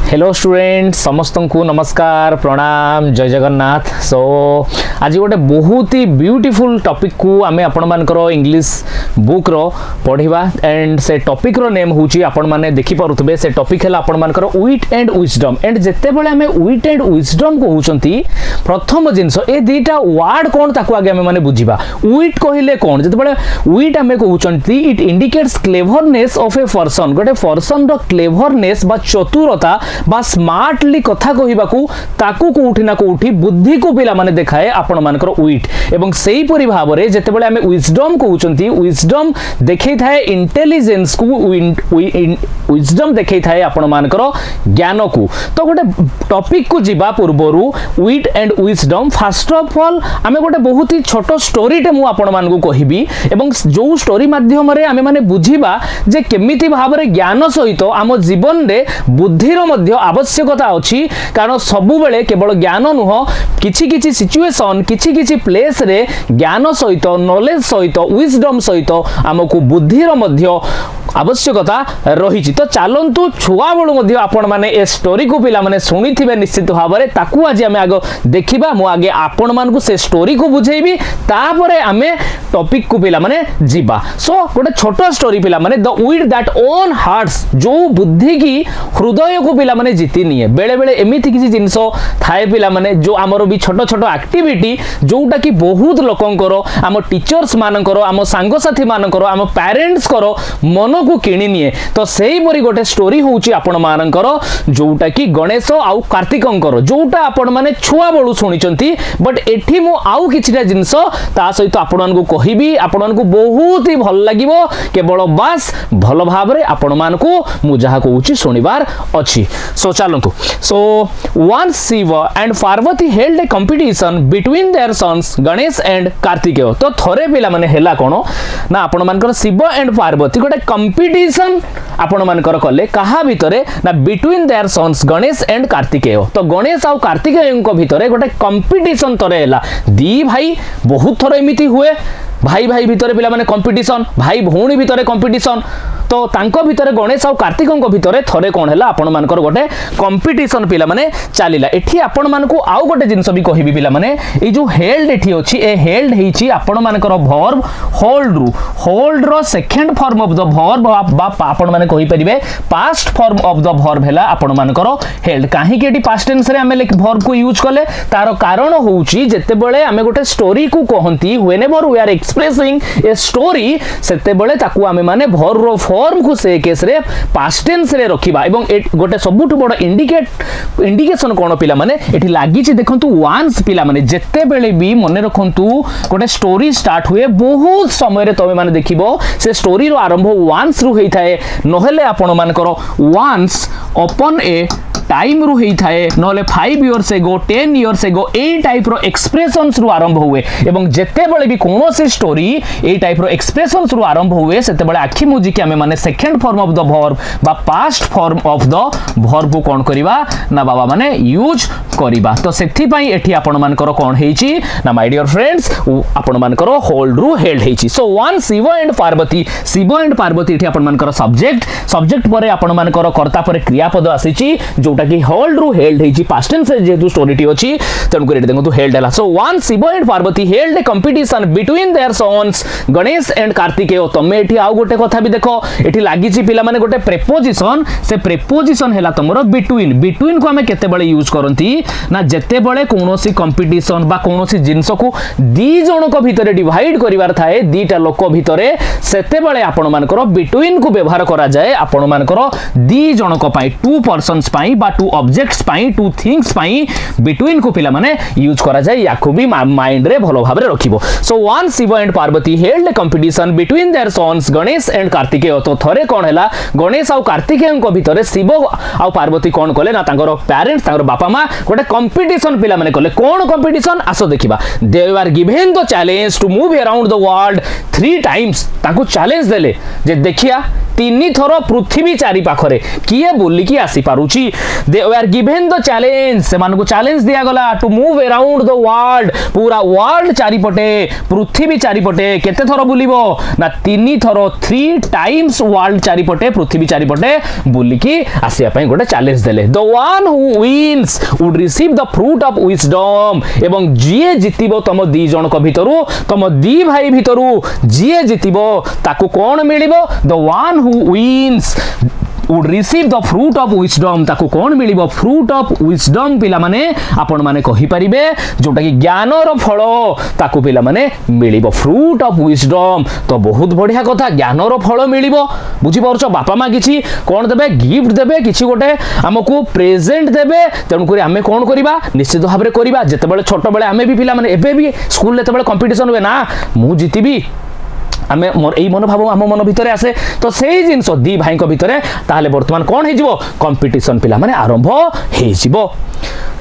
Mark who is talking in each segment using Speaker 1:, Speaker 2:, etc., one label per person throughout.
Speaker 1: Hello student समस्त को नमस्कार प्रणाम जय जगन्नाथ। सो आज गोटे बहुत ही ब्यूटीफुल टॉपिक को आमे आपण मानकर इंग्लिश बुक रो पढ़िबा एंड से टॉपिक रो नेम होची आपण माने देखि पारुतबे से टॉपिक हैला आपण मानकर विट एंड विजडम एंड जेते बेले आमे विट एंड विजडम को होचंती प्रथम जिंस ए दीटा वर्ड कोन ताको आगे आमे माने बुझिबा। विट कहिले कोन जेते बेले विट आमे को होचंती it indicates cleverness of a person गोटे पर्सन रो क्लेवरनेस बा चतुरता बा स्मार्टली कथा कहिबाकू ताकू कोठी ना कोठी बुद्धि को पिला माने देखाए आपण मानकर विट एवं सेही परि भाबरे जेते बेले आमे विजडम को होचंती विजडम देखै थाए इंटेलिजेंस को विजडम देखै थाए आपण मानकर ज्ञान को। तो गोटे टॉपिक को जिबा पूर्वरु wit and wisdom first of all आमे गोटे बहुत ही छोट स्टोरी टे मु आपण मान को कहिबी एवं जो स्टोरी माध्यम रे आमे माने बुझिबा जे केमिति भाबरे ज्ञान सहित आम जीवन रे बुद्धिर मध्य आवश्यकता अछि। कारण सबु बेले केवल ज्ञान नुह किछि किछि सिचुएशन किछि किछि प्लेस रे ज्ञान सहित नॉलेज सहित विजडम सहित आमको बुद्धिर मध्य आवश्यकता रही। तो चलतु छुआ बेलू मध्य आपण माने ए स्टोरी को पिला माने सुनिथिबे निश्चित भाव में ताकू आज आमे आगो देखिबा मु आगे आपण मान को से स्टोरी को बुझेबी तापरे आमे टॉपिक को पिला माने जीबा। सो गोटे छोट स्टोरी पिला माने the wheat that own hearts जो बुद्धि की हृदय को पिला माने जीति निए। बेले बेले एमिति किछि जिंस थाए पिला माने जो आमर भी छोट छोट एक्टिविटी जोटा कि बहुत लोकंकर आम टीचर्स मानकर आम सांगसाथी मानकर आम पेरेंट्स कर मन को किणी निए। तो सेही परि गोटे स्टोरी होउची आपण मानकर जोटा कि गणेश आउ कार्तिकंकर जोटा आपण माने छुआ बळू सुनिचंती बट एठी मु आउ किछिटा जिंस ता सहित आपण मान को कहिबी आपण मान को बहुत ही भल लागिवो केवल बास भल भाव रे आपण मान को मु जहा कहूची सुनिबार अछि। सो चलंतु सो once Shiva and Parvati held a competition between their sons Ganesh and Kartikeya। तो थरे पिला माने हेला कोनो ना आपण मानकर शिव एंड पार्वती गोटे कंपटीशन आपण मानकर कले कहा भितरे ना between their sons Ganesh and Kartikeya. तो गणेश आउ कार्तिकेय को भितरे गोटे कंपटीशन तरे हेला दी भाई बहुत थर एमिति हुए भाई भाई भितरे पिला माने कंपटीशन भाई भौणी भितरे कंपटीशन। तो तांको भितरे गणेश आउ कार्तिकंको भितरे थरे कोन हेला आपण मानकर गोटे कंपटीशन पिला माने चलीला। एठी आपण मानको आउ गोटे जिंस भी कहिबी पिला माने ए जो हेल्ड एठी अछि ए हेल्ड हेछि आपण मानकर वर्ब होल्ड रो second form of the verb बा आपण माने कहि परिबे past form of the verb हेला आपण मानकर हेल्ड। काहे कि एठी पास्ट टेंस रे हमें वर्ब को यूज करले तार कारण होउची जेते बेले हमें गोटे स्टोरी को कहंती whenever we are expressing a story सेते बेले ताकू हमें माने वर्ब रो फॉर्म को से केस रे पास्ट टेंस रे रखिबा एवं गोटे सबुठु बड़ इंडिकेशन कोन पिला माने एठी लागि छि देखंतु वांस पिला माने जेते बेले भी मने रखंतु गोटे स्टोरी स्टार्ट हुए बहुत समय रे तमे माने देखिबो से स्टोरी रो आरंभ वांस रु हेइ थाए नहेले आपण मानकर वांस ओपन ए टाइम रु हेइ थाए नले 5 इयर्स एगो 10 इयर्स एगो ए टाइप रो एक्सप्रेशंस रु आरंभ हुए एवं जेते बेले भी कोनोसी स्टोरी ए टाइप रो एक्सप्रेशंस रु आरंभ हुए सेते बेले आखि मुजी कि हमें माने second form of the verb बा past form of the verb को कोन करिबा ना बाबा माने यूज करिबा। तो सेथि पई एठी आपण मानकर कोन हेइची ना माय डियर फ्रेंड्स आपण मानकर होल्ड रु हेल्ड हेइची। So one Shiva and Parvati एठी आपण मानकर सब्जेक्ट परे आपण मानकर कर्ता परे क्रियापद आसीची जोटा कि होल्ड रु हेल्ड हेइची पास्ट टेंस जेतु स्टोरी टी अछि तन को एठी देखंतु हेल्ड हला। So one Shiva and Parvati held a competition between their sons Ganesh and Kartikeya. तमे एठी आउ गोटे कथा भी देखो एठी लागि छि पिला माने गोटे प्रेपोजिशन से प्रेपोजिशन हेला तमरो बिटवीन को हमें केते बेले यूज करंती ना जेते बेले कोनोसी कंपटीशन बा कोनोसी जिंस को दी जण को भितरे डिवाइड करिवार थाए दीटा लोक भितरे सेते बेले आपण मानकर बिटवीन को व्यवहार करा जाए आपण मानकर दी जण को पाई टू पर्सन्स पाई बा टू ऑब्जेक्ट्स पाई टू थिंग्स पाई बिटवीन को पिला माने यूज करा जाए याकू भी माइंड रे भलो भाबरे रखिबो। So one Shiva and Parvati held a competition between their sons Ganesh and Kartikeya. तो थरे कोन हेला गणेश आउ कार्तिकेय को भितरे शिव आउ पार्वती कोन कले ना तांगर पेरेंट्स तांगर बापा मां गोटे कंपटीशन पिला माने कले कोन कंपटीशन आसो देखिबा। They are given the challenge to move around the world 3 times तांको चैलेंज देले जे देखिया तीन थर पृथ्वी चारि पाखरे किए बुलिकी आसी पारुची they were given the challenge से मानको चैलेंज दिया गला to move around the world पूरा वर्ल्ड चारिपटे पृथ्वी चारिपटे केते थर बुलिबो ना तीन थर 3 टाइम्स वर्ल्ड चारिपटे पृथ्वी चारिपटे बुलिकी आसिया पई गोटे चैलेंज देले the one who wins would receive the fruit of wisdom एवं जिए जितिबो तम दी जन को भितरु तम दी भाई भितरु जिए जितिबो ताकू कोन मिलिबो the one who wins would receive the fruit of wisdom ताकू कौन मिलिबो fruit of wisdom पिला माने आपण माने कहि परिबे जोटा कि ज्ञान रो फल ताकू पिला माने मिलिबो fruit of wisdom तो बहुत बढ़िया कथा ज्ञान रो फल मिलिबो बुझी परछो बापा मा किछि कोन देबे गिफ्ट देबे किछि गोटे हमकु प्रेजेंट देबे तेनु करी हमें कोन करिबा निश्चित भाव रे करिबा जते बेले छोट बेले हमें भी पिला माने एबे भी स्कूल ले तबेले कंपटीशन हुए ना मु जीतिबी आमे मोर एई मनोभाव आम मन भितर आसे तो सेई जिंस दी भाई को भितर ताहले वर्तमान कोन हेजिवो कंपटीशन पिला माने आरंभ हेजिवो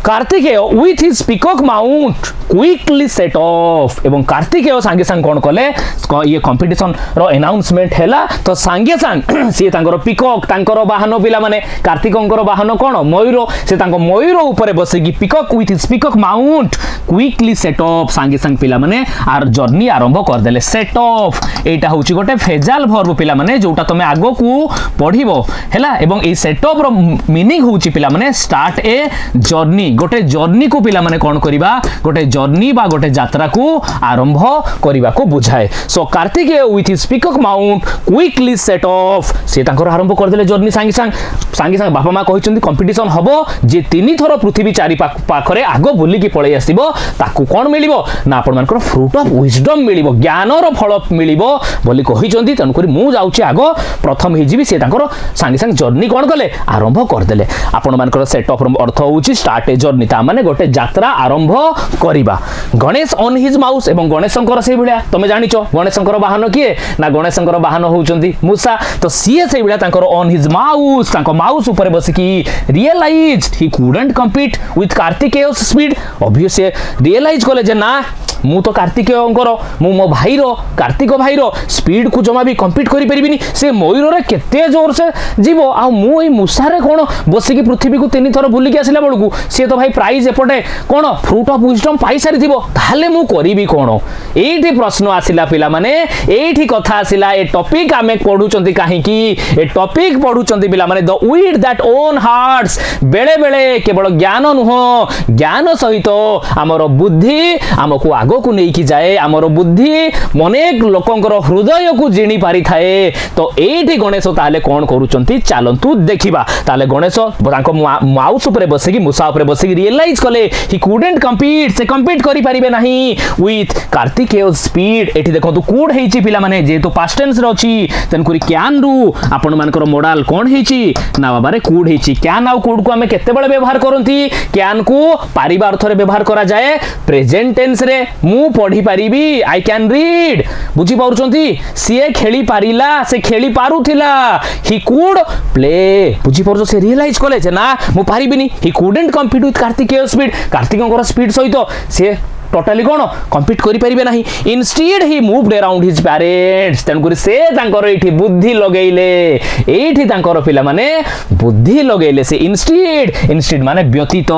Speaker 1: Kartikeya with his peacock mount quickly set off एवं कार्तिकेय सांगे सांग कोन कले ये कंपटीशन रो अनाउंसमेंट हैला तो सांगे सांग सी तांकर पिकॉक तांकर वाहन पिला माने कार्तिकंकर वाहन कोन मयूर से तांको मयूर ऊपर बसिकी peacock with his peacock mount quickly set off सांगे सांग पिला माने आर जर्नी आरंभ कर देले सेट ऑफ एटा होची गोटे फेजाल वर्ब पिला माने जोटा तमे आगो को पढिबो हैला एवं ए सेट ऑफ रो मीनिंग होची पिला माने स्टार्ट ए जर्नी गोटे जर्नी को पिला माने कोन करिबा गोटे जर्नी बा गोटे यात्रा को आरंभ करिबा को बुझाए सो Kartikeya with his peacock mount quickly set off से तांकर आरंभ कर देले जर्नी सांगे सांग बापा मा कहिसंती कंपटीशन हबो जे तीन थर पृथ्वी चारि पाखरे आगो बुलिकी पळै आसीबो ताकू कोन मिलिबो ना आपण मानकर फ्रूट ऑफ विजडम मिलिबो ज्ञान रो फल मिलिबो बोली कहिसंती तन करी मु जाउची आगो प्रथम हिजिबी से तांकर सांगे सांग जर्नी कोन कले आरंभ कर देले आपण मानकर सेट ऑफ अर्थ होउची स्टार्ट ए जर्नी ता माने गोटे यात्रा आरंभ करिबा गणेश ऑन हिज माउस एवं गणेशंकर से भलिया तमे जानिचो गणेशंकर वाहन किए ना गणेशंकर वाहन होउचंती मूसा तो सीए से भलिया तांकर ऑन हिज माउस तांको माउस ऊपर बसिकी realized he couldn't compete with Kartikeya's speed obviously realize कले जे ना मु तो कार्तिकेयंकर मु मो भाई रो कार्तिक भाई रो स्पीड को जमा भी कम्पीट करि परिबिनी से मयूर रे केते जोर से जीवो आ मु ए मुसा रे कोन बसिकी पृथ्वी को तीन थर बुलिकी आसिला बळकू से तो भाई प्राइज एपटे कोन फ्रूट ऑफ विजडम पाई सारी थिबो ताले मु करिबी कोन एठी प्रश्न आसिला पिला माने एठी कथा आसिला ए टॉपिक आमे पढुचंती काहे की ए टॉपिक पढुचंती पिला माने the weed that own hearts बेले बेले केवल ज्ञान नुह ज्ञान सहित हमर बुद्धि हमकु आगो को नहीं की जाए आमर बुद्धि अनेक लोकंकर हृदय को जिणी पारि थाए तो एठी गणेश ताले कोन करूचंती चलंतु देखिबा ताले गणेश तांको माउस ऊपर बसिकी मूसा ऊपर बसिकी रियलाइज कले ही कुडंट कम्पीट से कम्पीट करि परिबे नाही विथ कार्तिकेय स्पीड एठी देखंतु कुड हेची पिला माने जे तो पास्ट टेंस रे अछि तन करी क्यान रु आपण मानकर मॉडल कोन हेची ना बाबा रे कुड हेची क्यान आउ कुड को हमें केते बेले व्यवहार करंती क्यान को पारिबा अर्थ रे व्यवहार करा जाए प्रेजेंट टेंस रे मु पढ़ी पारिबी आई कैन रीड बुझी पारुचंती सीए खेली पारिला से खेली पारुथिला ही कुड प्ले बुझी पारुछ से रियलाइज कले जे ना मु पारिबिनी he couldn't compete with Kartikeya speed कार्तिकंकर स्पीड सहित से टोटाली कोन कम्पीट करि परिबे नाही instead he moved around his parents तन गुरी से तांकर एठी बुद्धि लगेइले एठी तांकर पिला माने बुद्धि लगेइले से इंस्टेड माने व्यतीत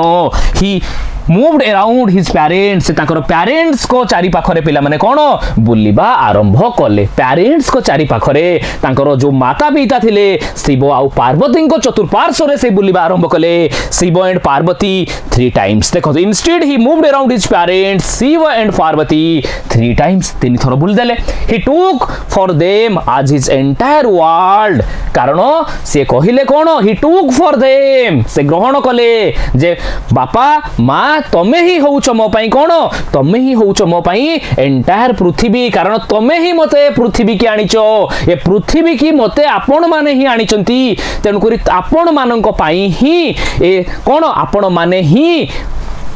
Speaker 1: ही मूव्ड अराउंड हिज पेरेंट्स से तांकर पेरेंट्स को चारि पाखरे पिला माने कोन बुलिबा आरंभ कले पेरेंट्स को चारि पाखरे तांकर जो माता पिता थिले शिव आ पार्वती को चतुर्पार्श्व रे से बुलिबा आरंभ कले शिव एंड पार्वती 3 टाइम्स देखो instead he moved around his parents Shiva and Parvati 3 times तीन थर बुल देले he took for them as his entire world कारण से कहिले कोन ही टुक फॉर देम से ग्रहण कले जे बापा मां तमे ही होउछ मो पई कोन तमे ही होउछ मो पई एंटायर पृथ्वी कारण तमे ही मते पृथ्वी की आनिचो ए पृथ्वी की मते आपण माने ही आनिचंती तेनु करी आपण मानक पई ही ए कोन आपण माने ही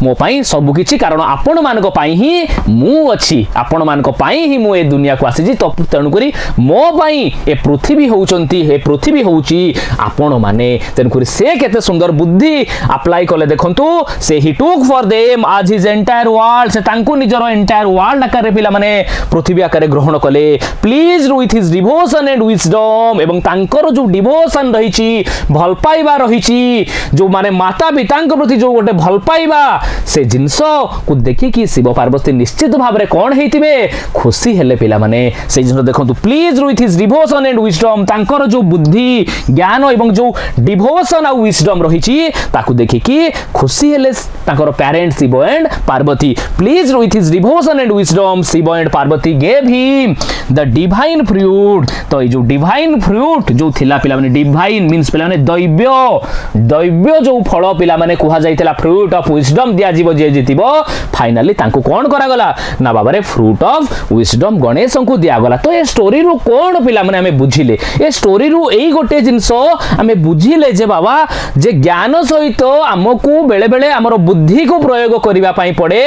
Speaker 1: मो पाई सब किछि कारण आपण मानको पाई ही मु अछि आपण मानको पाई ही मु ए दुनिया को आसी तो तेणु करी मो पाई ए पृथ्वी होउचंती हे पृथ्वी होउची आपण माने तेणु करी से केते सुंदर बुद्धि अप्लाई कले देखंतु से ही took for them as his entire world से तांको निजर एंटायर वर्ल्ड आकार पिला माने पृथ्वी आकार ग्रहण कले please with his devotion and wisdom एवं तांकर जो डिवोशन रहिची भल पाइबा रहिची जो माने माता पितांक प्रति जो गोटे भल पाइबा से जिंस को देखि कि शिव पार्वती निश्चित भाव में कौन हेतिबे खुशी हेले पिला माने से जिंस देखंतु please with his devotion and wisdom तांकर जो बुद्धि ज्ञान एवं जो डिवोशन आ विजडम रहिची ताकू देखि कि खुशी हेले तांकर parents Shiva and Parvati please with his devotion and wisdom Shiva and Parvati gave him the divine fruit तो ये जो डिवाइन फ्रूट जो थिला पिला माने डिवाइन मींस पिला माने दैव्य जो फल पिला माने कुहा जाइतला फ्रूट ऑफ विजडम दिया जीव जे जितिबो फाइनली तांको कोन करा गला ना बाबा रे फ्रूट ऑफ विजडम गणेश को दिया गला तो ये स्टोरी रो कोन पिला माने हमें बुझिले ये स्टोरी रो एई गोटे जिंसो हमें बुझिले जे बाबा जे ज्ञान सहित हमकु बेले बेले हमर बुद्धि को प्रयोग करिवा पाई पड़े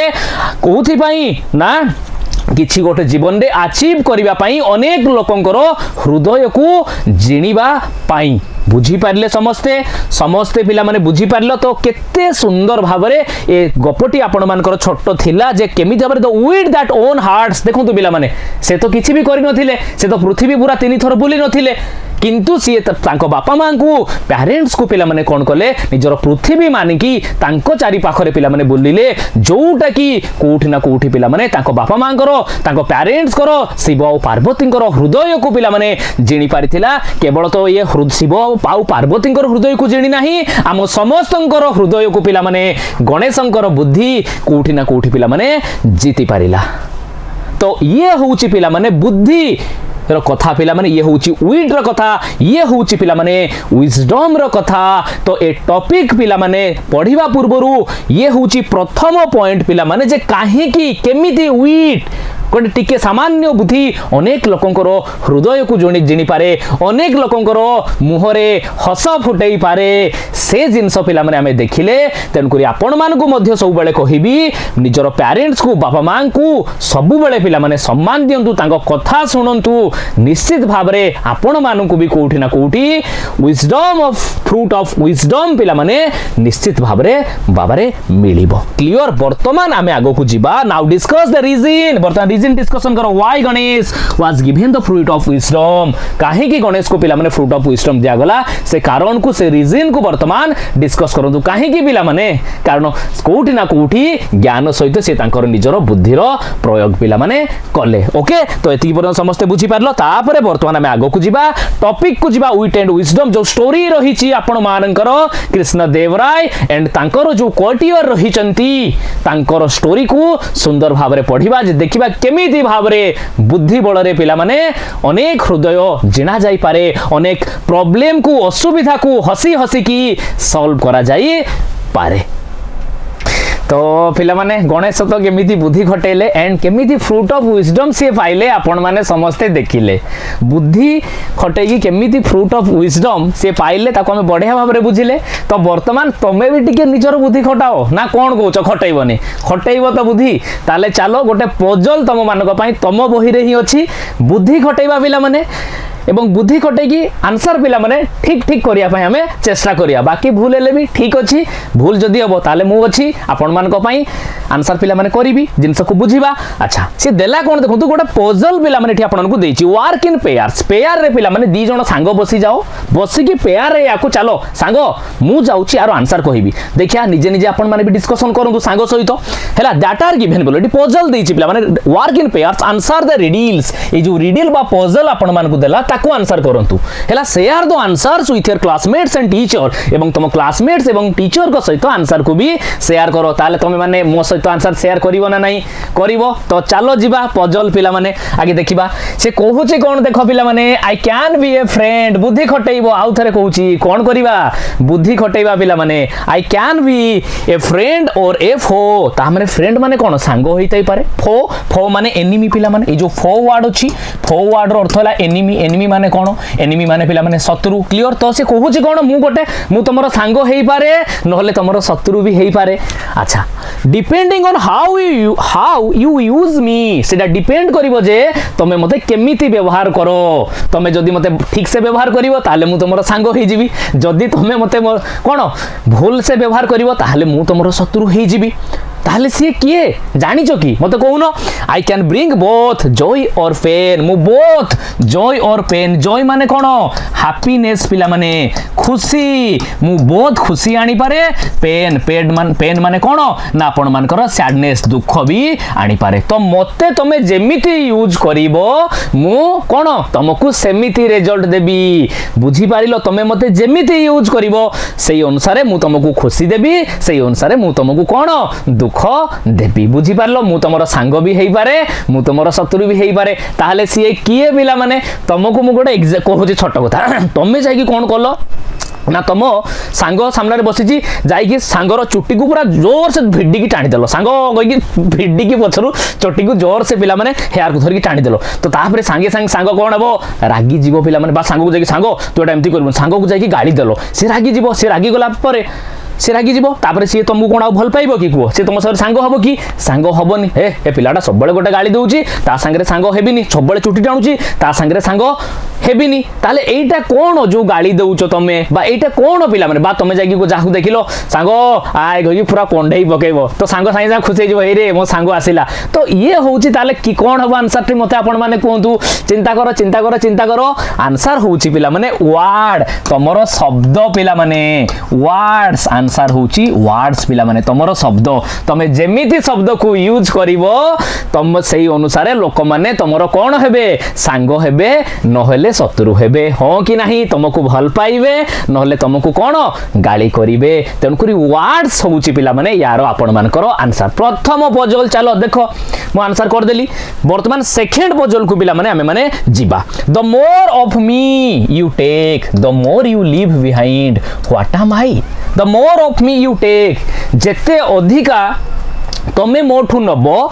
Speaker 1: कोथि पाई ना किछि गोटे जीवन रे अचीव करिवा पाई अनेक लोकंकर हृदय को जिणिबा पाई बुझी पारले समस्ते समस्ते पिला माने बुझी पारलो तो केते सुंदर भाबरे ए गपटी आपण मानकर छोटो थिला जे केमि भाबरे the with that own hearts देखंतु पिला माने से तो किछि भी करि नथिले से तो पृथ्वी पूरा 3 थर बुली नथिले किंतु सी तांको बापा मां को पेरेंट्स को पिला माने कोन कले निजर पृथ्वी माने कि तांको चारि पाखरे पिला माने बुलिले जोटा कि कोठी ना कोठी पिला माने तांको बापा मां करो तांको पेरेंट्स करो शिव और पार्वती करो हृदय को पिला माने जिणी पारिथिला केवल तो ये शिव पाउ पार्वती हृदय को जिणी नाही आम समस्तंकर हृदय को पिला माने गणेशंकर बुद्धि कोठी ना कोठी पिला माने जीति पारिला तो ये होउची पिला माने बुद्धि रो कथा पिला माने ये होउची विट रो कथा ये होउची पिला माने विजडम रो कथा तो ए टॉपिक पिला माने पढ़िबा पूर्वरु ये होउची प्रथम पॉइंट पिला माने जे काहे की केमिति विट गोटे टिके सामान्य बुद्धि अनेक लोकंकर हृदय को जिणी पारे अनेक लोकंकर मुहरे हस फुटई पारे से जिनस पिला माने हमें देखिले तेन करी आपण मान को मध्य सब बेले कहिबी निजर पेरेंट्स को बापा मां को सब बेले पिला माने सम्मान दियंतु तांको कथा सुनंतु निश्चित भाव रे आपण मान को भी कोठी ना कोठी wisdom of fruit of wisdom पिला माने निश्चित भाव रे बाबा रे मिलिबो क्लियर वर्तमान हमें आगो को जीवा नाउ डिस्कस द रीजन वर्तमान रीजन डिस्कशन करो why Ganesh was given the fruit of wisdom काहे कि गणेश को पिला माने फ्रूट ऑफ विजडम दिया गला से कारण को से रीजन को वर्तमान डिस्कस करंतु काहे कि पिला माने कारण कोठी ना कोठी ज्ञान सहित से तांकर निजर बुद्धिर प्रयोग पिला माने कले ओके तो एति पर समस्त बुझी पारलो तापरे वर्तमान हम आगो को जीवा टॉपिक को जीवा विट एंड विजडम जो स्टोरी रहिची आपण मानकर कृष्ण देवराय एंड तांकर जो कोटियर रहिचंती तांकर स्टोरी को सुंदर भाव रे पढ़िबा जे देखिबा केमिति भाव रे बुद्धि बल रे पिला माने अनेक हृदय जिना जाई पारे अनेक प्रॉब्लम को असुविधा को हसी हसी की सॉल्व करा जाई पारे तो पिला माने गणेश तो केमिति बुद्धि खटेले एंड केमिति फ्रूट ऑफ विजडम से पाइले आपण माने समस्ते देखिले बुद्धि खटेगी केमिति फ्रूट ऑफ विजडम से पाइले ताको हमें बढ़िया भाव रे बुझिले तो वर्तमान तमे भी टिके निजर बुद्धि खटाओ ना कोन कहउछ खटेइबनी खटेइबो तो बुद्धि ताले चलो गोटे पजल तम मानक पई तम बही रे ही अछि बुद्धि खटेइबा पिला माने एवं बुद्धि खटेगी आंसर पिला माने ठीक ठीक करिया पई हमें चेष्टा करिया बाकी भूल हेले भी ठीक अछि भूल जदी हबो ताले मु अछि आपण मानक पई आंसर पिला माने करिबी जिंस को बुझिबा अच्छा से देला कोन देखंतु गोटे पजल पिला माने ठी आपण को देछि वर्क इन पेयर्स पेयर रे पिला माने दी जण सांग बसी जाओ बसी की पेयर रे याको चलो सांग मु जाउछि आरो आंसर कहिबी देखिया निजे निजे आपण माने भी डिस्कशन करंतु सांग सहित हैला दैट आर गिवन बोलो डी पजल देछि पिला माने work in pairs answer the riddles ए जो रिडल बा पजल आपण मान को देला ताको आंसर करंतु हैला share the answers with your classmates and teacher एवं तुम क्लासमेट्स एवं टीचर को सहित आंसर को भी शेयर करो ताले तुम माने मो सहित आंसर शेयर करिवो ना नहीं करिवो तो चलो जीवा पजल पिला माने आगे देखिबा से कहूची कोन देखो पिला माने I can be A friend बुद्धि खटेइबो आउ थरे कहूची कोन करिबा बुद्धि खटेइबा पिला माने I can be A friend और ए फो ता माने फ्रेंड माने कोन सांगो होइतै पारे फो फो माने एनिमी पिला माने ए जो फो वर्ड अछि फो वर्ड रो अर्थ होला एनिमी एनिमी एनिमी माने कौन एनिमी माने पिला माने शत्रु क्लियर तो से कहूची कौन मु तुमर सांग हेई पारे नहले तुमर शत्रु भी हेई पारे अच्छा depending on how you use me सेटा डिपेंड करिवो जे तमे मते केमिति व्यवहार करो तमे जदि मते ठीक से व्यवहार करिवो ताले मु तुमर सांग हेई जिवि जदि तमे मते कौन भूल से व्यवहार करिवो ताले मु तुमर शत्रु हेई जिवि ताहले सी किए जानिच कि मत कहून I can bring both joy और पेन मु बोथ जॉय और पेन जॉय माने कौन हैप्पीनेस पिला माने खुशी मु बोथ खुशी आनी पारे पेन माने कौन ना आपण मानकर सैडनेस दुख भी आनी पारे तो मते तमे जेमिति यूज करिवो मु कौन तुमको सेमिति रिजल्ट देबी बुझी पारिलो तमे मते जेमिति यूज करिवो सेई अनुसार मु तुमको खुशी देबी सेई अनुसार मु तुमको कौन दुख देवी बुझी पारलो मु तुमर सांग भी हेई पारे मु तुमर शत्रु भी हेई पारे ताहले सी किए पिला माने तुमको मु गोटे कहूची छोट कथा तमे जाई कौन कलो ना तुम सांग सामने बसी जाइए सांगर चुटी को पूरा जोर से भिडिकी टाणीदेल सांग कहीकि भिडिकी पछरू चुटी को जोर से पिला माने हेयर को धरिकी टाणीदेल तो तापर सांगे सांगे सांग कौन हम रागी जीव पिला माने बा सांग को जाइए सांग तू एटा एमती कर सांग को जाइए गाड़ी देल सी रागी जीव सी रागी गला परे सी रागी जीव तापर सी तुमको कौन भल पाइब कि कह सी तुम सर सांग हम कि सांग हेनी ए पिलाटा सब गोटे गाड़ी दूची ता सांगे सांग हेबिनी सब चुटी टाणुची ता सांगे सांग हेबिनी ताले एटा कौन जो गाड़ी दउच तमे बा एटा कौन पिला माने बा तमे जाकी को जाहु देखिलो सांग आय गई पूरा कोंढेई पकेइबो तो सांग साई जा खुशी जीव हे रे मो सांग आसिला तो ये होउची ताले कि कौन हबो आंसर टी मते आपण माने कहंतु चिंता करो आंसर होउची पिला माने वर्ड तमरो शब्द पिला माने वर्ड्स आंसर होउची वर्ड्स पिला माने तमरो शब्द तमे जेमिति शब्द को यूज करिवो तम सेही अनुसार लोक माने तमरो कौन हेबे सांग हेबे नहले शत्रु हेबे हाँ कि नहीं तुमको भल पाइबे नहले तुमको कौन गाली करिवे तेणुक वर्ड्स होउची पिला माने यार आपण मानकर आंसर प्रथम पजल चलो देखो मु आंसर कर देली वर्तमान सेकंड पजल को पिला माने हमें माने जीवा the more of me you take the more you leave behind what am I the more of me you take जेते अधिका तमे मोठू नबो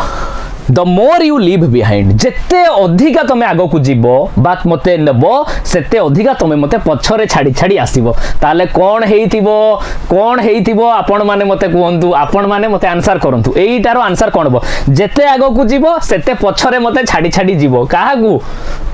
Speaker 1: the more you leave behind जेते अधिका तमे आगो को जीवो बात मते नेबो सेते अधिका तमे मते पछरे छाड़ी छाड़ी आसीबो ताले कौन हेइतिबो आपण माने मते कहंतु आपण माने मते आंसर करंतु एईटारो आंसर कोन बो जेते आगो को जीवो सेते पछरे मते छाड़ी छाड़ी जीवो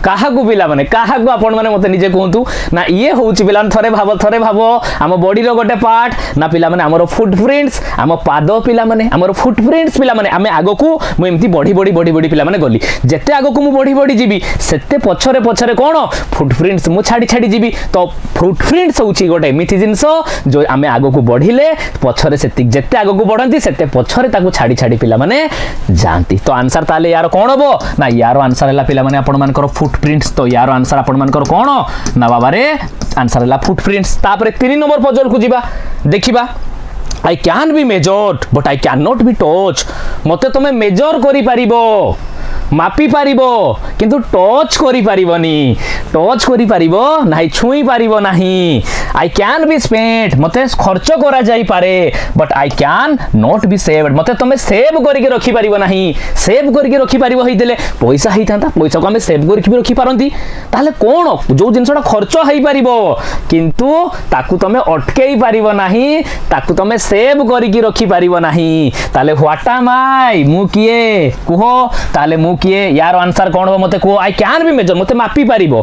Speaker 1: काहाकू पिला माने काहाकू आपण माने मते निजे कहंतु ना ये होउची पिला थरे भाबो आम बॉडी रो गोटे पार्ट ना पिला माने हमरो फुटप्रिंट्स आम पाद पिला माने हमरो फुटप्रिंट्स पिला माने आमे आगो को मु एम्ति बड़ी पिला माने गली जेते आगो को मु बड़ी जीवी सेते पछरे कौन फुटप्रिंट्स मु छाड़ी जीवी तो फुटप्रिंट्स होउची गोटे एमिति जिंस जो आमे आगो को बढ़िले पछरे सेति जेते आगो को बढ़ंती सेते पछरे ताकू छाड़ी पिला माने जानती तो आंसर ताले यार कौन हबो ना यार आंसर हला पिला माने आपण मानकर फुटप्रिंट्स तो यार आंसर आपण मानकर कौन ना बाबा रे आंसर हला फुटप्रिंट्स तापर 3 नंबर पजल को जीवा देखिबा I can be measured but I cannot be touched मते तमे मेजर करि पारिबो मापी पारिबो किंतु टच करि पारिबो नाही छुई पारिबो नाही आई कैन बी स्पेंट मते खर्च करा जाई पारे but I can not be saved मते तमे सेव करिके रखि पारिबो नाही सेव करिके रखि पारिबो हेइदेले पैसा हेइतांता पैसा को हमें सेव करिके रखि पारंती ताले कोन जो जिंसटा खर्च हेइ पारिबो किंतु ताकू तमे अटकेई पारिबो नाही ताकू तमे सेव करिके रखि पारिबो नाही ताले व्हाट एम आई मु किए कुहो ताले मु किए यार आंसर कौन हो मते को आई कैन बी मेजर मते मापी पारिबो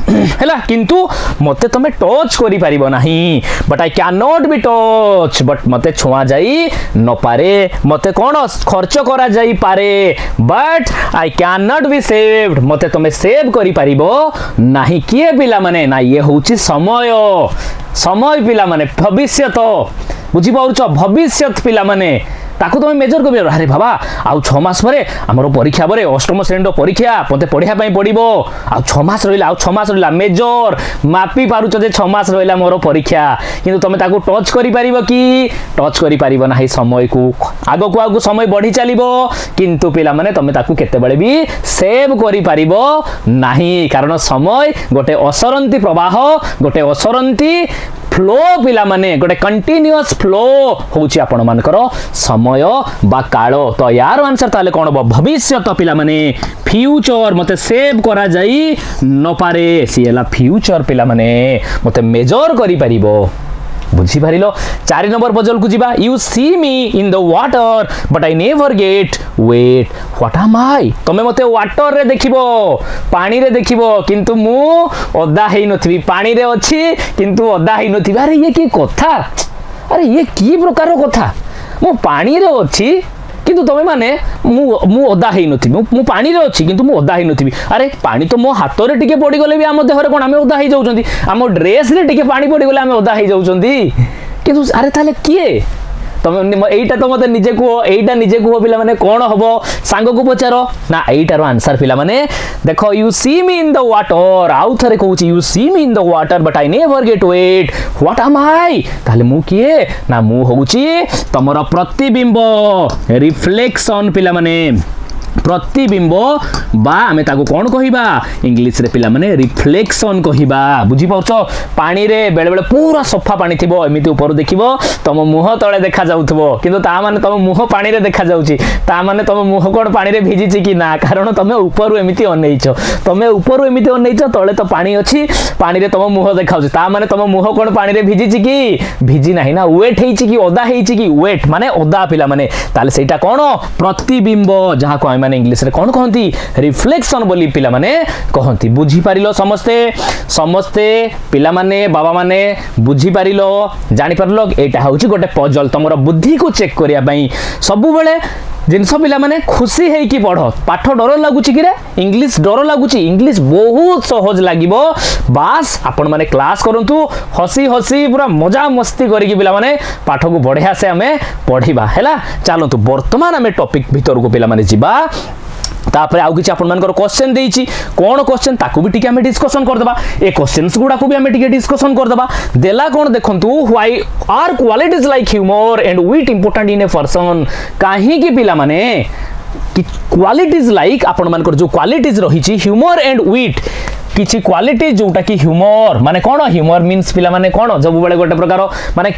Speaker 1: हैला किंतु मते तमे टच करि पारिबो नाही but I can not be touch but मते छुआ जाई न पारे मते कौन खर्च करा जाई पारे but I can not be saved मते तमे सेव करि पारिबो नाही किए पिला माने ना ये होउची समय पिला माने भविष्य बुझी पाउछ भविष्य पिला माने ताकू तुम मेजर कर अरे बाबा आउ 6 मास पर आमर परीक्षा पर अष्टम श्रेणी परीक्षा मते पढ़िया पड़ो आ 6 मास रहा आउ 6 मास रहा मेजर मापी पारुच जे 6 मास रहा मोर परीक्षा किंतु तुम ताकू टच करि पारिबो कि टच करि पारिबो नाही समय को आगो समय बढ़ी चलिबो किंतु पिला माने तुम ताकू केते बेले भी सेव करि पारिबो नाही कारण समय गोटे असरंती प्रवाह गोटे असरंती फ्लो पिला माने गोटे कंटिन्यूअस फ्लो होउची आपण मानकर समय बा काल तो यार आंसर ताले कोन हो भविष्य तो पिला माने फ्यूचर मते सेव करा जाई न पारे सिला फ्यूचर पिला माने मते मेजर करी परिबो बुझी पारिलो 4 नंबर पजल को जीवा you see me in the water but I never get wet what am I तमे मते वाटर रे देखिबो पानी रे देखिबो किंतु मु ओदा हेई नथबी पानी रे अछि किंतु ओदा हेई नथबी अरे ये की कथा अरे ये की प्रकार कथा मु पानी रे अछि किंतु तमे माने मु ओदा हेई नथबी मु पानी रे अछि किंतु मु ओदा हेई नथबी अरे पानी तो मो हाथ रे टिके पड़ी गले भी हम देह रे कोन हम ओदा हेई जाउचंदी हम ड्रेस रे टिके पानी पड़ी गले हम ओदा हेई जाउचंदी किंतु अरे ताले किए तमे एटा तो मते निजे को एटा निजे को पिला माने कोन हबो सांग को पचारो ना एटार आंसर पिला माने देखो you see me in the water आउ थरे कहूची you see me in the water but I never get wet what am I ताले मु किए ना मु होउची तमरो प्रतिबिंब रिफ्लेक्शन पिला माने प्रतिबिंब बा आमे ताको कोन कहिबा इंग्लिश रे पिला माने रिफ्लेक्शन कहिबा बुझी पाउछो पानी रे बेले बेले पूरा सफा पानी थिबो एमिति ऊपर देखिबो तम मुह तळे देखा जाउथबो किंतु ता माने तम मुह पानी रे देखा जाउची ता माने तम मुह कोन पानी रे भिजिची कि ना कारण तमे ऊपर एमिति अनैछो तमे ऊपर एमिति अनैछो तळे तो पानी अछि पानी रे तम मुह देखाउची ता माने तम मुह कोन पानी रे भिजिची कि भिजी नाही ना वेट हेइची कि ओदा हेइची कि वेट माने ओदा पिला माने ताले सेटा कोन प्रतिबिंब जहा को माने इंग्लिश रे कोन कहंती रिफ्लेक्शन बोली पिला माने कहंती बुझी पारिलो समस्ते समस्ते पिला माने बाबा माने बुझी पारिलो जानि पारलो एटा होउची गोटे पजल तमरो बुद्धि को चेक करिया पई सबु बेले जिनस पिला माने खुशी है कि पढ़ पाठ डर लगुची कि रे इंग्लिश डर लगुची इंग्लिश बहुत सहज लागिबो बास आपण माने क्लास करंतु हसी हसी पूरा मजा मस्ती करी कि पिला माने पाठ को बढ़िया से हमें पढ़िबा हैला चलंतु वर्तमान हमें टॉपिक भीतर को पिला माने जिबा तापर आउ किछि आपण मानकर क्वेश्चन देइछि कोन क्वेश्चन ताकू भी टिके हमें डिस्कशन कर देबा ए क्वेश्चंस गुडा को भी हमें टिके डिस्कशन कर देबा देला कोन देखंतु why are qualities like humour and wit important in a person काहे कि पिला माने कि क्वालिटीज लाइक आपण मानकर जो क्वालिटीज रहिछि ह्यूमर एंड विट किछि क्वालिटी जोटा कि ह्यूमर माने कोन ह्यूमर मींस पिला माने कोन जब बेले गोटे प्रकार माने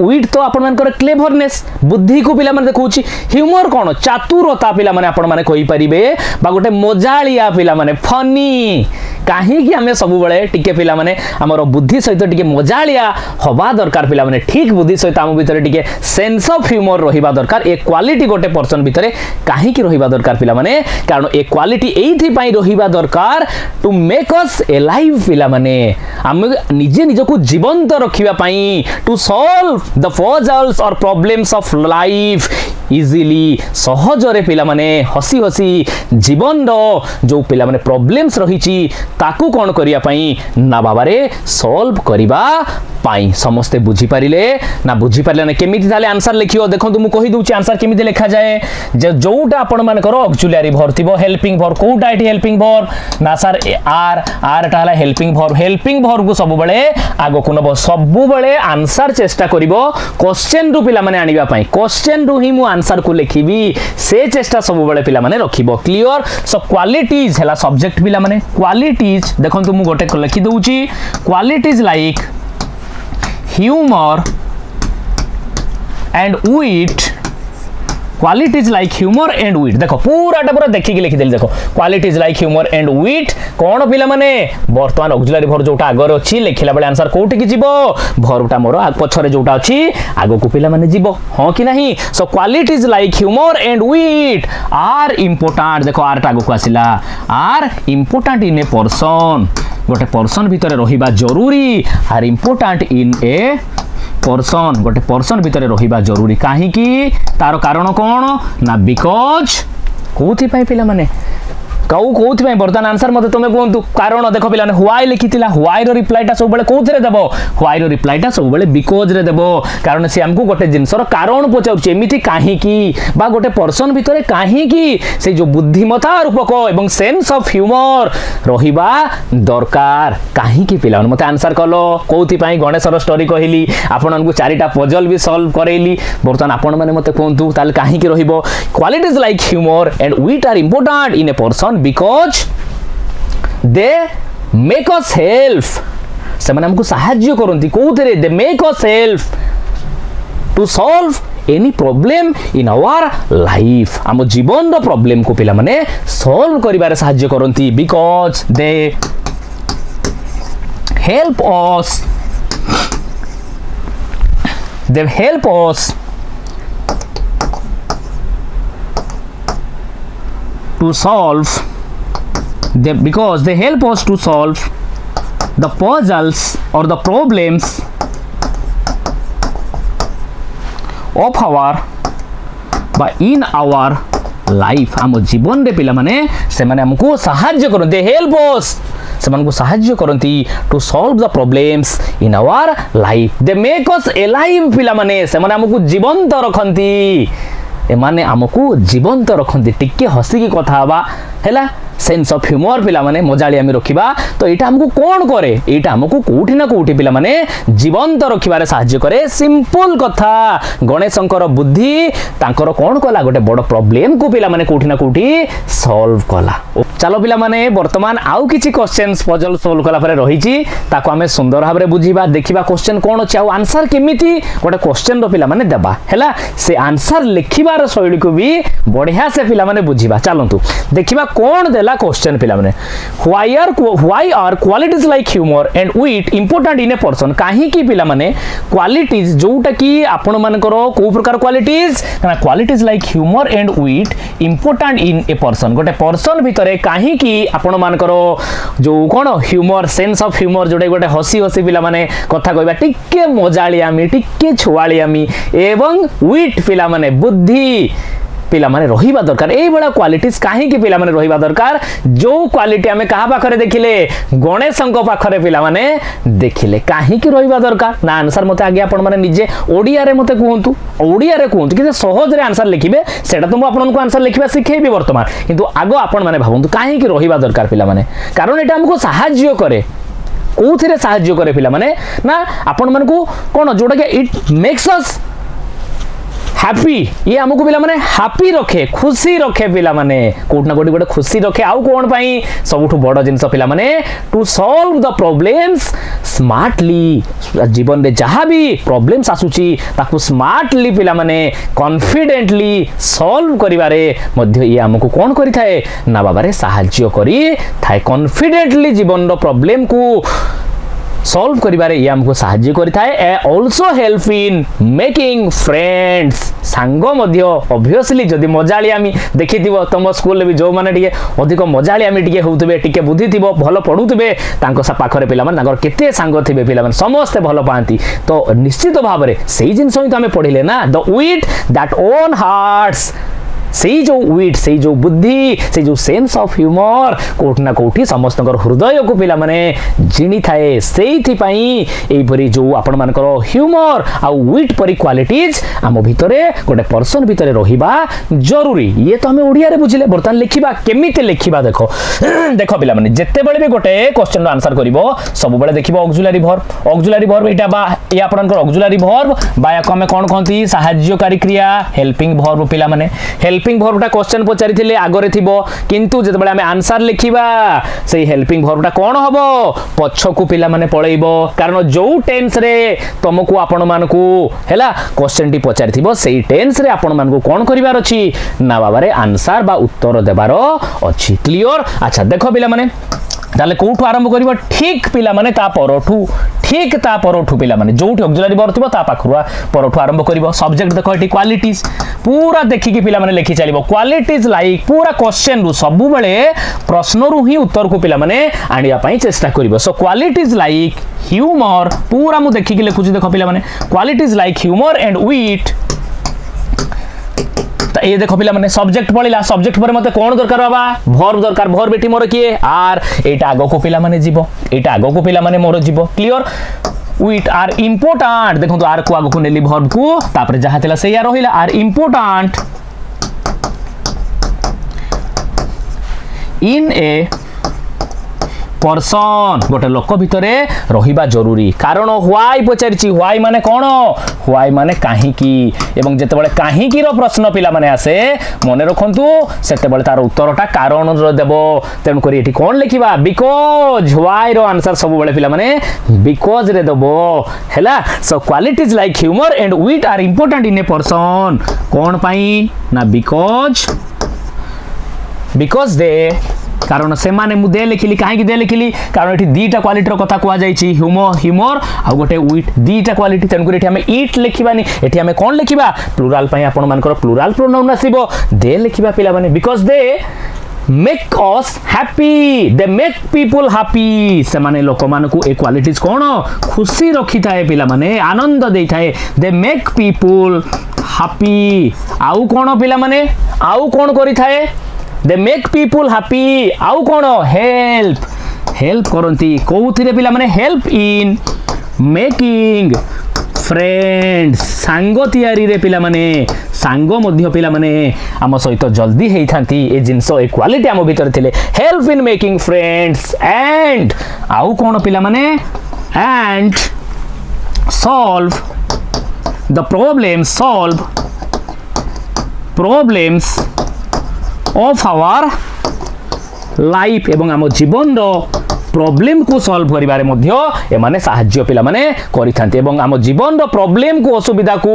Speaker 1: विट तो आपण मानकर क्लेवरनेस बुद्धि को पिला माने देखौछि ह्यूमर कोन चातुरता पिला माने आपण माने कहि परिबे बा गोटे मजालिया पिला माने फनी काहे कि हमें सब बेले टिके पिला माने हमर बुद्धि सहित टिके मजालिया हवा दरकार पिला माने ठीक बुद्धि सहित हम भीतर टिके सेंस ऑफ ह्यूमर रहिबा दरकार ए क्वालिटी गोटे पर्सन भीतर काहे कि रहिबा दरकार पिला माने कारण ए क्वालिटी एथि पई रहिबा दरकार टू मेक अस एलाइव पिला माने हम निजे निज को जीवंत रखिबा पई टू सॉल्व द पजल्स और प्रॉब्लम्स ऑफ लाइफ इजीली सहज रे पिला माने हसी हसी जीवन रो जो पिला माने प्रॉब्लम्स रहिची ताकू कोन करिया पई ना बाबा रे सॉल्व करिबा पाई समस्ते बुझी पारिले ना बुझी पारिले ना केमिति ताले आंसर लिखियो देखंतु मु कहि दूची आंसर केमिति लिखा जाए जे जोटा आपण मान करो ऑक्सिलरी भर थिबो हेल्पिंग भर कोटा एटी हेल्पिंग भर ना सर आर आर टाला हेल्पिंग भर को सब बेले आगो को नबो सब बेले आंसर चेष्टा करिवो क्वेश्चन रु पिला माने आनिबा पाई क्वेश्चन रु ही मु आंसर को लिखिबी से चेष्टा सब बेले पिला माने रखिबो क्लियर सो क्वालिटीज हैला सब्जेक्ट पिला माने क्वालिटीज देखंतु मु गोटे लिखि दउची qualities like humor and wit qualities like humour and wit देखो पूराटा पूरा देखिक लिखिदेली देखो qualities like humour and wit कौन पिला माने वर्तमान ऑक्सिलरी भर जोटा आगर अछि लिखिला बेले आंसर कोठी की जीवो भरटा मोर पछरे जोटा अछि आगो को पिला माने जीवो हां कि नहीं so qualities like humour and wit are important देखो आर टा आगो को आसिला are important in a person गोटे पर्सन भीतर रहिबा जरूरी are important in a person गोटे पर्सन भीतर रहिबा जरूरी काहे कि तार कारण कोन ना बिकॉज कोथि पई पिला माने कोथि पई बर्तमान आंसर मते तमे कोंतु कारण देखो पिला ने व्हाई लिखितिला व्हाई रो रिप्लाईटा सब बेले कोथि रे देबो व्हाई रो रिप्लाईटा सब बेले बिकॉज रे देबो कारण से हमकु गोटे जिंसर कारण पचाउछ एमिति काहे कि बा गोटे पर्सन भीतर काहे कि से जो बुद्धिमता रूपक एवं सेंस ऑफ ह्यूमर रहिबा दरकार काहे कि पिला मते आंसर कलो कोथि पई गणेशर स्टोरी कहिली आपनन को चारिटा पजल भी सॉल्व करेली बर्तमान आपन माने मते कोंतु ताल काहे कि रहिबो qualities like humour and wit are important in a person because they make us help से माने हमको सहाय्य करंती कोउतरे they make us help to solve any problem in our life आम जीवन रो प्रॉब्लम को पिला माने सॉल्व करिबारे सहाय्य करंती because they help us they help us to solve because they help us to solve the puzzles or the problems of our by in our life आम जीवन रे पिला माने से माने हमको सहाय्य करन दे हेल्प अस से मानको सहाय्य करंती to solve the problems in our life they make us alive पिला माने से माने हमको जीवंत रखंती ए माने हमको जीवंत रखंती टिके हसी की कथा हवा हैला सेंस ऑफ ह्यूमर पिला माने मजाली आमी रखिबा तो एटा हमको कोन करे एटा हमको कोठी ना कोठी पिला माने जीवंत रखिबारे सहाय्य करे सिंपल कथा गणेशंकर बुद्धि तांकर कोन कला गोटे बड़ प्रॉब्लम को पिला माने कोठी ना कोठी सॉल्व कला चलो पिला माने वर्तमान आउ किछि क्वेश्चंस पजल सॉल्व कला परे रहिछि ताको हमें सुंदर भाबरे बुझिबा देखिबा क्वेश्चन कोन अछि आ आंसर केमिति गोटे क्वेश्चन रो पिला माने देबा हैला से आंसर लिखिबार शैली को भी बढ़िया से पिला माने बुझिबा चलंतु देखिबा कोन देला क्वेश्चन पिला माने why are qualities like humor and wit important in a person काहे की पिला माने क्वालिटीज जोटा की आपण मानकर को प्रकार क्वालिटीज ना qualities like humour and wit important in a person गोटे पर्सन भितरे काहे की आपण मानकर जो कोन ह्यूमर सेंस ऑफ ह्यूमर जोटे गोटे हसी हसी पिला माने कथा कहबा टिके मजालियामी टिके छुआलियामी एवं विट पिला माने बुद्धि पिला माने रहिबा दरकार एई बडा क्वालिटीज काहे की पिला माने रहिबा दरकार जो क्वालिटी हमें कहा पाखरे देखिले गणेशंक पाखरे पिला माने देखिले काहे की रहिबा दरकार ना आंसर मते आगे आपण माने निजे ओडिया रे मते कहंतु ओडिया रे कहंतु कि सहज रे आंसर लिखिबे सेटा तो आपण को आंसर लिखिबा सिखेबी वर्तमान किंतु आगो आपण माने भाबंतु काहे की रहिबा दरकार पिला माने कारण एटा हमको सहाय्य करे कोथिरे सहाय्य करे पिला माने ना आपण मन को कोन जोटा के इट मेक्स अस हैप्पी ये हमको पिला माने हैप्पी रखे खुशी रखे पिला माने कोट ना कोटी गोटे खुशी रखे आउ कोन पई सबुठु बड़ जिंस पिला माने to solve the problems smartly जीवन रे जहां भी प्रॉब्लम्स आसुची ताकू स्मार्टली पिला माने कॉन्फिडेंटली सॉल्व करिवारे मध्य ये हमको कोन करि थाए ना बाबा रे सहाय्य करी थाए कॉन्फिडेंटली जीवन रो प्रॉब्लम को सॉल्व करिबारे ये हमको सहाय्य करिथाए ए also help in making friends सांगो मध्य ऑब्वियसली जदी मजालियामी देखिथिबो तम स्कूल भी जो माने टिके अधिक मजालियामी टिके होउतबे टिके बुद्धि थिबो भलो पढुतबे तांको सा पाखरे पिला माने तांकर केते सांगो थिबे पिला माने समस्त भलो पांती तो निश्चित भाबरे सेही जिंस ही तो हमें पढिले ना the wheat that own hearts सेही जो विट सेही जो बुद्धि से जो सेंस ऑफ ह्यूमर कोठ ना कोठी समस्त हृदय को पिला माने जिनी थाए सेही पई एई परी जो आपण मानकर ह्यूमर आ विट परी क्वालिटीज आम भितरे गोटे पर्सन भितरे रहिबा जरूरी ये तो हमें ओडिया रे बुझिले बर्तन लिखिबा केमिते लिखिबा देखो देखो पिला माने जत्ते बेले भी गोटे क्वेश्चन रो आंसर करिवो सब बेले देखिबो ऑक्सिलरी वर्ब एटा बा ये आपनकर ऑक्सिलरी वर्ब बा याको हमें कोन कहंती सहाय्यकारी क्रिया हेल्पिंग वर्ब पिला माने हेल्पिंग वर्बटा क्वेश्चन पचारि थिले आगरे थिबो किंतु जते बेले हमें आंसर लिखिबा सेही हेल्पिंग वर्बटा कोन हबो पछकू पिला माने पळैबो कारण जो टेंस रे तुमको आपण मानकू हैला क्वेश्चन टी पचारि थिबो सेही टेंस रे आपण मानकू कोन करिवार अछि ना बाबा रे आंसर बा उत्तर देबार अछि क्लियर अच्छा देखो पिला माने ताले कोठू आरंभ करिवो ठीक पिला माने ता परठू ठीक ता परठू पिला माने जोठी ऑक्सिलरी वर्ब थिबो ता पाखरुआ परठू आरंभ करिवो सब्जेक्ट देखो एटी क्वालिटीज पूरा देखि कि पिला माने लिखि चलिवो क्वालिटीज लाइक पूरा क्वेश्चन रु सब बेले प्रश्न रु ही उत्तर को पिला माने आनिया पई चेष्टा करिवो सो क्वालिटीज लाइक ह्यूमर पूरा मु देखि कि लिखुची देखो पिला माने क्वालिटीज लाइक ह्यूमर एंड विट ये देखो पिला माने सब्जेक्ट पड़िला सब्जेक्ट पर मते कोन दरकार बाबा वर्ब दरकार वर्ब बेटी मोर किए आर एटा आगो को पिला माने जीवो एटा आगो को पिला माने मोर जीवो क्लियर विट आर इंपोर्टेंट देखो तो आर को आगो को नेली वर्ब को तापर जहा थिला सेया रहिला are important in a person गोटे लोक भितर रहिबा जरूरी कारण व्हाई पचारिछि व्हाई माने कोन व्हाई माने काहीकि एवं जेतेबेले काहीकि रो प्रश्न पिला माने आसे मने रखंतु सेतेबेले तार उत्तरटा कारण रो देबो तेन करी एठी कोन लिखिबा बिकॉज व्हाई रो आंसर सब बेले पिला माने बिकॉज रे देबो हैला so qualities like humour and wit are important in a person कोन पई ना बिकॉज दे कारण से माने मु दे लिखिली काहे दे लिखिली कारण एठी दीटा क्वालिटी रो कथा कुआ जाईची ह्यूमर आ गोटे विट दीटा क्वालिटी तेन करी एठी हमें इट लिखिबानी एठी हमें कोन लिखिबा प्लुराल पई आपण मानकर प्लुराल प्रोनाउन आसीबो दे लिखिबा पिला माने because they make us happy they make people happy से माने लोक मान को ए क्वालिटीज कोन खुशी रखी थाए पिला माने आनंद देई थाए they make people happy आउ कोन पिला माने आउ कोन करी थाए they make people happy आउ कोन help करंती कोउथिरे पिला माने help in making फ्रेंड्स सांग तैयारी रे पिला माने सांग मध्य पिला माने आम सहित जल्दी हेई थांती ए जिंस ए क्वालिटी आम भीतर थिले help in making friends and आउ कोन पिला माने and solve the problems of our life एवं आम जीवन रो प्रॉब्लम को सॉल्व करिबारे मध्य एमाने साहाय्य पिला माने करिथांती एवं आम जीवन रो प्रॉब्लम को असुविधा को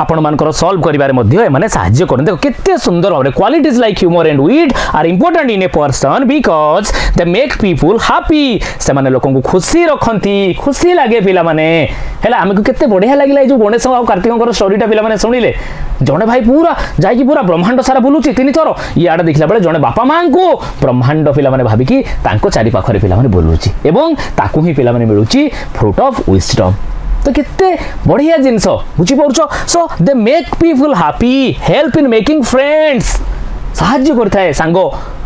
Speaker 1: आपण मानकर सॉल्व करिबारे मध्य एमाने साहाय्य करन देखो केते सुंदर भाबरे qualities like humour and wit are important in a person because they make people happy से माने लोकन को खुशी रखंती खुशी लागे पिला माने हैला हमको केते बढ़िया लागिला ए जो गणेश और कार्तिकंकर स्टोरीटा पिला माने सुनिले जणे भाई पूरा जाई पूरा ब्रह्मांड सारा बुलुची तीन थर इयाडे देखला बेले जणे बापा मां को ब्रह्मांड पिला माने भाबी कि तांको चारि पाखरे पिला माने बोलुची एवं ताकू ही पिला माने मिलुची फ्रूट ऑफ विजडम तो केते बढ़िया जिंस बुझी पड़छो so they make people happy help in making friends साहाय्य करथाए सांग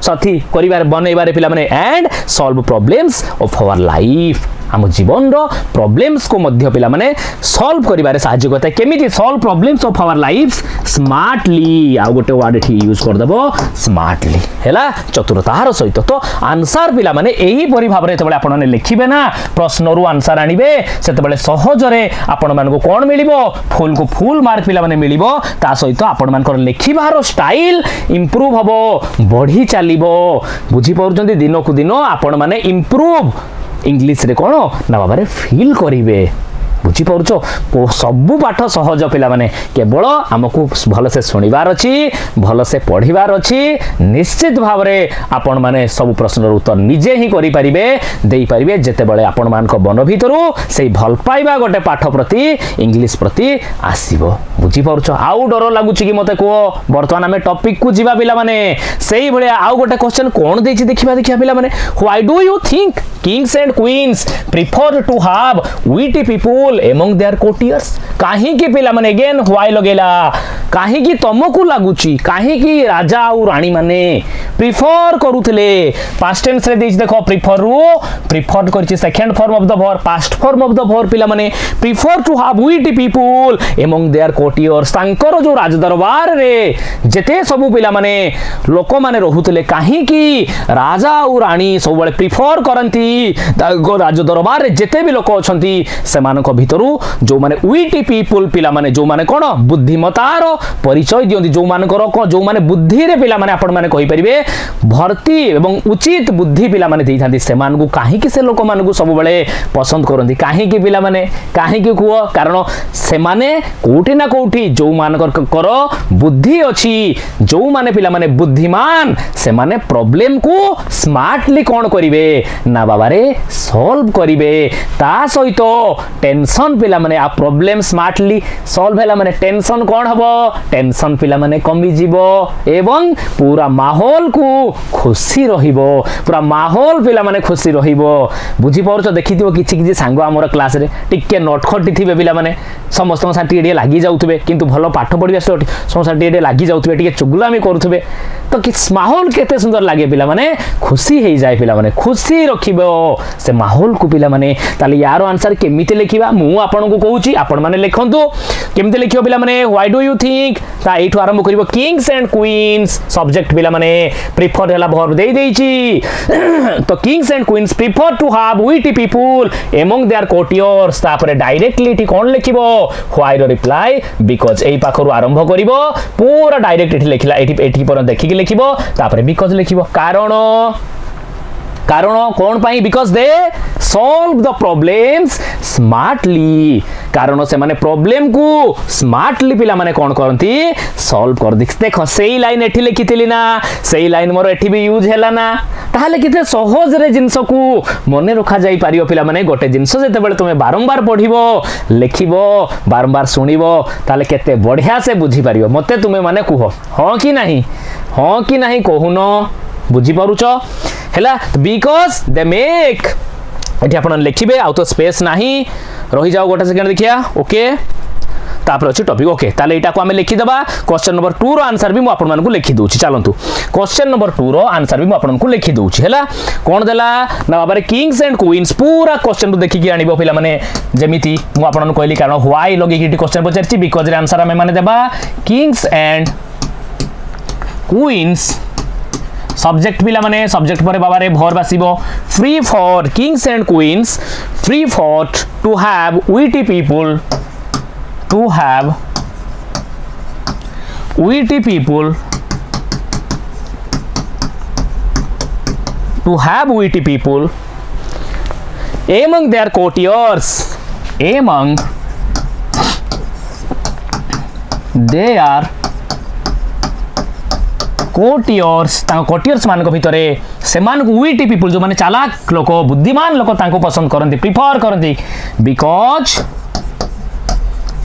Speaker 1: साथी करिबार बनैबारे पिला माने and solve problems of our life आम जीवन रो प्रॉब्लम्स को मध्य पिला माने सॉल्व करिबारे साहाय्य करथाए केमिति solve problems of our life smartly आ गोटे वर्ड एठी यूज कर देबो स्मार्टली हैला चतुरतार सहित तो आंसर पिला माने एही परि भाबरे तबले आपण ने लिखिबे ना प्रश्न रु आंसर आनिबे सेतबेले सहज रे आपण मान को कोन मिलिबो फुल को फुल मार्क पिला माने मिलिबो ता सहित आपण मान को लिखिबार स्टाइल इंप्रूव हबो बढ़ी चलिबो बुझी पउरजंदी दिनो को दिनो आपण माने इंप्रूव इंग्लिश रे कोन ना बाबा रे फील करिवे बुझी पड़छ सबू पाठ सहज पिला माने केवल आमको भल से शुणिबार अच्छी भल से पढ़िबार अच्छी निश्चित भाव में आपण माने सब प्रश्न उत्तर निजे ही करि परिबे देई परिबे जेते बेले आपण मान को मन भितरु सेही भल पाइबा गोटे पाठ प्रति इंग्लिश प्रति आसीबो बुझी पड़छ आउ डर लागुची कि मते को वर्तमान आमे टॉपिक को जीवा पिला माने सेही भले आउ गोटे क्वेश्चन कोन देछि देखिबा पिला माने why do you think kings and queens prefer to have witty people among their courtiers काहे की पिला माने अगेन व्हाई लगेला काहे की तमको लागुची काहे की राजा और रानी माने प्रिफर करूथिले पास्ट टेंस रे देछ देखो प्रिफर रो प्रिफर करछि second form of the verb past form of the verb पिला माने prefer to have witty people among their courtiers तांकर जो राज दरबार रे जेते सब पिला माने लोक माने रहुथिले काहे की राजा और रानी सब बेले प्रिफर करंती राज दरबार रे जेते भी लोक अछंती से मानको भितरु जो माने विटी पीपल पिला माने जो माने कोन बुद्धिमतार परिचय दियंती जो मानकर जो माने बुद्धि रे पिला माने आपण माने कहि परिबे भर्ती एवं उचित बुद्धि पिला माने देई थांती से मानकु काहे कि से लोक मानकु सब बेले पसंद करंती काहे कि पिला माने काहे कि कुओ कारण से माने कोठी ना कोठी जो मानकर कर बुद्धि अछि जो माने पिला माने बुद्धिमान से माने प्रॉब्लम को स्मार्टली कोन करिवे ना बाबा रे सॉल्व करिवे ता सहित टेंशन पिला माने आ प्रॉब्लम स्मार्टली सॉल्व हैला माने टेंशन कोन हबो टेंशन पिला माने कमी जीवो एवं पूरा माहौल को खुशी रहिबो पूरा माहौल पिला माने खुशी रहिबो बुझी पड़छ देखिथिबो किछि किछि सांग हमर क्लास रे टिके नटखटी थिबे पिला माने समस्त साथी टिके लागि जाउथबे किंतु भलो पाठ पढिबा समस्त टिके लागि जाउथबे टिके चुगलामी करूथबे तो कि माहौल केते सुंदर लागे पिला माने खुशी हो जाए पिला माने खुशी रखिबो से माहौल को पिला माने ताले यार आंसर केमिति लिखिबा मु आपन को कहूची आपन माने लिखंतु केमिति लिखियो पिला माने व्हाई डू यू थिंक ता एठु आरंभ करिवो किंग्स एंड क्वींस सब्जेक्ट पिला माने प्रिफर हला वर्ब दे देइची तो kings and queens prefer to have witty people among their courtiers तापरे डायरेक्टली एठी कोन लिखिबो व्हाई रो रिप्लाई बिकॉज़ एई पाखरु आरंभ करिवो पूरा डायरेक्ट एठी लिखिला एठी पर देखि के लिखिबो तापरे बिकॉज़ लिखिबो कारण कौन पाई because they solve the problems smartly कारण से माने प्रॉब्लम को स्मार्टली पिला माने कौन करती सॉल्व कर देख सेई लाइन एठी लिखितिली ना सेई लाइन मोर एठी भी यूज हैला ना ताहले किते सहज रे जिंस को मने रखा जाई पारियो पिला माने गोटे जिंस जेते बेले तुमे बारंबार पढिबो लिखिबो बारंबार सुनिबो ताहले केते बढ़िया से बुझी पारियो मते तुमे माने कुहो हां कि नहीं कहूनो बुझी पारुछ हैला बिकॉज दे मेक एठी आपण लिखिबे आउ तो स्पेस नाही रही जाओ गोटे सेकंड देखिया ओके तापर अछि टॉपिक ओके ताले एटा को हमें लिखि दबा क्वेश्चन नंबर 2 रो आंसर भी मु आपण मानकु लिखि दोछि चलंतु क्वेश्चन नंबर 2 रो आंसर भी मु आपण मानकु लिखि दोछि हैला कोन देला ना बाबा किंग्स एंड क्वींस पूरा क्वेश्चन तो देखि कि आनिबो पिला माने जेमिति मु आपण मानकु कहली कारण व्हाई लगे कि क्वेश्चन पचरछि बिकॉज रे आंसर हमें माने देबा किंग्स एंड क्वींस सब्जेक्ट पिला माने सब्जेक्ट पर बाबा रे वर्ब आसीबो free for kings and queens free for to have witty people to have witty people among their courtiers among their courtiers मान भितरे से विटी पीपल जो माने चालाक लोक बुद्धिमान लोक तांको पसंद करती प्रिफर करती बिकॉज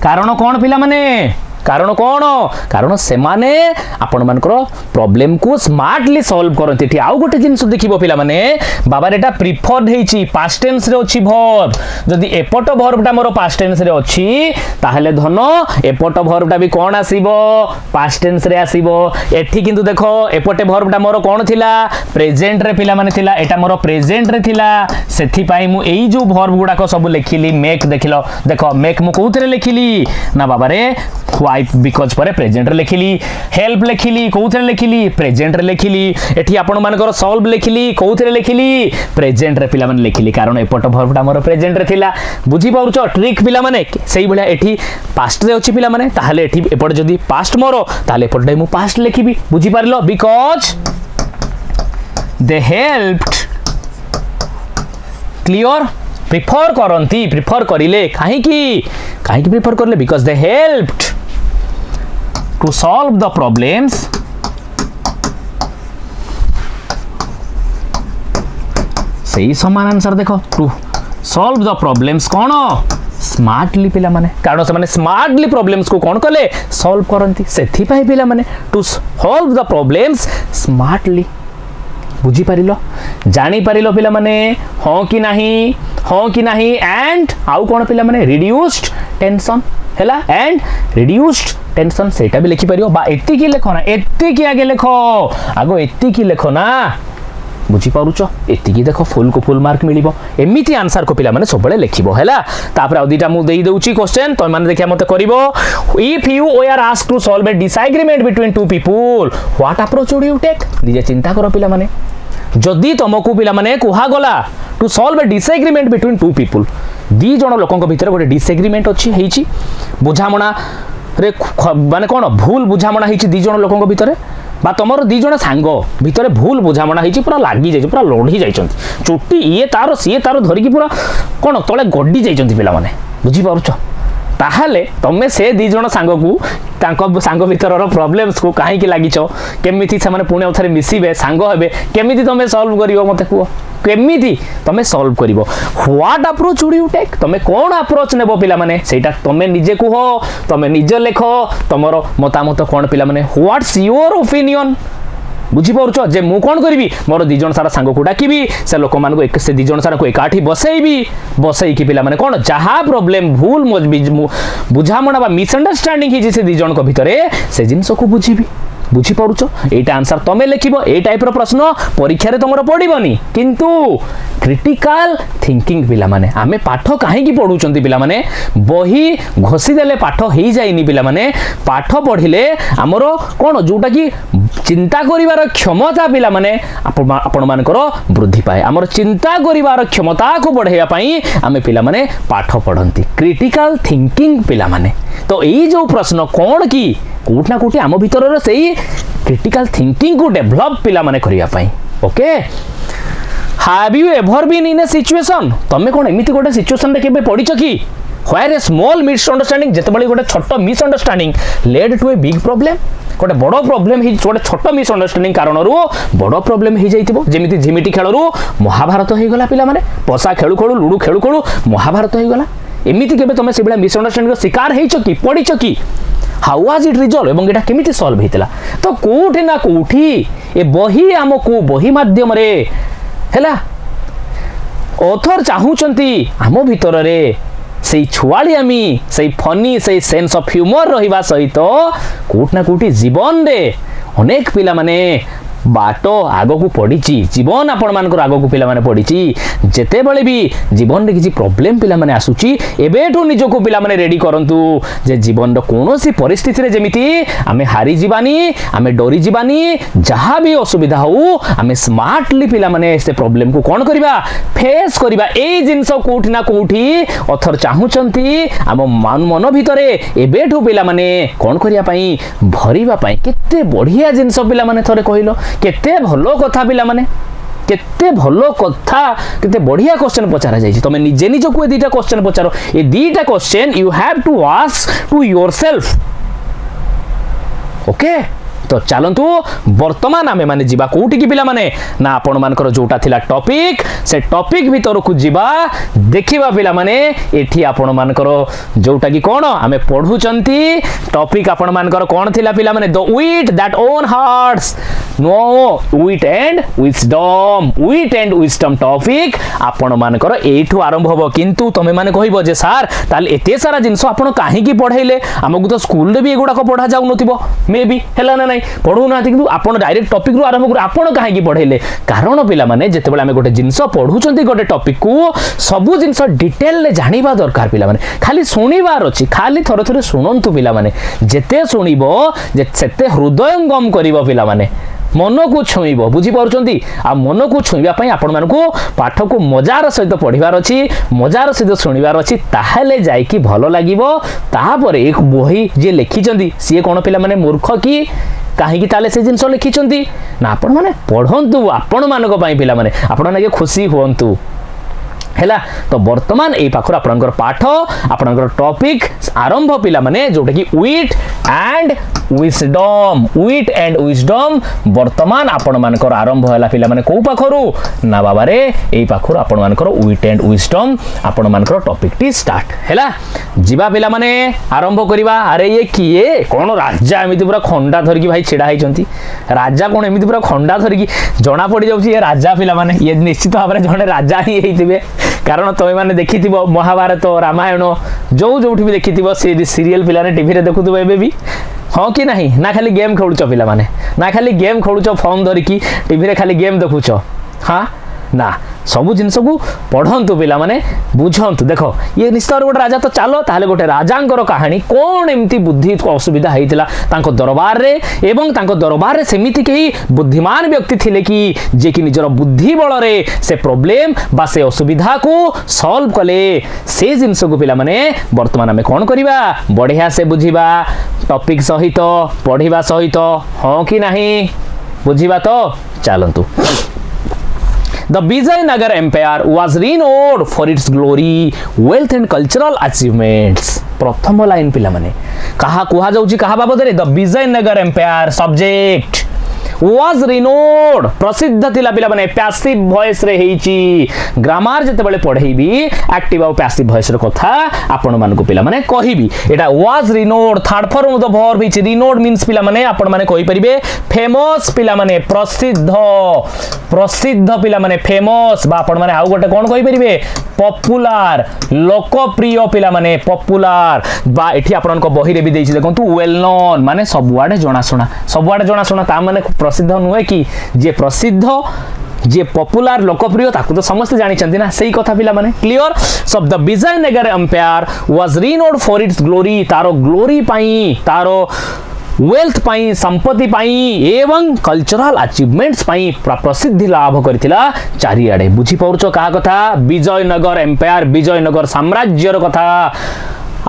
Speaker 1: कारण कौन पिला माने कारण से माने आपण मानकर प्रॉब्लम को स्मार्टली सॉल्व करते थी आउ गोटे जिंस देखिबो पिला माने बाबा एटा प्रिफर्ड हेची पास्ट टेंस रे अछि वर्ब जदी एपट वर्बटा मोर पास्ट टेंस रे अछि ताहले धन एपट वर्बटा भी कोन आसीबो पास्ट टेंस रे आसीबो एठी किंतु देखो एपटे वर्बटा मोर कोन थिला प्रेजेंट रे पिला माने थिला एटा मोर प्रेजेंट रे थिला सेथि पाई मु एई जो वर्ब गुडा को सब लिखिली मेक देखिलो देखो मेक मु कोउतरे लिखिली ना बाबा रे बिकॉज पर प्रेजेंट रे लिखिली हेल्प लिखिली कोउथरे लिखिली प्रेजेंट रे लिखिली एठी आपण मानकर सॉल्व लिखिली कोउथरे लिखिली प्रेजेंट रे पिला माने लिखिली कारण एपट वर्बटा मोर प्रेजेंट रे थिला बुझी पाउछो ट्रिक पिला माने सेही भलिया एठी पास्ट रे अछि पिला माने ताहाले एठी एपट जदी पास्ट मोर ताहाले एपट मु पास्ट लिखिबी बुझी पारिलो because they helped clear prefer करिले काहे की प्रिफर करले because they helped to solve the problems सही समान आंसर देखो टू सॉल्व द प्रॉब्लम्स कौन स्मार्टली पिला माने कारण से माने स्मार्टली प्रॉब्लम्स को कौन कले सॉल्व करंती सेथि पाई पिला माने to solve the problems smartly बुझी पारिलो जानी पारिलो पिला माने हो कि नाही एंड आउ कौन पिला माने रिड्यूस्ड टेंशन हैला एंड रिड्यूस्ड टेंशन सेटा भी लिखि परियो बा एत्ती की लेखो ना एत्ती की आगे लेखो आगो एत्ती की लेखो ना बुझी पारुचो एत्ती की देखो फुल को फुल मार्क मिलिबो एमिति आंसर को पिला माने सबले लिखिबो हैला तापर आ दिटा मु देई दउची क्वेश्चन तो माने देखिया मते करिवो if you were asked to solve a disagreement between two people what approach would you take निजे चिंता करो पिला माने जदि तुमको पिला माने कुहा गला to solve a disagreement between two people दी जण लोकन भीतर गोटे डिसएग्रीमेंट अछि हेची बुझामणा रे माने कोन भूल बुझामणा हेची दी जण लोकन भीतर बा तमर दी जण सांग भीतर भूल बुझामणा हेची पूरा लागी जाय पूरा लढी जायचंती चुट्टी ये तारो सीए तारो धरि की पूरा कोन तळे गड्डी जायचंती पिला माने बुझी पारुछ ताहाले तमे से दी जण सांग को तांको सांग भीतर प्रॉब्लम्स को काहे की लागिछ केमिति से माने पुणे उथरे मिसिबे सांग हेबे केमिति तमे सॉल्व करिवो मते को केमिति तमे सॉल्व करिवो what approach would you take तमे कोन अप्रोच नेबो पिला माने सेटा तमे निजे कुहो तमे निजे लेखो तमरो मतामत कोन पिला माने व्हाट्स योर ओपिनियन बुझी पारुछ जे मु कोन करिवि मोर दी जण सारा सांग को डाकिबि से लोक मान को एक से दी जण सारा को एकाठी बसई की पिला माने कोन जहा प्रॉब्लम भूल बुझामणा बा मिसअंडरस्टैंडिंग ही जे से दी जण को भितरे से जिंस को बुझिबि बुझी पारुछ एटा आंसर तमे लिखिबो ए टाइप रो प्रश्न परीक्षा रे तमरो पड़िबनी किंतु क्रिटिकल थिंकिंग पिला माने आमे पाठ काहे की पढुचंती पिला माने बही घोसी देले पाठ हेई जाइनी पिला माने पाठ पढिले हमरो कोन जोटा की चिंता करिवार क्षमता पिला माने आपण मानकर वृद्धि पाए हमर चिंता करिवार क्षमता को बढ़ाइया पई आमे पिला माने पाठ पढंती क्रिटिकल थिंकिंग पिला माने तो एई जो प्रश्न कोन की कोठ ना कोठी आम भीतर सही क्रिटिकल थिंकिंग को डेवलप पिला माने करिया पई okay have you ever been in a situation तमे कोन एमिति गोटे सिचुएशन रे केबे पडिछ की व्हेयर ए स्मॉल मिसअंडरस्टैंडिंग जेतेबेले गोटे छोट misunderstanding led to a big problem गोटे बड़ प्रॉब्लम ही गोटे छोट मिसअंडरस्टैंडिंग कारणरू बड़ प्रॉब्लम ही जाइतिबो जेमिति झिमिटी खेलरू महाभारत हो गला पिला माने पसा खेलु खेलु लुडु खेलु खेलु महाभारत हो गला एमिति केबे तमे सेबेला मिसअंडरस्टैंडिंग शिकार हेइछ की पडिछ की हाउ वाज इट रिजॉल्व एवं एटा केमिति सॉल्व हेतिला तो कोठी ना कोठी ए बही हमकु बही माध्यम रे हैला ऑथर चाहूचंती आम भीतर रे से छुआलियामी से फनी से सेंस ऑफ ह्यूमर रहिबा सहित कोठ ना कोठी जीवन रे अनेक पिला माने बाट आगो को पड़ी जीवन आपण मानकर आगो को पिला माने पड़ी जेते बळे भी जीवन रे किछि प्रॉब्लम पिला माने आसुची एबेठु निजो को पिला माने रेडी करंतु जे जीवन रो कोनोसी परिस्थिति रे जेमिति आमे हारी जीवानी आमे डोरी जीवानी जहा भी असुविधा हो आमे स्मार्टली पिला माने से प्रॉब्लम को कोन करबा फेस करबा ए जिंसो कोठी ना कोठी ऑथर चाहूचंती आम मन भितरे एबेठु पिला माने कोन करिया पई भरिबा पई केते बढ़िया जिंसो पिला माने थरे कहिलो केते भलो कथा पिला माने केते भलो कथा केते बढ़िया क्वेश्चन पचारा जाई तमे निजे निज को दीटा क्वेश्चन पचारो ए दीटा question you have to ask to yourself okay तो चलतु वर्तमान आमे माने जीवा कोठी की पिला माने ना आपण मानकर जोटा थिला टॉपिक से टॉपिक भीतर को जीवा देखिबा पिला माने एठी आपण मानकर जोटा की कोन आमे पढुचंती टॉपिक आपण मानकर कोन थिला पिला माने the wit that own hearts no wit and wisdom topic आपण मानकर एठू आरंभ होबो किंतु तमे माने कहिबो जे सर ताल एते सारा जिंस आपण काहे की पढाइले हमकु तो स्कूल रे भी एगुडा को पढा जाउ नथिबो मे बी हेला ना पढ़ू ना कि आपण डायरेक्ट टॉपिक रु आरंभ कर आपण काहे की पढ़ेले कारण पिला माने जेतेबेले आमे गोटे जिंस पढुचंती गोटे टॉपिक को सबु जिंस डिटेल ले जानिबा दरकार पिला माने खाली सुनिबार अछि खाली थरे थरे सुनंतु पिला माने जेते सुनिबो जे सेते हृदयंगम करिवो पिला माने मन को छुईब बुझी पारुचंती आ मन को छुईबा पई आपण मानकु पाठ को मजार सहित पढ़िबार अछि मजार सहित सुनिबार अछि ताहाले जाई कि भलो लागिवो ताहापर एक बही जे लिखिचंती सिए कोन पिला माने मूर्ख की कहीं ताले से जिनस लिखिचंती ना आपण माने पढ़ंतु आपण मानक पई पिला माने आपण नाके खुशी होंतु हैला तो वर्तमान ए पाखर आपनकर पाठ आपनकर टॉपिक आरंभ पिला माने जोटा कि वीट एंड विजडम वर्तमान आपण मानकर आरंभ हैला पिला माने को पाखरु ना बाबा रे ए पाखर आपण मानकर वीट एंड विजडम आपण मानकर टॉपिक टी स्टार्ट हैला जीवा पिला माने आरंभ करिबा अरे ये किए कोन राजा एमिति पूरा खंडा धर की भाई छिडा हैचंती राजा कोन एमिति पूरा खंडा धर की जणा पड़ी जाउची ये राजा पिला माने ये निश्चित भाबरे जणे राजा ही हेतिबे कारण तुम मैंने देखी महाभारत रामायण जो जो भी देखी सीरियल पिला टीवी देखुव एबे भी हाँ कि नहीं ना खाली गेम खेलुच पिला माने ना खाली गेम खेलुच फोन धरिकी टीवी खाली गेम देखुच हाँ ना सबु जिनस को पढ़ंतु पिला माने बुझंतु देखो ये निश्चित गोटे राजा तो चलो ताहले गोटे राजांकर कहानी कौन एमती बुद्धि असुविधा होइतिला तांको दरबार रे एवं तांको दरबार रे सेमिति केही बुद्धिमान व्यक्ति थिले कि जे कि निजर बुद्धि बल रे से प्रॉब्लम बा से असुविधा को सॉल्व कले से जिनस को पिला माने वर्तमान में कौन करिबा बढ़िया से बुझिबा टॉपिक सहित पढ़िबा सहित हाँ कि नहीं बुझिबा तो चलंतु The Vijayanagar Empire was renowned for its glory, wealth and cultural achievements. प्रथम लाइन पिला माने कहा कुहा जाउची कहा बाबद रे the Vijayanagara empire subject was renowned प्रसिद्ध थिला पिला माने पैसिव वॉइस रे हेची ग्रामर जते बेले पढेबी एक्टिव और पैसिव वॉइस रे कथा आपण मान को पिला माने कहिबी एटा was renowned third form of the verb hitch renowned means पिला माने आपण माने कहि परिबे फेमस पिला माने प्रसिद्ध पिला माने फेमस बा आपण माने आउ गोटे कोन कहि परिबे पॉपुलर लोकप्रिय पिला माने पॉपुलर बा एठी आपण को बही रे भी देछि देखंतु वेल नोन माने सबुआडे जणा सुना ता माने प्रसिद्ध नुहे कि जे प्रसिद्ध जे पॉपुलर लोकप्रिय ताकू तो समस्त जानी चंदी ना सही कथा पिला माने क्लियर सब the Vijayanagara empire was renowned for its glory तारो ग्लोरी पाई तारो वेल्थ पाई संपत्ति पाई एवं कल्चरल अचीवमेंट्स पाई प्रसिद्धि लाभ करथिला चारिआडे बुझी पौरचो का कथा विजयनगर एम्पायर विजयनगर साम्राज्यर कथा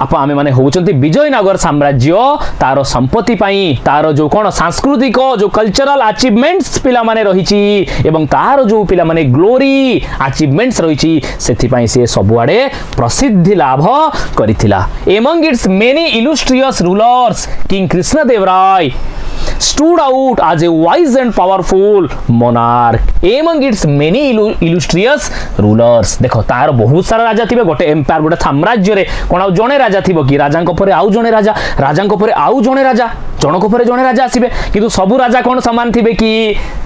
Speaker 1: आप आमे माने होउचंती विजयनगर साम्राज्य तारो संपत्ति पाई तारो जो कोन सांस्कृतिक जो कल्चरल अचीवमेंट्स पिला माने रहिची एवं तारो जो पिला माने ग्लोरी अचीवमेंट्स रहिची सेथि पाई से सबुआडे प्रसिद्धि लाभ करिथिला among its many illustrious rulers king Krishnadevaraya stood out as a wise and powerful monarch among its many illustrious rulers देखो तार बहुत सारा राजा थिबे गोटे एम्पायर गोटे साम्राज्य रे कोन आ जणे राजा थिबो कि राजा को परे आउ जणे राजा को परे आउ जणे राजा जण को परे जणे राजा आसीबे किंतु सबु राजा कोन समान थिबे कि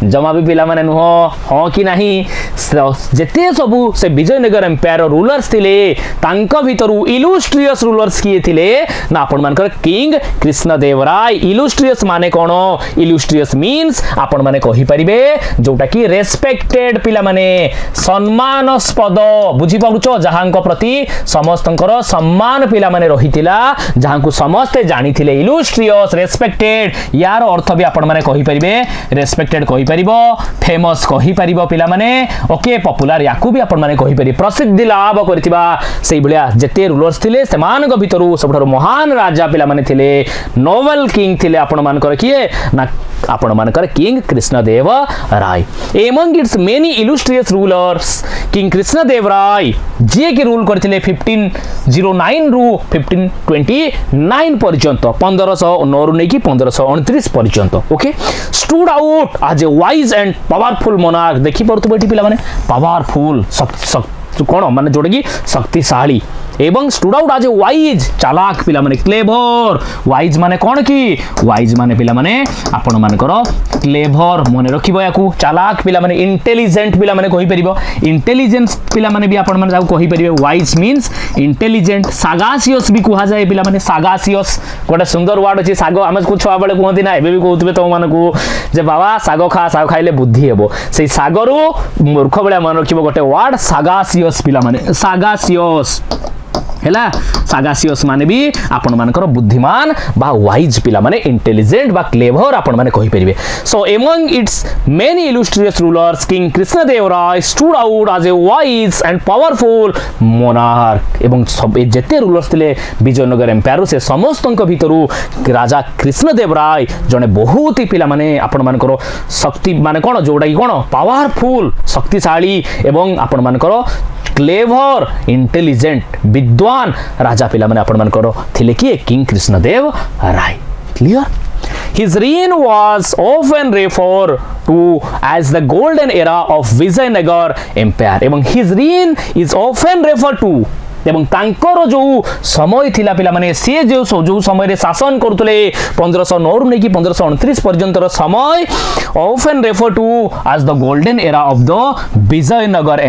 Speaker 1: जमा भी पिला माने नुह हां कि नाही जेते सबु से विजयनगर एम्पायर रूलर्स थिले तांका भितरु इलस्ट्रियस रूलर्स किए थिले ना आपण मानकर किंग कृष्णदेवराय इलस्ट्रियस माने कोन इलस्ट्रियस मीन्स आपण माने कहि परिबे जोटा कि रेस्पेक्टेड पिला माने सम्मानस्पद बुझी पाउचो जहांको प्रति समस्तंकर सम्मान पिला माने रहितिला जहांको समस्त जानिथिले इलस्ट्रियस रेस्पेक्टेड यार अर्थ भी आपण माने कहि परिबे रेस्पेक्टेड कहि परिबो फेमस कहि परिबो पिला माने ओके पॉपुलर याकू भी आपण माने कहि परि प्रसिद्धि लाभ करथिबा सेई भलिया जते रूलर्स थिले समान को भितरु सबठर महान राजा पिला माने थिले नोबल किंग थिले आपण मानकर किए ना आपण मानकर king Krishnadeva Raya among its many illustrious rulers king Krishnadevaraya जे के रूल करथिले 1509 रु 1529 पर्यंत 1509 रु नेकी 1529 पर्यंत okay stood out as a wise and powerful monarch देखि परतु बेटी पिला माने पावरफुल कोन माने जोडे की शक्तिशाली एवं stood out as a wise चालाक पिला माने क्लेवर वाइज माने कोन की वाइज माने पिला माने आपण मानकर क्लेवर मने रखिबो याकू चालाक पिला माने इंटेलिजेंट पिला माने कहि परिबो इंटेलिजेंस पिला माने भी आपण माने जाऊ कहि परिबे वाइज मींस इंटेलिजेंट सागासियस भी कुहा जाय पिला माने सागासियस गोटे सुंदर वर्ड अछि सागो आमे को छुआ बेले कहंती ना एबे भी कहउतबे तो मानकू जे बाबा सागो खाइले बुद्धि हेबो सेई सागरु मूर्ख बेले मन रखिबो गोटे वर्ड सागासियस पिला माने सागासियस हैला सागासियस माने भी आपण मानकर बुद्धिमान बा वाइज पिला माने इंटेलिजेंट बा क्लेवर आपण माने कहि परिबे so among its many illustrious rulers king Krishnadevaraya stood out as a wise and powerful monarch एवं सब जेते रूलर्स थिले विजयनगर एम्पायर से समस्तक भितरु राजा कृष्णदेवराय जने बहुत ही पिला माने आपण मानकर शक्ति माने कोन जोडा कि कोन पावरफुल शक्तिशाली एवं आपण मानकर क्लेवर इंटेलिजेंट विद्वान राजा पिला माने आपण मानकर थिले कि king Krishnadeva Raya clear His reign was often referred to as the golden era of Vijayanagar Empire. एवं his reign is often referred to एवं तांकर जो समय थिला पिला माने से जो समय रे शासन करतले 1509 रु नेकी 1529 पर्यंतर समय often refer to as the golden era of the Vijayanagara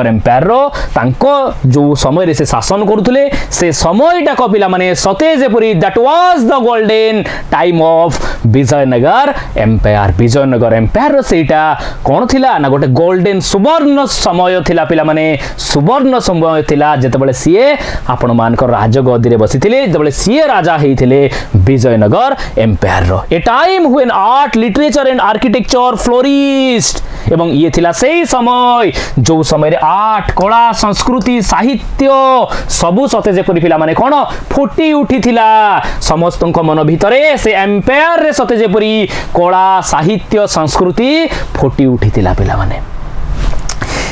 Speaker 1: empire रो तांको जो समय रे से शासन करतले से समयटा को पिला माने सते जेपरि that was the golden time of Vijayanagara empire रो सेटा कोन थिला ना गोटे गोल्डन सुवर्ण समय थिला पिला माने सुवर्ण समय थिला जेतबेले सीए आपण मानकर राजगद्दी रे बसिथिले जेतबेले सीए राजा हेइथिले विजयनगर एम्पायर रो a time when art literature and architecture flourished एवं ये थिला सेही समय जो समय रे आर्ट कला संस्कृति साहित्य सबु सते जेपरि पिला माने कोन फुटी उठिथिला समस्तक मन भितरे से एम्पायर रे सते जेपरि कला साहित्य संस्कृति फुटी उठिथिला पिला माने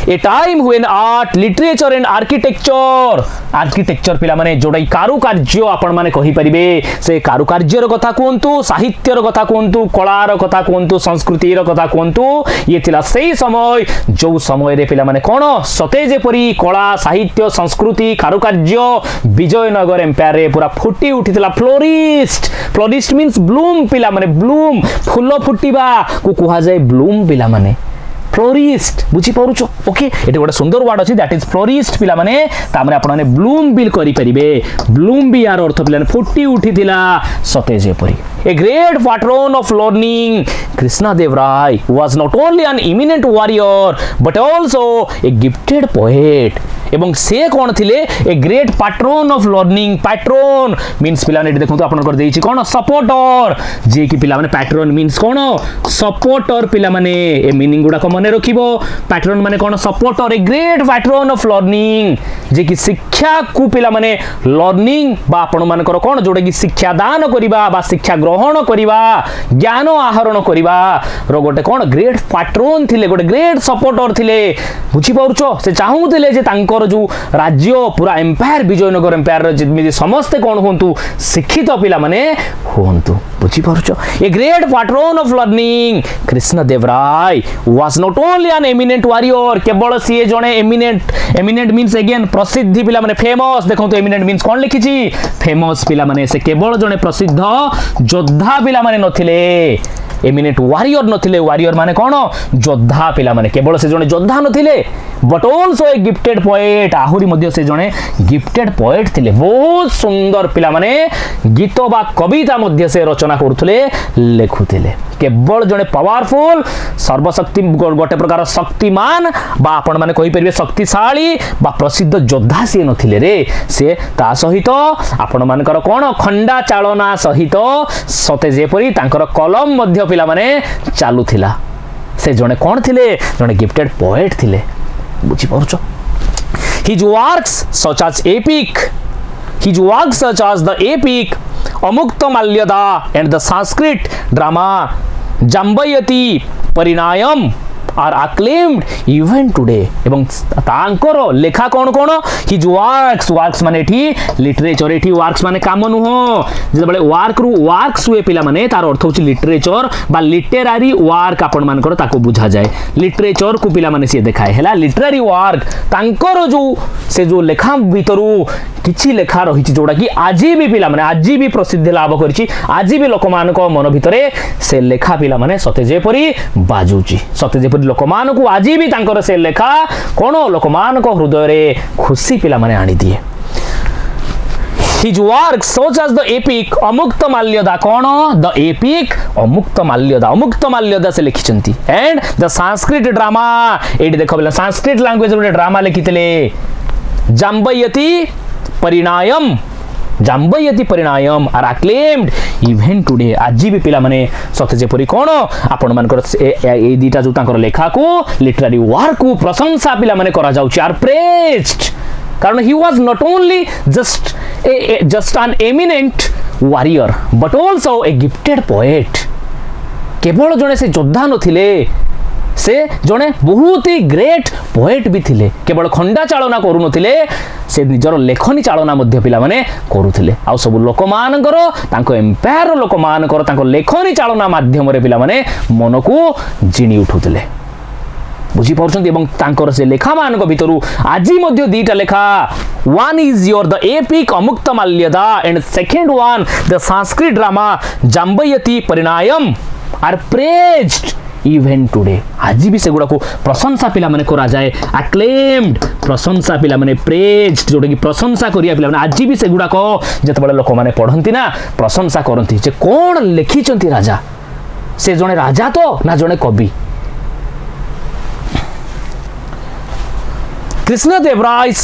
Speaker 1: ए time when art literature and architecture पिला माने जोड़ा कारुकार्य आपण माने कहि परिबे से कारुकार्यर कथा कहतु साहित्यर कथा कहतु कलार कथा कहतु संस्कृतिर कथा कहतु ये थिला सेही समय जो समय रे पिला माने कोन सते जेपरी कला साहित्य संस्कृति कारुकार्य विजयनगर एम्पायर रे पूरा फुटी उठितला फ्लोरिस्ट मीन्स ब्लूम पिला माने ब्लूम फूल फुटिबा को कुहा जाय ब्लूम पिला माने फ्लोरिस्ट बुझी पारुछ ओके एटे गोटे सुंदर वर्ड अछि दैट इज फ्लोरिस्ट पिला माने तामरे आपण माने ब्लूम बिल करि परिबे ब्लूम बी यार अर्थ पिला फुटी उठितिला सते जेपरी a great patron of learning Krishnadevaraya was not only an eminent warrior but also a gifted poet एवं से कोन थिले a great patron of learning patron means पिला ने देखंतु आपण कर देछि कोन सपोर्टर जे कि पिला माने पैट्रन मींस कोन सपोर्टर पिला माने ए मीनिंग गुडा को मने रखिबो पैट्रन माने कोन supporter a great patron of learning जे कि शिक्षा को पिला माने लर्निंग बा आपण मानकर कोन जोडे कि शिक्षा दान करिबा बा शिक्षा ग्रहण करिबा ज्ञान आहरण करिबा रो गोटे कोन ग्रेट पैट्रन थिले गोटे ग्रेट सपोर्टर थिले बुझी पाउछो से चाहूतिले जे तांकर जो राज्य पूरा एम्पायर विजयनगर एम्पायर जितमी समस्त कौन हूँ शिक्षित पिला माने हूँ बुझी पारुछ a great patron of learning Krishnadevaraya was not only an eminent warrior केवल सी जने एमिनेंट मीन्स अगेन प्रसिद्धि पिला माने फेमस देखो एमिनेंट मीन्स कौन लिखिछि फेमस पिला माने से केवल जने प्रसिद्ध योद्धा पिला माने नथिले एमिनेंट वॉरियर नथिले वॉरियर माने कोन योद्धा पिला माने केवल से जने योद्धा नथिले but also a gifted poet आहुरी मध्य से जने गिफ्टेड पोएट थिले बहुत सुंदर पिला माने गीत बा कविता मध्य से रचना करथुले लेखुथिले केवल जने पावरफुल सर्वशक्ति गोटे प्रकार शक्तिमान बा आपण माने कहि परिबे शक्तिशाली बा प्रसिद्ध योद्धा से नथिले रे से ता सहित आपण मानकर कोन खंडा चालना सहित सते जेपरी तांकर कलम मध्य पिला माने चालुथिला से जने कोन थिले जने गिफ्टेड पोएट थिले बुझी पाउछ his works such as the epic Amukta Malyada and the Sanskrit drama Jambayati Parinayam are acclaimed even today एवं तांकर लेखा कौन कौन हिज वर्क्स माने एठी लिटरेचर एठी वर्क्स माने काम नुह जे बळे वर्क रु वर्क्स हुए पिला माने तार अर्थ होची लिटरेचर बा लिटरेरी वर्क आपण मानकर ताको बुझा जाय लिटरेचर को पिला माने से देखाय हैला लिटरेरी वर्क तांकर जो लेखा भीतरु किछि लेखा रहिछि जोडा कि आजि भी पिला माने आजि भी प्रसिद्धि लाभ करछि आजि भी लोक मानको मन भितरे से लेखा पिला माने सते जेपरी बाजुछि सते जेपरी लोक मानको आजि भी तांकर से लेखा कोन लोक मानको हृदय रे खुशी पिला माने आनी दिए His works such as the epic Amukta Malyada cone the epic Amukta Malyada से लिखिचंती and the Sanskrit drama एडी देखो बला संस्कृत लैंग्वेज रे ड्रामा लिखितले Jambavati Parinayam are acclaimed even today आज भी पिला माने सते जेपरी कोन आपण मानकर ए दीटा जो तांकर लेखा को लिटरेरी वर्क को प्रशंसा पिला माने करा जाउची आर प्रेज्ड कारण he was not only just an eminent warrior but also a gifted poet केवल जने से योद्धा नथिले से जने बहुत ही ग्रेट पोएट भी थिले केवल खंडा चालना करू नथिले से निजर लेखनी चालना मध्य पिला माने करूथिले आ सब लोक मानकर तांको एम्पायर लोक मानकर तांको लेखनी चालना माध्यम रे पिला माने मन को जिणी उठुथिले बुझी पाउछन एवं तांकर से लेखा मानक भितरु आजि मध्य दीटा लेखा one is your the epic Amukta Malyada and second one the Sanskrit drama Jambavati Parinayam are praised even today आज भी से गुड़ा को प्रशंसा पिला माने करा जाए acclaimed प्रशंसा पिला माने प्रेज्ड जोटा कि प्रशंसा करिया पिला माने आज भी से गुड़ा को जते बळे लोक माने पढंती ना प्रशंसा करंती जे कोन लिखिचंती राजा से जने राजा तो ना जने कवि Krishnadevarai's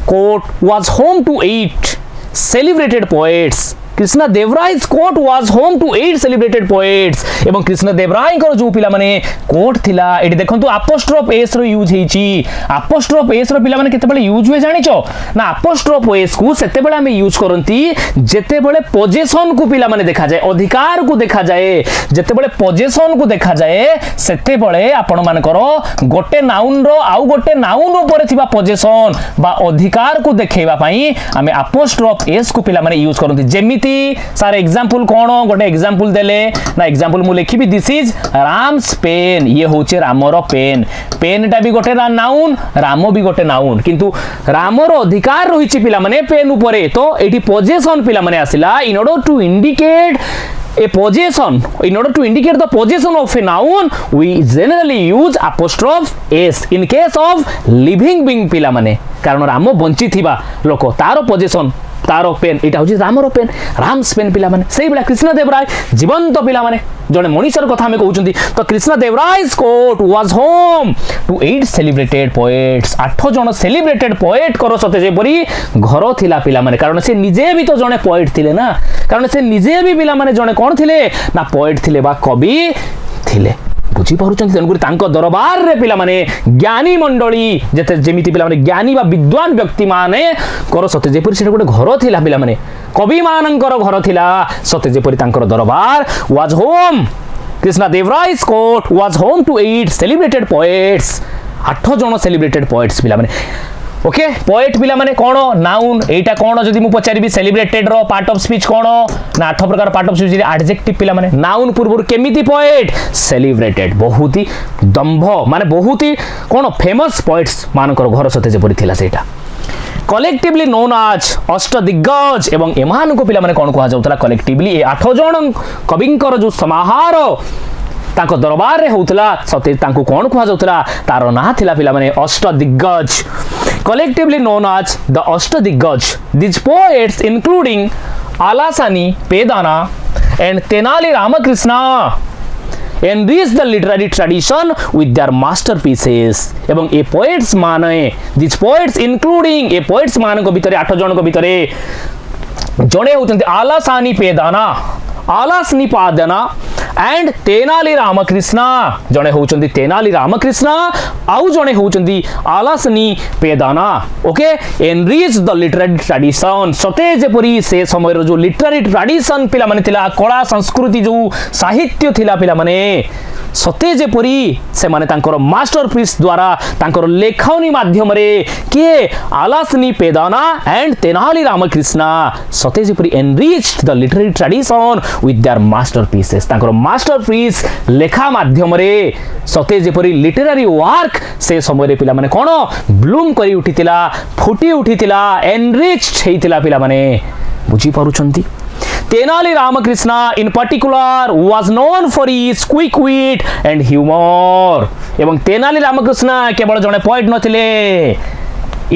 Speaker 1: court was home to 8 celebrated poets Krishnadevaraya's court was home to 8 celebrated poets एवं कृष्णदेवराय जो पिला माने कोर्ट थिला एटी देखंतु अपोस्ट्रोफ एस रो यूज हेची अपोस्ट्रोफ एस रो पिला माने केते बेले यूज हुए जानिचो ना अपोस्ट्रोफ एस को सेते बेले हम यूज करंती जेते बेले पोजेशन को पिला माने देखा जाए अधिकार को देखा जाए जेते बेले पोजेशन को देखा जाए सेते बेले आपण मानकर गोटे नाउन रो आउ गोटे नाउन ऊपर थिबा पोजेशन बा अधिकार को देखैबा पई हमें अपोस्ट्रोफ एस को पिला माने यूज करंती जेमिति सारे एग्जांपल कोन गोटे एग्जांपल देले ना एग्जांपल मु लिखिबी दिस इज राम्स पेन ये होचे रामर पेन पेन टा भी गोटे नाउन राम भी गोटे नाउन किंतु रामर अधिकार रहिछि पिला माने पेन ऊपर तो एठी पोजेशन पिला माने आसिला in order to indicate a possession in order to indicate the possession of a noun we generally use apostrophe s in case of living being पिला माने कारण राम बंची थिबा लोक तारो पोजेशन तारो पेन एटा होची रामर पेन राम्स पेन पिला माने सेही बेला कृष्णदेवराय जीवंत पिला माने जने मनीषर कथा हमें कहउचंती तो Krishnadevaraya's court was home to 8 celebrated poets 8 जण सेलिब्रेटेड पोएट करो सते जेपरी घर थिला पिला माने कारण से निजे भी तो जने पोएट थिले ना कारण से निजे भी पिला माने जने कोन थिले ना पोएट थिले बा कवि थिले बुझी पारुचंती तेनकुरी तांको दरबार रे पिला माने ज्ञानी मंडली जेते जेमिति पिला माने ज्ञानी बा विद्वान व्यक्ति माने कर सते जेपरि सेटा गोटे घर थिला पिला माने कवि मानकर घर थिला सते जेपरि तांकर दरबार was home Krishnadevaraya's court was home to 8 celebrated poets 8 जण सेलिब्रेटेड पोएट्स पिला माने ओके पोएट पिला माने कोन नाउन एटा कोन जदी मु पचारिबी सेलिब्रेटेड रो पार्ट ऑफ स्पीच कोन ना 8 प्रकार पार्ट ऑफ स्पीच एडजेक्टिव पिला माने नाउन पूर्व केमिति पोएट सेलिब्रेटेड बहुत ही दंभ माने बहुत ही कोन फेमस पोएट्स मानकर घर सते जे परि थिला सेटा कलेक्टिवली नोन आज अष्टदिग्गज एवं एमान को पिला माने कोन कहा जाउतला कलेक्टिवली ए 8 जण कविंकर जो समाहार ताको दरबार रे होतला सते तांको कोन कहा जाउतला तारो ना थिला पिला माने अष्टदिग्गज collectively known as the Ashtadiggaj. These poets including Alasani, Pedana and Tenali Ramakrishna enriched the literary tradition with their masterpieces. एवं ए poets माने these poets including A poets मान को भितरे 8 जन को भितरे जणे होतंती आलासानी पेदाना आलासनी पादना एंड तेनाली रामकृष्णा जणे होचंती तेनाली रामकृष्णा आउ जणे होचंती Allasani Peddana okay enrich the literary tradition सते जेपरी से समय जो लिटरेरी ट्रेडिशन पिला माने थिला कला संस्कृति जो साहित्य थिला पिला माने सते जेपरी से माने तांकर मास्टरपीस द्वारा तांकर लेखनी माध्यम रे के आलासनी पेदाना एंड तेनाली रामकृष्णा सते जेपरी enriched the literary tradition with their masterpieces तांकर मास्टरपीस लेखा माध्यम रे सते जेपरी लिटरेरी वर्क से समय रे पिला माने कोन ब्लूम करी उठितिला फुटी उठितिला एनरिच्ड हेतिला पिला माने बुझी पारुचंती Tenali Ramakrishna in particular was known for his quick wit and humor एवं तेनाली रामकृष्ण केवल जने पोएट नथिले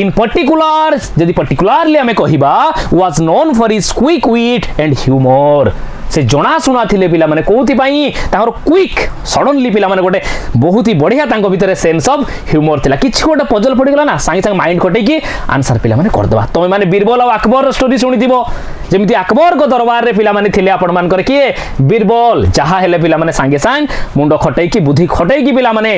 Speaker 1: in particular जदि particularly हमें कहिबा was known for his quick wit and humor से जना सुना थिले पिला माने कोथि पई ताकर क्विक सडनली पिला माने गोटे बहुत ही बढ़िया तांको भीतर सेंस ऑफ ह्यूमर थिला किछ गोटे पजल पड़ी गला ना सांगे सांगे माइंड खटे की आंसर पिला माने कर दबा तमे माने बीरबल और अकबर स्टोरी सुनी दिबो जेमिति अकबर को दरबार रे पिला माने थिले आपण मान कर के बीरबल जहा हेले पिला माने सांगे सांग मुंडो खटै की बुद्धि खटै की पिला माने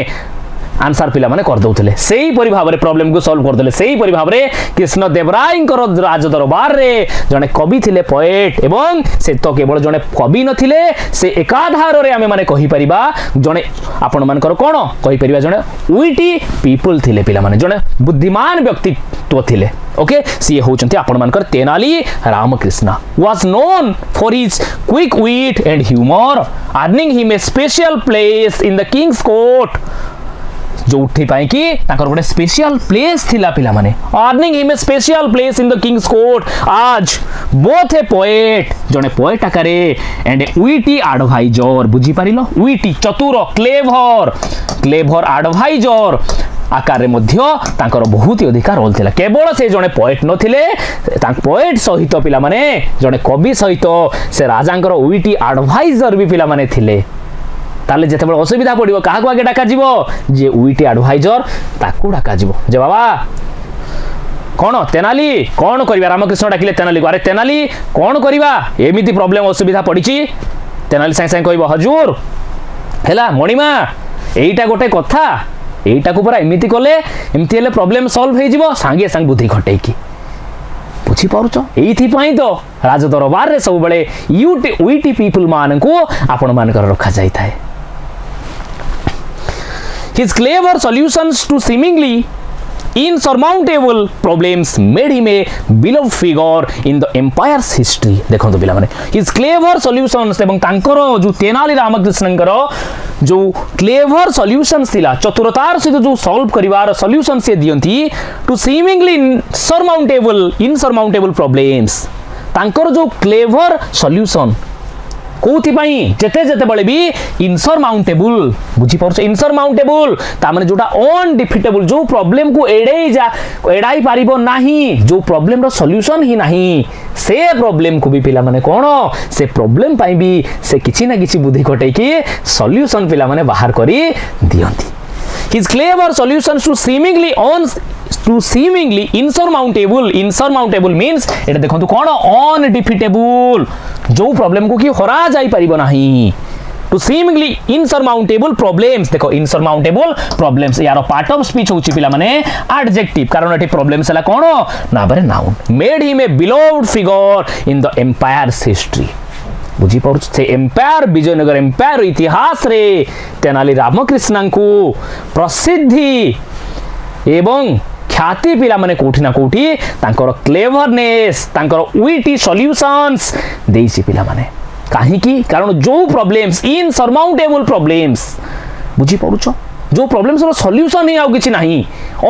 Speaker 1: आंसर पिला माने कर दउतले सेही परि भाबरे प्रॉब्लम को सॉल्व कर देले सेही परि भाबरे कृष्णदेवरायंकर राज दरबार रे जने कवि थिले पोएट एवं से तो केवल जने कवि नथिले से एकाधार रे हमें माने कहि परिबा जने आपण मानकर कोन कहि परिबा जने विटी पीपल थिले पिला माने जने बुद्धिमान व्यक्तित्व थिले ओके सी होचंती आपण मानकर Tenali Ramakrishna was known for his quick wit and humor earning him a special place in the king's court जो उठी पाए कि ताकर गोटे स्पेशल प्लेस थिला पिला माने earning him a special place in the king's court as both a poet जने poet आकारे एंड ए विटी एडवाइजर बुझी पारिलो विटी चतुर क्लेवर एडवाइजर आकार मध्य तांकर बहुत ही अधिकार रोल थिला केवल से जने पोएट नथिले तांक पोएट सहित पिला माने जने कवि सहित से राजांकर विटी एडवाइजर भी पिला माने थिले ताले जेतेबेले असुविधा पड़िबो काहाको आगे डाका जीवो जे विटी एडवाइजर ताकू डाका जीवो जे बाबा कौन तेनाली कौन करवा रामकृष्ण डाकिले तेनाली को अरे तेनाली कौन करवा एमती प्रोब्लेम असुविधा पड़ी तेनाली सागे सागे कह हजूर है मणिमा यहीटा गोटे कथा यहीटा को पूरा एमती कले एमती हेले प्रोब्लेम सॉल्व हो सांगे सांगे बुद्धि खटेकी बुझीपारुच ये तो राज दरबार सब बड़े यूटी पीपल मान को आपण मान रखा जाए था His clever solutions to seemingly insurmountable problems made him a beloved figure in the empire's history. देखो तो पिला माने his clever solutions एवं तांकर जो तेनाली रामकृष्णंकर जो clever solutions थिला चतुरतार सहित जो सॉल्व करिवार सॉल्यूशन से दियंती to seemingly insurmountable problems तांकर जो clever solution कौथि जेते जेते बड़े भी इनसरमाउंटेबल बुझी पार इनसरमाउंटेबल तामाने जोटा अनडिफिटेबल जो प्रॉब्लम को एड़ाई पारिबो नाही जो प्रॉब्लम रो सॉल्यूशन ही नाही से प्रॉब्लम को भी पिला माने कोन से प्रॉब्लम पाई भी से किछि ना किछि बुद्धि खटै कि सॉल्यूशन पिला माने बाहर करी दियंती his clever solutions to seemingly insurmountable means एटा देखंतु कोन अनडिफिटेबल जो प्रॉब्लम को कि हरा जाई परिबो नाही to seemingly insurmountable problems देखो insurmountable problems यार पार्ट ऑफ स्पीच होची पिला माने एडजेक्टिव कारण एटी प्रॉब्लम्स हला कोन ना बारे noun made him a beloved figure in the empire's history बुझी पार से एम्पायर विजयनगर एम्पायर इतिहास रे तेनाली रामकृष्ण को प्रसिद्धि एवं ख्याति पिला माने कोठी ना कोठी तांकर क्लेवरनेस तांकर विटी सॉल्यूशंस देइछि पिला माने काहे की कारण जो प्रॉब्लम्स इनसरमाउंटेबल प्रॉब्लम्स बुझी पारुछ जो प्रॉब्लम्स रो सॉल्यूशन ही आउ किछि नाही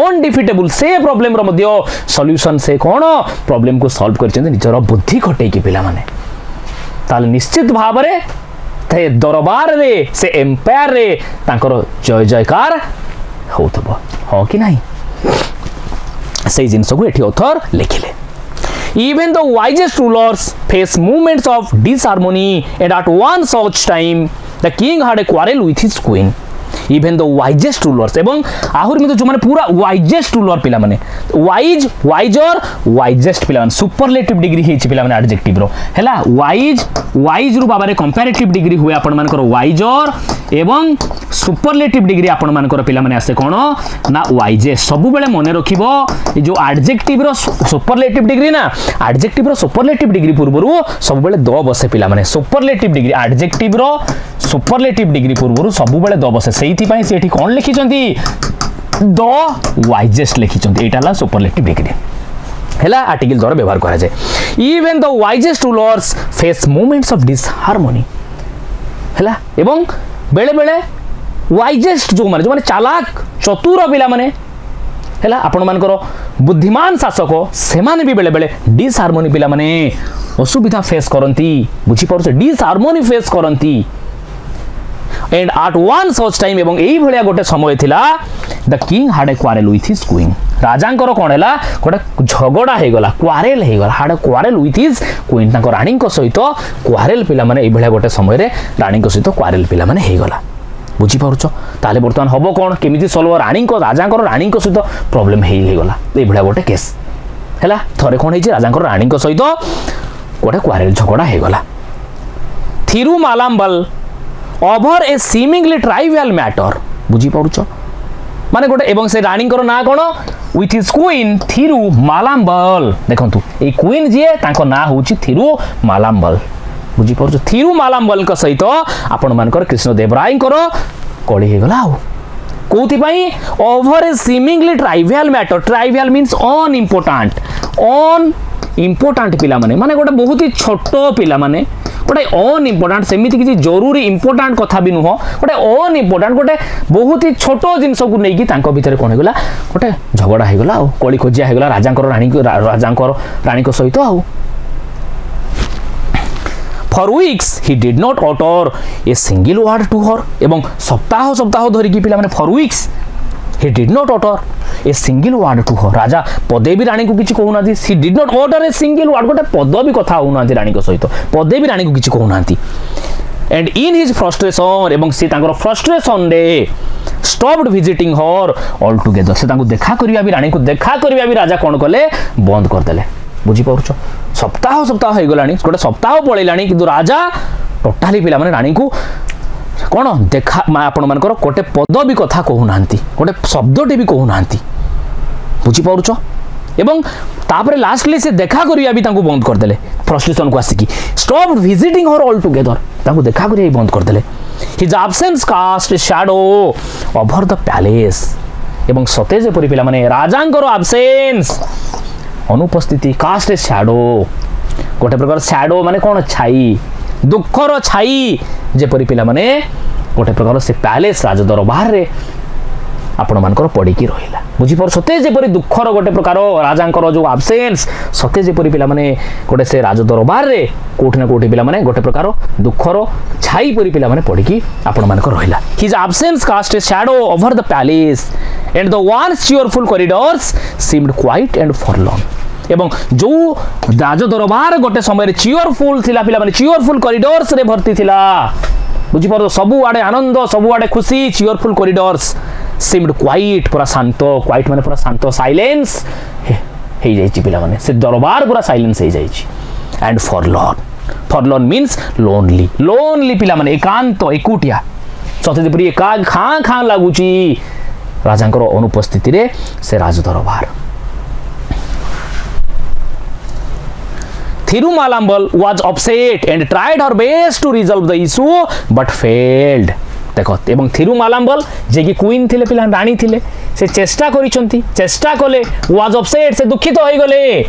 Speaker 1: अनडिफिटेबल से प्रॉब्लम रो मध्य सॉल्यूशन से कोन प्रॉब्लम को सॉल्व करछन निजर बुद्धि खटै की पिला माने ताले निश्चित भाव रे ते दरबार रे से एम्पायर रे तांकर जय जयकार होतबो हो कि नाही से जिनस को एठी author लिखिले even the wisest rulers face moments of disharmony and at one such time the king had a quarrel with his queen even the wisest rulers एवं आहुर में तो जो माने पूरा wisest ruler पिला माने wise wiser wisest पिला माने सुपरलेटिव डिग्री हेछि पिला माने एडजेक्टिव रो हैला wise रु बाबा रे कंपैरेटिव डिग्री हुए आपण मान करो wiser एवं सुपरलेटिव डिग्री आपण मान करो पिला माने आसे कोन ना wisest सब बेले मने रखिबो ए जो एडजेक्टिव रो सुपरलेटिव डिग्री ना एडजेक्टिव रो सुपरलेटिव डिग्री पूर्वरु सब बेले द बसे पिला माने सुपरलेटिव डिग्री एडजेक्टिव रो सुपरलेटिव डिग्री पूर्वरु सब बेले द बसे सेठी पई सेठी कोन लिखिचंती द वाइजेस्ट लिखिचंती एटाला सुपरलेटिव डिग्री हैला आर्टिकल द्वारा व्यवहार करा जाय even the wisest rulers face moments of disharmony हैला एवं बेले बेले वाइजेस्ट जो माने चालाक चतुर पिला माने हैला आपण मानकर बुद्धिमान शासक से माने भी बेले बेले डिसहार्मनी पिला माने असुविधा फेस करंती बुझी पारछ डिसहार्मनी फेस करंती and at one such time एवं एई भलिया गोटे समय थिला the king had a quarrel with his queen राजांकर कोन हैला गोटे झगड़ा हे गला क्वारेल हे गला had a quarrel with his queen तांको रानी को सहित क्वारेल पिला माने एई भलिया गोटे समय रे रानी को सहित क्वारेल पिला माने हे गला बुझी पारुछ ताले वर्तमान हबो कोन केमिति सॉल्व रानी को राजांकर रानी को सहित प्रॉब्लम हे गला एई भलिया गोटे केस हैला थरे कोन हे जे राजांकर रानी को सहित गोटे क्वारेल झगड़ा हे गला थिरुमालाम्बल over a seemingly trivial matter बुझी पारुछ माने गोटे एवं से रानीकर ना कोन विथ हिज क्वीन थिरुमालाम्बल देखंतु ए क्वीन जे तांको ना होची थिरुमालाम्बल बुझी पारुछ थिरुमालाम्बल का सहित आपण मानकर कृष्णदेव राय करो कोड़ी हे गला कोथि पई over a seemingly trivial matter trivial means unimportant पिला माने गोटे बहुत ही छोट पिला माने गोटे अनइम्पोर्टेंट सेमिति किसी जरूरी इंपोर्टेंट कथा भी नुह गोटे अनइम्पोर्टेंट गोटे बहुत ही छोट जिनस को लेकिन तांको भितर कोन हेगला गोटे झगड़ा हेगला आ कोली खोजिया हेगला राजांकर रानी को सहित आ For weeks he did not utter a single word to her एवं सप्ताह सप्ताह धरि की पिला माने for weeks he did not utter a single word to her राजा पदे भी रानी को किछि कहू नाथि he did not utter a single word गोटे पद भी कथा होउ नाथि रानी को सहित पदे भी रानी को किछि कहू नाथि एंड इन हिज फ्रस्ट्रेशन एवं सी तांकर फ्रस्ट्रेशन रे stopped visiting her all together से तांको देखा करिया भी रानी को देखा करिया भी राजा कोन कले बंद कर देले बुझी पाउछ सप्ताह सप्ताह हो गलानी गोटे सप्ताह पळैलानी किंतु राजा टोटाली पिला माने रानी को कोन देखा आपण मानकर गोटे पद भी कथा कहू नांती गोटे शब्दटे भी कहू नांती बुझी पाउछ एवं तापर लास्टली से देखा करिया भी तांको बंद कर देले फ्रस्ट्रेशन को आसिकी stop visiting her altogether तांको देखा करिया ही बंद कर देले his absence cast shadow over the palace एवं सते जेपरि पिला माने राजांकर एब्सेंस अनुपस्थिति कास्ट शैडो गोटे प्रकार शैडो माने कोन छाई दुखर छाई जेपरि पिला माने गोटे प्रकार से पैलेस राज दरबार रे आपण मानकर पड़िकी रहिला बुझी पर सते जेपरि दुखर गोटे प्रकार राजांकर जो एब्सेंस सते जेपरि पिला माने गोटे से राज दरबार रे कोठी ना कोठी पिला माने गोटे प्रकार दुखर छाई परि पिला माने पड़िकी आपण मानकर रहिला his absence cast a shadow over the palace and the once cheerful corridors seemed quiet and forlorn एवं जो राज दरबार गोटे समय चीयरफुल थिला पिला माने चीयरफुल कॉरिडोर्स रे भर्ती थिला बुझी पर सब आड़े आनंद सब आड़े खुशी चीयरफुल कॉरिडोर्स सीम्ड क्वाइट पूरा शांत क्वाइट माने पूरा शांत साइलेंस हे जाइछि पिला माने से दरबार पूरा साइलेंस हे जाइछि एंड फॉरलॉर्न मींस लोनली पिला माने एकांत एकुटिया सते जेपरि एका खां खां लागुची राजांकर अनुपस्थिति रे से राज दरबार थिरुमालाम्बल was upset and tried her best to resolve the issue but failed देखो एवं थिरुमालाम्बल जे कि क्वीन थिले पिला रानी थिले से चेष्टा करिसंती चेष्टा कले was upset से दुखित होई गले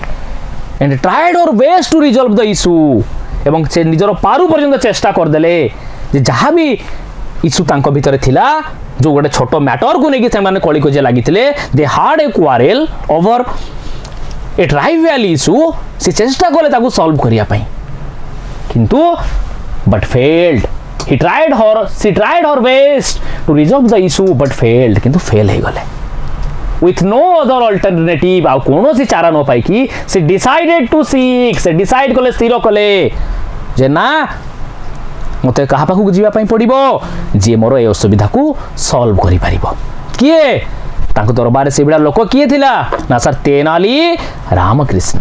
Speaker 1: and tried her best to resolve the issue एवं से निजर पारु पर्यंत चेष्टा कर देले जे जहां भी इशू तांको भितरे थिला जो गोटे छोटो मैटर को नेकी से माने कळी को जे लागिथिले they had a quarrel over a trivial issue से चेष्टा कले ताकू सॉल्व करिया पई किंतु but failed she tried her best to resolve the issue but failed किंतु फेल हे गले विथ नो अदर अल्टरनेटिव आ कोनो सी चारा न पाई कि से डिसाइडेड टू सीक से डिसाइड कले स्थिर कले जे ना मते कहा पाखु जीवा पई पड़िबो जे मोर ए असुविधा को सॉल्व करि परिबो किए तांको दरबार से बिड़ा लोक किए थिला ना sir Tenali Ramakrishna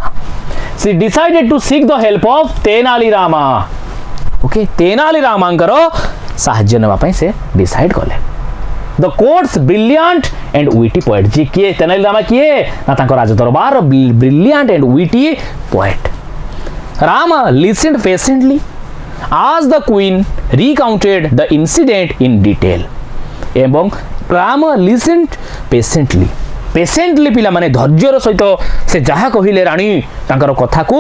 Speaker 1: she decided to seek the help of Tenali Rama okay Tenali रामांकर साहाय्य नेबा पई से डिसाइड कले the court's brilliant and witty poet जी किए तेनाली रामा किए ना तांको राज दरबार brilliant and witty poet Rama listened patiently as the queen recounted the incident in detail एवं राम listened पेशेंटली पिला माने धैर्यर सहित से जहा कहिले रानी तांकर कथा को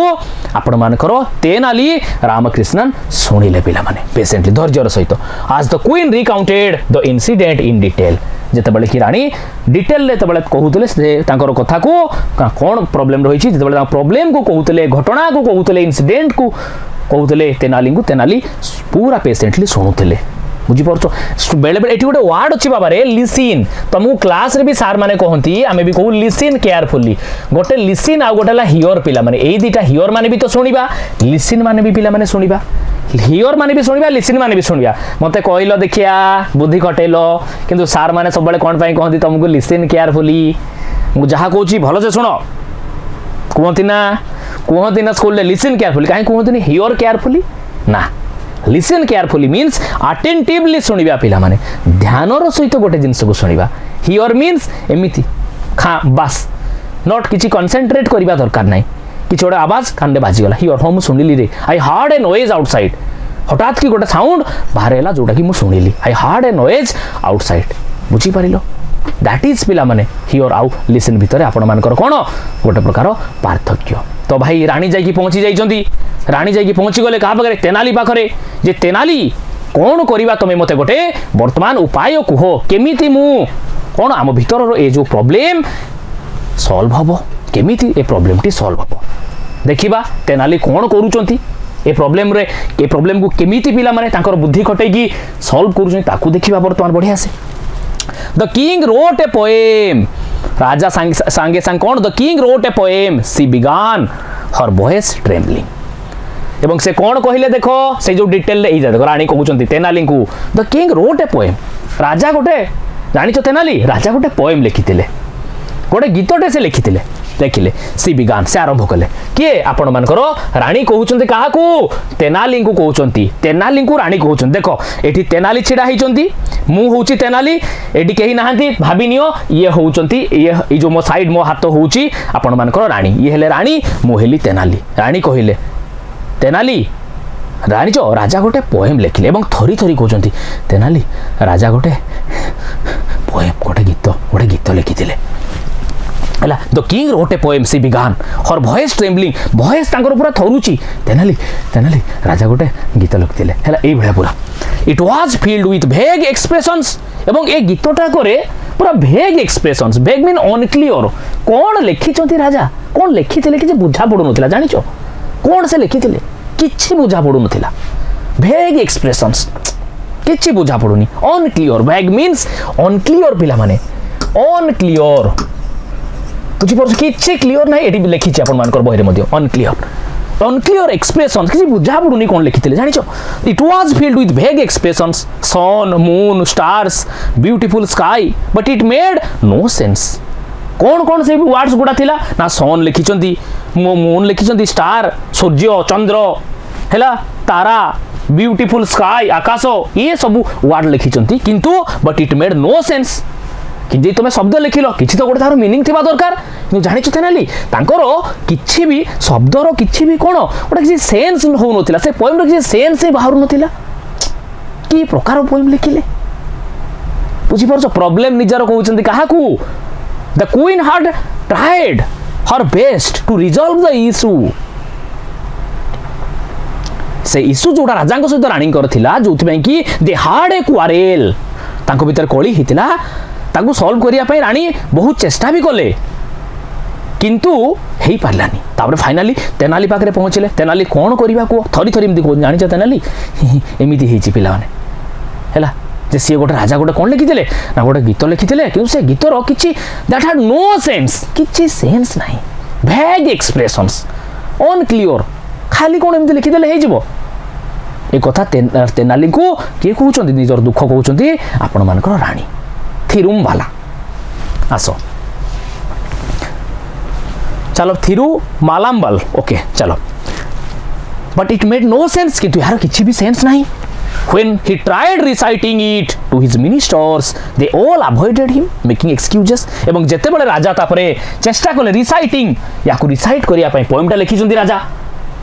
Speaker 1: आपण मानकर तेनाली रामकृष्णन सुनिले पिला माने पेशेंटली धैर्यर सहित आज the queen recounted the incident in detail जेते बेले कि रानी डिटेल ले तबले कहउतले से तांकर कथा को कोन प्रॉब्लम रही छि जेते बेले प्रॉब्लम को कहउतले घटना को कहउतले इंसिडेंट को कहउतले तेनाली पूरा पेशेंटली सुनुतले बुझी पारछ बेले बेले एठी गोटे वर्ड अछि बाबा रे लिसन तुमको क्लास रे भी सार माने कहंती आमे भी कहू लिसन केयरफुली गोटे लिसन आ गोटेला हियर पिला माने एई दिटा हियर माने भी तो सुनिबा लिसन माने भी पिला माने सुनिबा हियर माने भी सुनिबा लिसन माने भी सुनिबा मते कहइलो देखिया बुद्धि कटेलो किंतु सार माने सब बेले कोन पई कहंती तुमको लिसन केयरफुली मु जहा कहूची भलो से सुनो कहंती ना स्कूल ले लिसन केयरफुली काहे कहंती हियर केयरफुली ना लिसन केयरफुली मीन्स अटेंटिवली सुनिबा पिला माने ध्यानर सहित गोटे जिंस को सुनिबा हियर मीन्स एमिति खा बस नॉट किछि कंसंट्रेट करिबा दरकार नाही किछि गोटे आवाज कांडे बाजी गला हियर हम सुनिली रे I heard a noise outside हठात की गोटे साउंड बाहर एला जोटा कि मु सुनिली I heard a noise outside बुझी पारिलो दैट इज पिला माने हियर आउ लिसन भितरे आपण मानकर कोन गोटे प्रकार पार्थक्य तो भाई रानी जाई पहुंची जाइचंदी रानी जाई पहुंची गले कहा पाखरे तेनाली पाखरे जे तेनाली कोन करिबा तमे मते गोटे वर्तमान उपाय कुहो केमिति मु कोन आम भितर ए जो प्रॉब्लम सॉल्व हबो केमिति ए प्रॉब्लम टी सॉल्व हबो देखिबा तेनाली कोन करूचंती ए प्रॉब्लम को केमिति पिला माने तांकर बुद्धि खटेगी सॉल्व करूचंती ताकू देखिबा वर्तमान बढ़िया से the king wrote a poem राजा सांगे सांग कौन the king wrote a poem she began her voice trembling एवं से कौन कहले देख से जो डिटेल देख राणी कहते तेनाली को the king wrote a poem राजा गोटे जानी तेनाली राजा गोटे पोएम लिखिले गोटे गीतटे से लिखिले देखिले सी बिगान से आरंभ कले किए आपण मानकर राणी कहउचंती काहाकू तेनाली को कहउचंती तेनाली को राणी कहउचंती देखो एठी तेनाली छिड़ा हिचंती मु होउची तेनाली एठी केही नाहंती भाबी नियो ये होउचंती ये जो मो साइड मो हाथ होउची आपण मानकर राणी ये हेले राणी मु हेली तेनाली राणी कहिले तेनाली राणी जो राजा गोटे पोएम लिखिले एवं थरी थरी कहउचंती तेनाली राजा गोटे पोएम गोटे गीत लिखिथिले हला the king wrote a poem she began her voice trembling voice तांकर पूरा थरुची तेनाली तेनाली राजा गोटे गीत लिखिले हला ए भलिया पूरा it was filled with vague expressions एवं ए गीतटा करे पूरा vague expressions vague mean unclear कोन लिखिचंती राजा कोन लिखिथिले कि जे बुझा पडु नथिला जानिचो कोन से लिखिथिले किछि बुझा पडु नथिला भेग एक्सप्रेशंस किछि बुझा पडुनी अनक्लियर भेग मीन्स अनक्लियर पिला माने अनक्लियर बुझीपार किसी क्लीयर ना ये लिखी आप बही में अनक्लीयर एक्सप्रेशन किसी बुझा पड़ूनी कौन लिखी जान it was filled with vague expressions sun moon stars beautiful sky but it made no sense कौन कौन से वर्ड्स गुड़ा थिला ना सन लिखिचंती मून लिखिचंती स्टार सूर्य चंद्र हैला तारा ब्यूटीफुल स्काई आकाश ये सब वर्ड लिखिचंती किंतु but it made no sense कि तुम शब्द लिखिल किसी तो गोटे तार मीनिंग थी दरकार कि जानी तेनाली किसी भी शब्दर किसी भी कौन गोटे किसी सेन्स हो ना से पोएम किसी सेन्स ही बाहर नाला कि प्रकार पोएम लिखिले बुझीपार प्रॉब्लम निजार कहते क्या the queen had tried her best to resolve the issue से इश्यू जोड़ा राजा सहित राणी जो कि दे हाड ए क्वारेल तांको भीतर कली होता ताकू सॉल्व करिया राणी बहुत चेष्टा भी कले किंतु हेई पारलानी तापर फाइनली तेनाली पाखरे पहुँचले तेनाली कौन करवा को थरी थरी एमती जानी तेनाली एमती होती पिला माने हैला जे सी गोटे राजा गोटे कौन लिखिले ना गोटे गीत लिखिले कि से गीतर किसी दैट हैड नो सेंस किसी सेंस नहीं भेग एक्सप्रेशंस अनक्लियर खाली कौन एमती लिखिदेले हो ए कथा तेनाली को किए कहते निजर दुख कहते आपण मानकर राणी थिरुम वाला आसो चलो थिरु मालाम्बल ओके चलो but it made no sense किंतु यार किसी भी सेंस नहीं when he tried reciting it to his ministers they all avoided him making excuses एवं जेते बळे राजा तापरे चेष्टा कले रिसाइटिंग याकू रिसाइट करिया पई पोएमटा लिखिचंदी राजा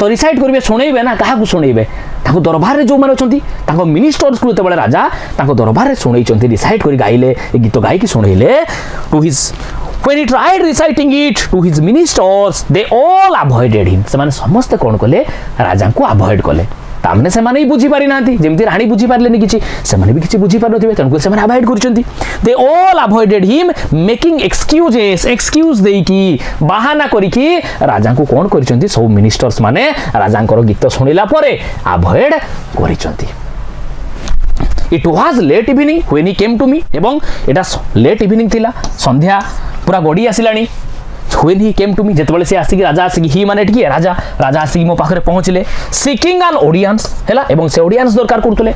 Speaker 1: तो रिसाइट करिवे सुनेइबे ना काहाकू सुनेइबे ताको दरबार रे जो माने अछंती ताको मिनिस्टर्स को तेबळे राजा ताको दरबार रे सुनेइचंती रिसाइट करि गाइले ए गीत गाई कि सुनेइले to his when he tried reciting it to his ministers they all avoided him से माने समस्त कोन कले राजा को अवॉइड कले तामने से माने बुझी पारि नांती जेमती राणी बुझी पारलेनी किछि से माने भी किछि बुझी पार नथिबे तनको से माने avoid करचंती they all avoided him making excuses excuse देई की बहाना करी की राजा को कोन करचंती सब मिनिस्टर्स माने राजांकर गीत सुनिला परे avoid करचंती It was late evening when he came to me एवं एटा लेट इवनिंग थिला संध्या पूरा गड़ी आसिलानी when he came to me जेतबले से आसी राजा आसी ही माने ठीक है राजा आसी मो पाखरे पहुंचले seeking an audience हैला एवं से ऑडियंस दरकार करतले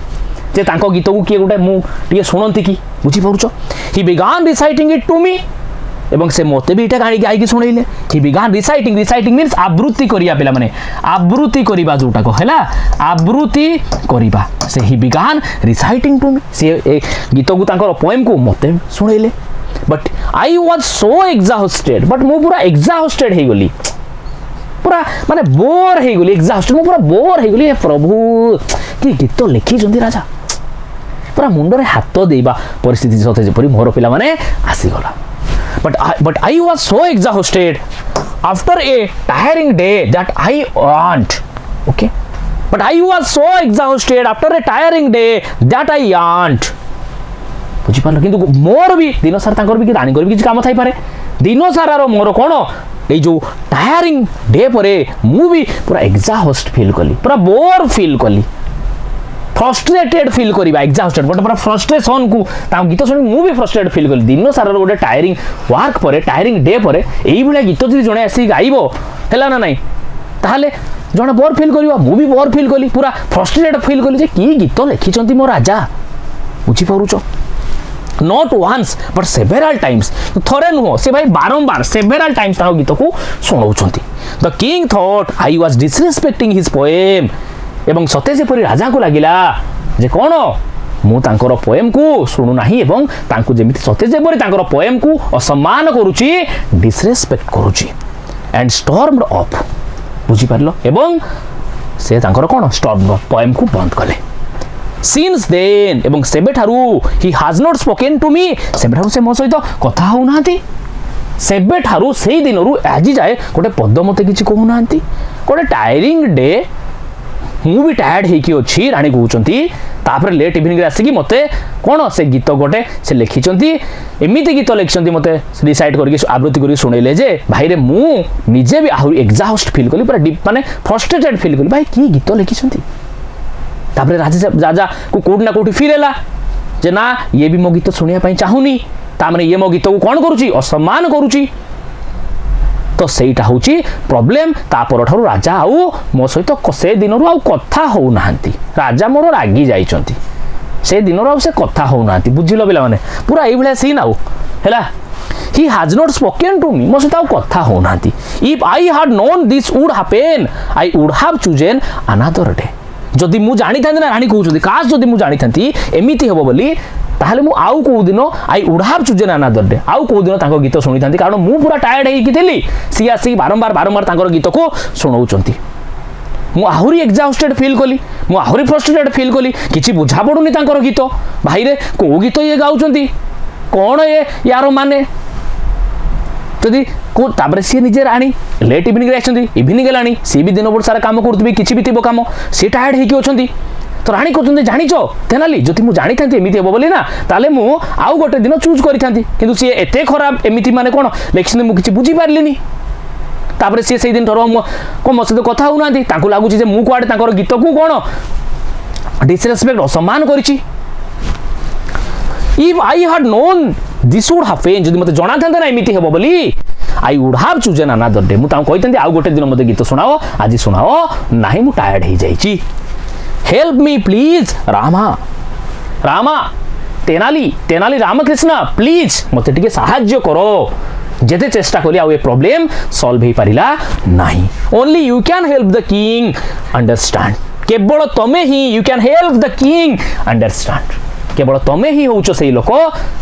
Speaker 1: जे तांको गीत को किए गोटे मु टिके सुनंती की बुझी परुचो he began reciting it to me एवं से मोते भी इटा गाई की सुनैले he began reciting means आवृत्ति करिया पिला माने आवृत्ति करिबा जोटा को हैला आवृत्ति करिबा से he began reciting to me से गीत को तांकर पोएम को मोते सुनैले but I was so exhausted but मु पूरा एग्जॉस्टेड हे गली पूरा माने बोर हे गली एग्जॉस्टेड मु पूरा बोर हे गली प्रभु कि गीत लिखि जंदी राजा पूरा मुंडे हाथ देबा परिस्थिति सते जेपरि मोर पिला माने आसी गला but I was so exhausted after a tiring day that I want okay but I was so exhausted after a tiring day that I want बुझी पारलो किंतु मोर भी दिन सारा तांकर भी रानी कर भी किछ काम थाई पारे दिन सारा रो मोर कोन ए जो टायरिंग डे परे मु भी पूरा एग्जॉस्ट फील कली पूरा बोर फील कली फ्रस्ट्रेटेड फील करिबा एग्जॉस्टेड बट पूरा फ्रस्ट्रेशन को ता गीत सुनि मु भी फ्रस्ट्रेटेड फील कली दिन सारा गोटे टायरिंग वर्क परे टायरिंग डे परे एई भले गीत जदि जणे आसी गाइबो हैला ना नाही ताहले जड़े बोर फिल कर भी बोर फिल कली पूरा फ्रस्ट्रेटेड फिल कली कि गीत लिखिं मो राजा बुझीपुच not once but several times थरे नुह से भाई बारंबार सेवेराल टाइम्स गीत को शुणाउछंती the king thought I was disrespecting his poem एवं सते जेपरि राजा को लागिला जे कोन मु तांकर पोएम को शुणु नाही एवं तांको जेमिति सते जेपरि तांकर पोएम को असम्मान करूची डिसरेस्पेक्ट करूची एंड स्टॉर्म्ड अप बुझी पारलो एवं से तांकर कोन स्टॉर्म पोएम को बंद कले सिंस देन एवं सेबे ठारू he has not spoken to me सेबे ठारू से मो सहित कथा हो नांती सेबे ठारू सेई दिनरू आजि जाए गोटे पद मते किछि कहू नांती गोटे टायरिंग डे मु भी टायर्ड हेकी अछि रानी कहउचंती तापर लेट इवनिंग रे आसी कि मते कोन से गीत गोटे से लिखिचंती एमिति गीत लिखिचंती मते डिसाइड करके आवृत्ति करके सुनैले जे भाई रे मु निजे भी आहुरी एग्जॉस्ट फील कली पूरा डीप माने फ्रस्ट्रेटेड फील कली भाई की गीत लिखिचंती तापर राजा को कोड ना कोठी फील हैला जे ना ये भी मो गीत सुनिया पई चाहुनी ता माने ये मो गीत को कोन करूची असम्मान करूची तो सेटा होची प्रॉब्लम ता पर ठारू राजा आउ मो सहित से दिनरु आउ कथा हो नांती राजा मोर रागी जाइचंती से दिनरु आउ से कथा हो नांती बुझिलो बिला माने पूरा एई भले सीन आउ हैला he has not spoken to me मो सहित आउ कथा हो नांती if I had known this would happen I would have chosen another day जदि मु जानी था ना रानी कहउछंती काश जदि मु जानी थांती एमिति हेबो बोली ताहले मु आउ को दिन आई would have chosen another day आउ को दिन तांको गीत सुनी थांती कारण मु पूरा टायर्ड हेकी थिली सी आसी बारंबार तांकर गीत को सुनाउछंती मु आहुरी एग्जॉस्टेड फील कली मु आहुरी फ्रस्ट्रेटेड फील कली किछि बुझा पडुनी तांकर गीत भाई रे को गीत ये गाउछंती कोन ये यारो माने जदि को ताबरे सी निजे रानी लेट इवनिंग रे आछंती इवनिंग गेलानी सी भी दिन भर सारा काम करतबी किछि भी तिबो काम सी टायर्ड हेकी अछंती तो रानी कहते जानिच तेनाली जदि मुझे जानी था एमती हे बोली ना ताले मु आउ गोटे दिन चूज करी किंतु सी एते खराब एमती माने कोन लेखिन मुझे बुझी पारलिनी तापर सी से दिन ठर मो सहित कथा हो नांती तांको लागुची जे मु कुआडे तांकर गीत को कोन डिसरेस्पेक्ट असम्मान करिछि if I had known this would happen जदि मते जणा थांता ना एमती हेबो बोली I would have chosen another day मु तां कहितंती आउ गोटे दिन मते गीत सुनाओ आज सुनाओ नाही मु टायर्ड हे जाईची help me please Rama Rama Tenali Ramakrishna please मते टिके साहाय्य करो जेते चेष्टा करी आ प्रॉब्लम सॉल्व हे पारिला नाही only you can help the king understand केवल तमे ही you can help the king understand केवल तमे ही होउचो सेई लोक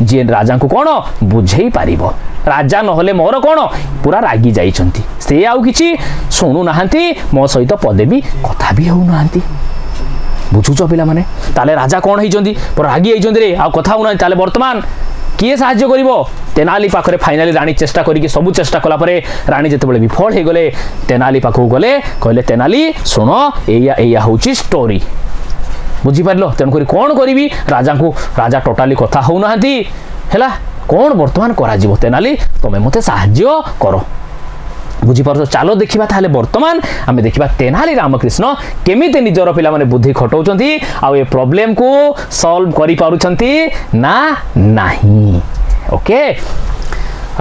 Speaker 1: जे राजा को कोन बुझेई पारिबो राजा नहले मोर कोन पूरा रागी जाइछंती से आउ किछि सुनु नाहंती मो सहित पदे भी कथा भी होउ नाहंती बुझुच पिला माने ताले राजा कोन हेइचंती पर रागी हेइचंती रे आ कथा होना ताले वर्तमान किए साहाय्य करिवो तेनाली पाखरे फाइनली रानी चेष्टा करी सब चेष्टा कला परे रानी जेतेबेले विफल हे गले तेनाली पाखो गले कहले तेनाली सुनो एया होची स्टोरी बुझी पारलो तेन करी कोन करिवि राजा टोटाली कथा हो नाहंती हैला कोन वर्तमान करा जिवो तेनाली तमे मते साहाय्य करो बुझी पारछ चलो देखिबा ताले वर्तमान आमे देखिबा तेनाली रामकृष्ण केमिते निजर पिला माने बुद्धि खटौचंती आ ए प्रॉब्लम को सॉल्व करि पारुचंती ना नाही ओके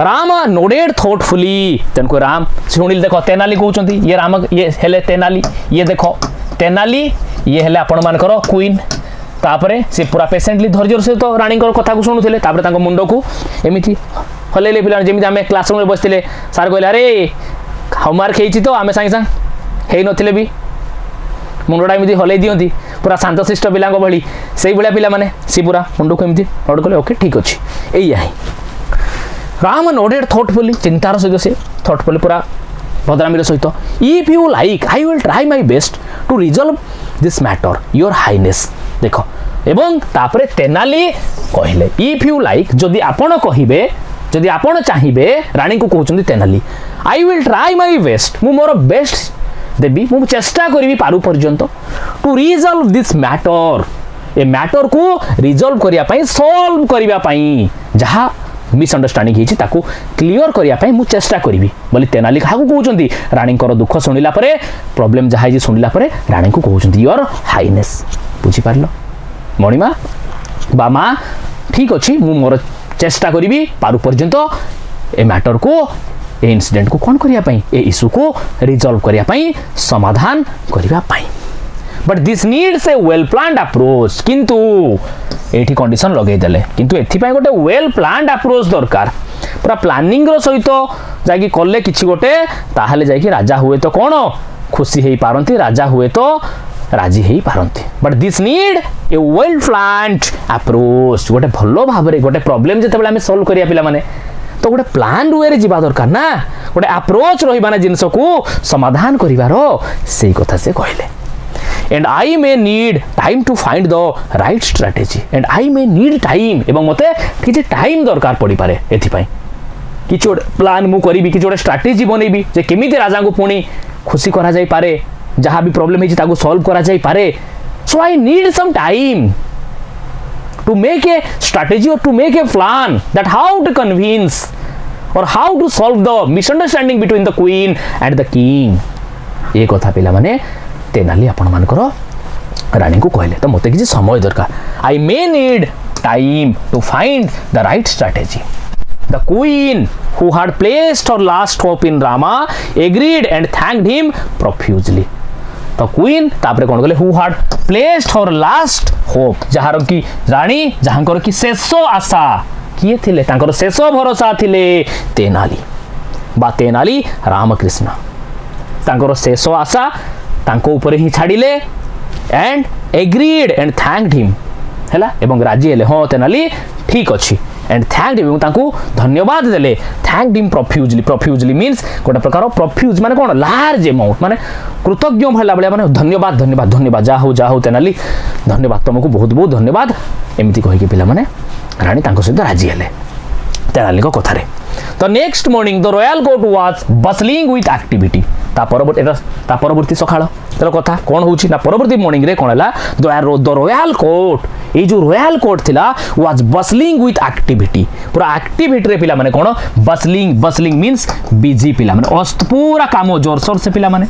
Speaker 1: राम नोडेड थॉटफुली तनको राम सुनिल देखो तेनाली कहउचंती ये राम ये हेले तेनाली ये देखो तेनाली ये हेले आपण मान करो क्वीन तापरे से पूरा पेशेंटली धैर्य से तो रानी कथा को शुणुले तापरे तांको मुंडो को एमिति हलेले पिला जेमिति आमे क्लासरूम रे बसतिले सर कहले अरे होमवर्क हेछि तो आमे संगे संग हेइ नथिले भी मुंडोडा एमिति हलै दियंती पूरा शांत शिष्ट पिलांको भली सेई भलिया पिला माने सी पूरा मुंडो को एमिति नोट कले ओके ठीक अछि एई आही राम नोडेड थॉटफुली चिंतार सहित से थॉटफुली पूरा भद्रामीर सहित if you like I will try my best to resolve this matter your highness देखो एवं तापरे तेनाली कहले इफ यू लाइक जदि आपण कहिबे जदि आपण चाहिबे रानी को कहउचंदी Tenali I will try my best मु मोर बेस्ट देबी मु चेष्टा करबी पारु पर्यंत टू रिजॉल्व दिस मैटर ए मैटर को रिजॉल्व करिया पई सॉल्व करिया पई जहा मिसअंडरस्टैंडिंग हिची ताकू क्लियर करिया पई मु चेष्टा करबी बोली तेनाली काकू कहउचंदी रानी को दुख सुनिला परे प्रॉब्लम जहा हिची सुनिला परे रानी को कहउचंदी योर हाइनेस बुझी पारलो मणिमा बामा ठीक अछि मु मोर चेष्टा करी पारु पर्यंत ए मैटर को ए इंसिडेंट को कौन करिया पई ए इशू को रिजॉल्व करिया पई समाधान करिया पई but this needs a well planned approach किंतु एठी कंडीशन लगे देले किंतु एथि पई गोटे वेल प्लान्ड अप्रोच दरकार पूरा प्लानिंग रो सहित जाकी कले किछि गोटे ताहाले जाकी राजा हुए तो कोन खुशी हेई पारंती राजा हुए तो राजी हेई पारंती but this need a well planned approach गोटे भलो भाबरे गोटे प्रॉब्लम जेते बेला हमें सॉल्व करिया पिला माने तो गोटे प्लान वे रे जीवा दरकार ना गोटे अप्रोच रहिबा ना जिंस को समाधान करिवारो सेही कथा से कहले and I may need time to find the right strategy and I may need time एवं मते किछि टाइम दरकार पड़ी पारे एथि पई किछि गोटे प्लान मु करिबी किछि गोटे स्ट्रेटजी बनेबी जे केमिति राजा को पुणी खुशी करा जाई पारे जहाँ भी प्रॉब्लम है ताको सॉल्व करा जाई पारे so I need some time to make a strategy or to make a plan that how to convince or how to solve the misunderstanding between the queen and the king ये कथा पिला माने तेनाली आपण मानकर रानी को कहले तो मते किछि समय दरकार I may need time to find the right strategy The queen who had placed her last hope in Rama agreed and thanked him profusely. The queen तापरे कोन गले who had placed her last hope जहार की रानी जहांकर की शेषो आशा किए थिले तांकर शेषो भरोसा थिले तेनाली बा तेनाली रामकृष्ण तांकर शेषो आशा तांको ऊपर ही छाडिले and agreed and thanked him हैला एवं राजी हेले हो तेनाली ठीक अछि एंड थैंक्ड हिम ताकू धन्यवाद देले थैंक्ड हिम प्रोफ्यूजली मींस गोटे प्रकार प्रोफ्यूज माने कोन लार्ज अमाउंट माने कृतज्ञ भला बलिया माने धन्यवाद धन्यवाद धन्यवाद जा हो तेनाली धन्यवाद तुमको बहुत बहुत धन्यवाद एमिति कहि के पिला माने रानी तांको सहित राजी हेले तेनाली को कथारे तो next morning the royal court was bustling with activity ता परवर्ती सखाळ तर कथा कोन होउची ना परवर्ती मॉर्निंग रे कोन हला द रॉयल कोर्ट ए जो रॉयल कोर्ट थिला वाज बसलिंग विथ एक्टिविटी पूरा एक्टिविटी रे पिला माने कोन बसलिंग मींस बिजी पिला माने अस्त पूरा काम जोरसोर से पिला माने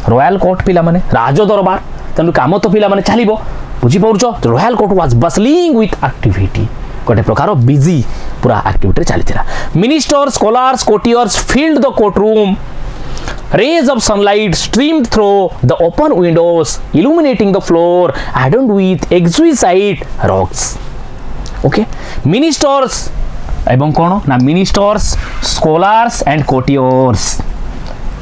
Speaker 1: रॉयल कोर्ट पिला माने राज दरबार तनु काम तो पिला माने चलिबो बुझी पउरछो royal court was bustling with activity गोटे प्रकार बिजी पूरा एक्टिविटी चलीथिला minister scholars courtiers filled the courtroom rays of sunlight streamed through the open windows illuminating the floor adorned with exquisite rugs okay ministers एवं कोन ना ministers scholars and courtiers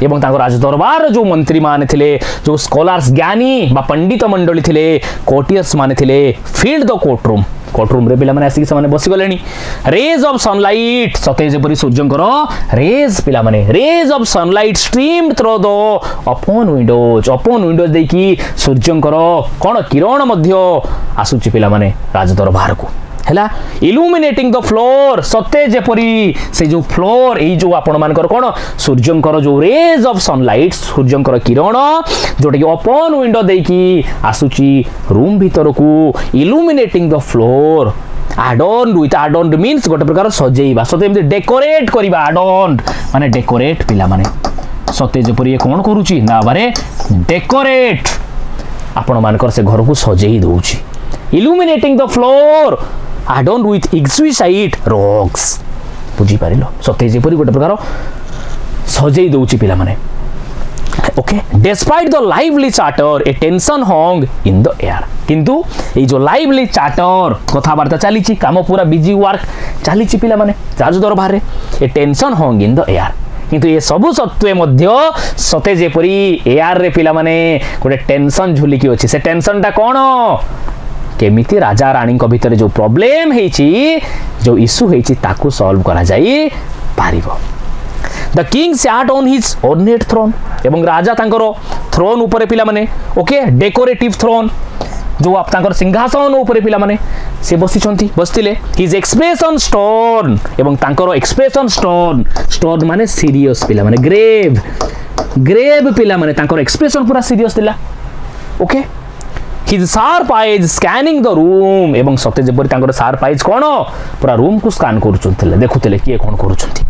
Speaker 1: एवं ताको राज दरबार जो मंत्री माने थिले जो स्कॉलर्स ज्ञानी बा पंडित मंडली थिले कोर्टियर्स माने थिले फील्ड द कोर्ट रूम रे पिला माने आसी समाने बसी गलेनी रेज ऑफ सनलाइट सते जेपरि सूर्यंकर रेज पिला माने rays of sunlight streamed through the open windows देखि सूर्यंकर कोन किरण मध्य आसुची पिला माने राज दरबार को हैला इल्यूमिनेटिंग द फ्लोर सते जेपरि से जो फ्लोर ए जो आपण मानकर कोन सूर्यंकर जो रेज ऑफ सनलाइट सूर्यंकर किरण जोटा कि ओपन विंडो देकी आसुची रूम भीतर को illuminating the floor adorned means गोटे प्रकार सजेइबा सते एमति डेकोरेट करिबा adorned माने डेकोरेट पिला माने सते जेपरि कोन करूची ना बारे डेकोरेट आपण मानकर से घर को सजेई दउची illuminating the floor adorned with exquisite rugs बुझी पारिलो सते जेपरि गोटे प्रकार सजेई दउची पिला माने okay despite the lively charter A tension hung in the air किंतु ए जो लाइवली चार्टर कथाबार्ता चलीची काम पूरा बिजी वर्क चलीची पिला माने राज दरबार रे a tension hung in the air किंतु ये सबु सत्वे मध्य सते जेपरि एयर रे पिला माने गोटे टेंशन झुलिकी अछि से टेंशन ता कोन केमिति राजा रानी को भीतर जो प्रॉब्लम हेची जो इशू हेची ताकू सॉल्व करा जाई पारिबो the king sat on his ornate throne एवं राजा तांकर थ्रोन ऊपर पिला माने ओके डेकोरेटिव थ्रोन जो आप तांकर सिंहासन ऊपर पिला माने से बसिथिले हिज एक्सप्रेशन स्टोन एवं तांकर एक्सप्रेशन स्टोन माने सीरियस पिला माने ग्रेव पिला माने तांकर एक्सप्रेशन पूरा सीरियस थिला okay his sharp eyes scanning the room एवं सते जेपरि तांकर शार्प आईज कोन पूरा रूम को स्कैन करूचुथिले देखुथिले किए कोन करूचुथि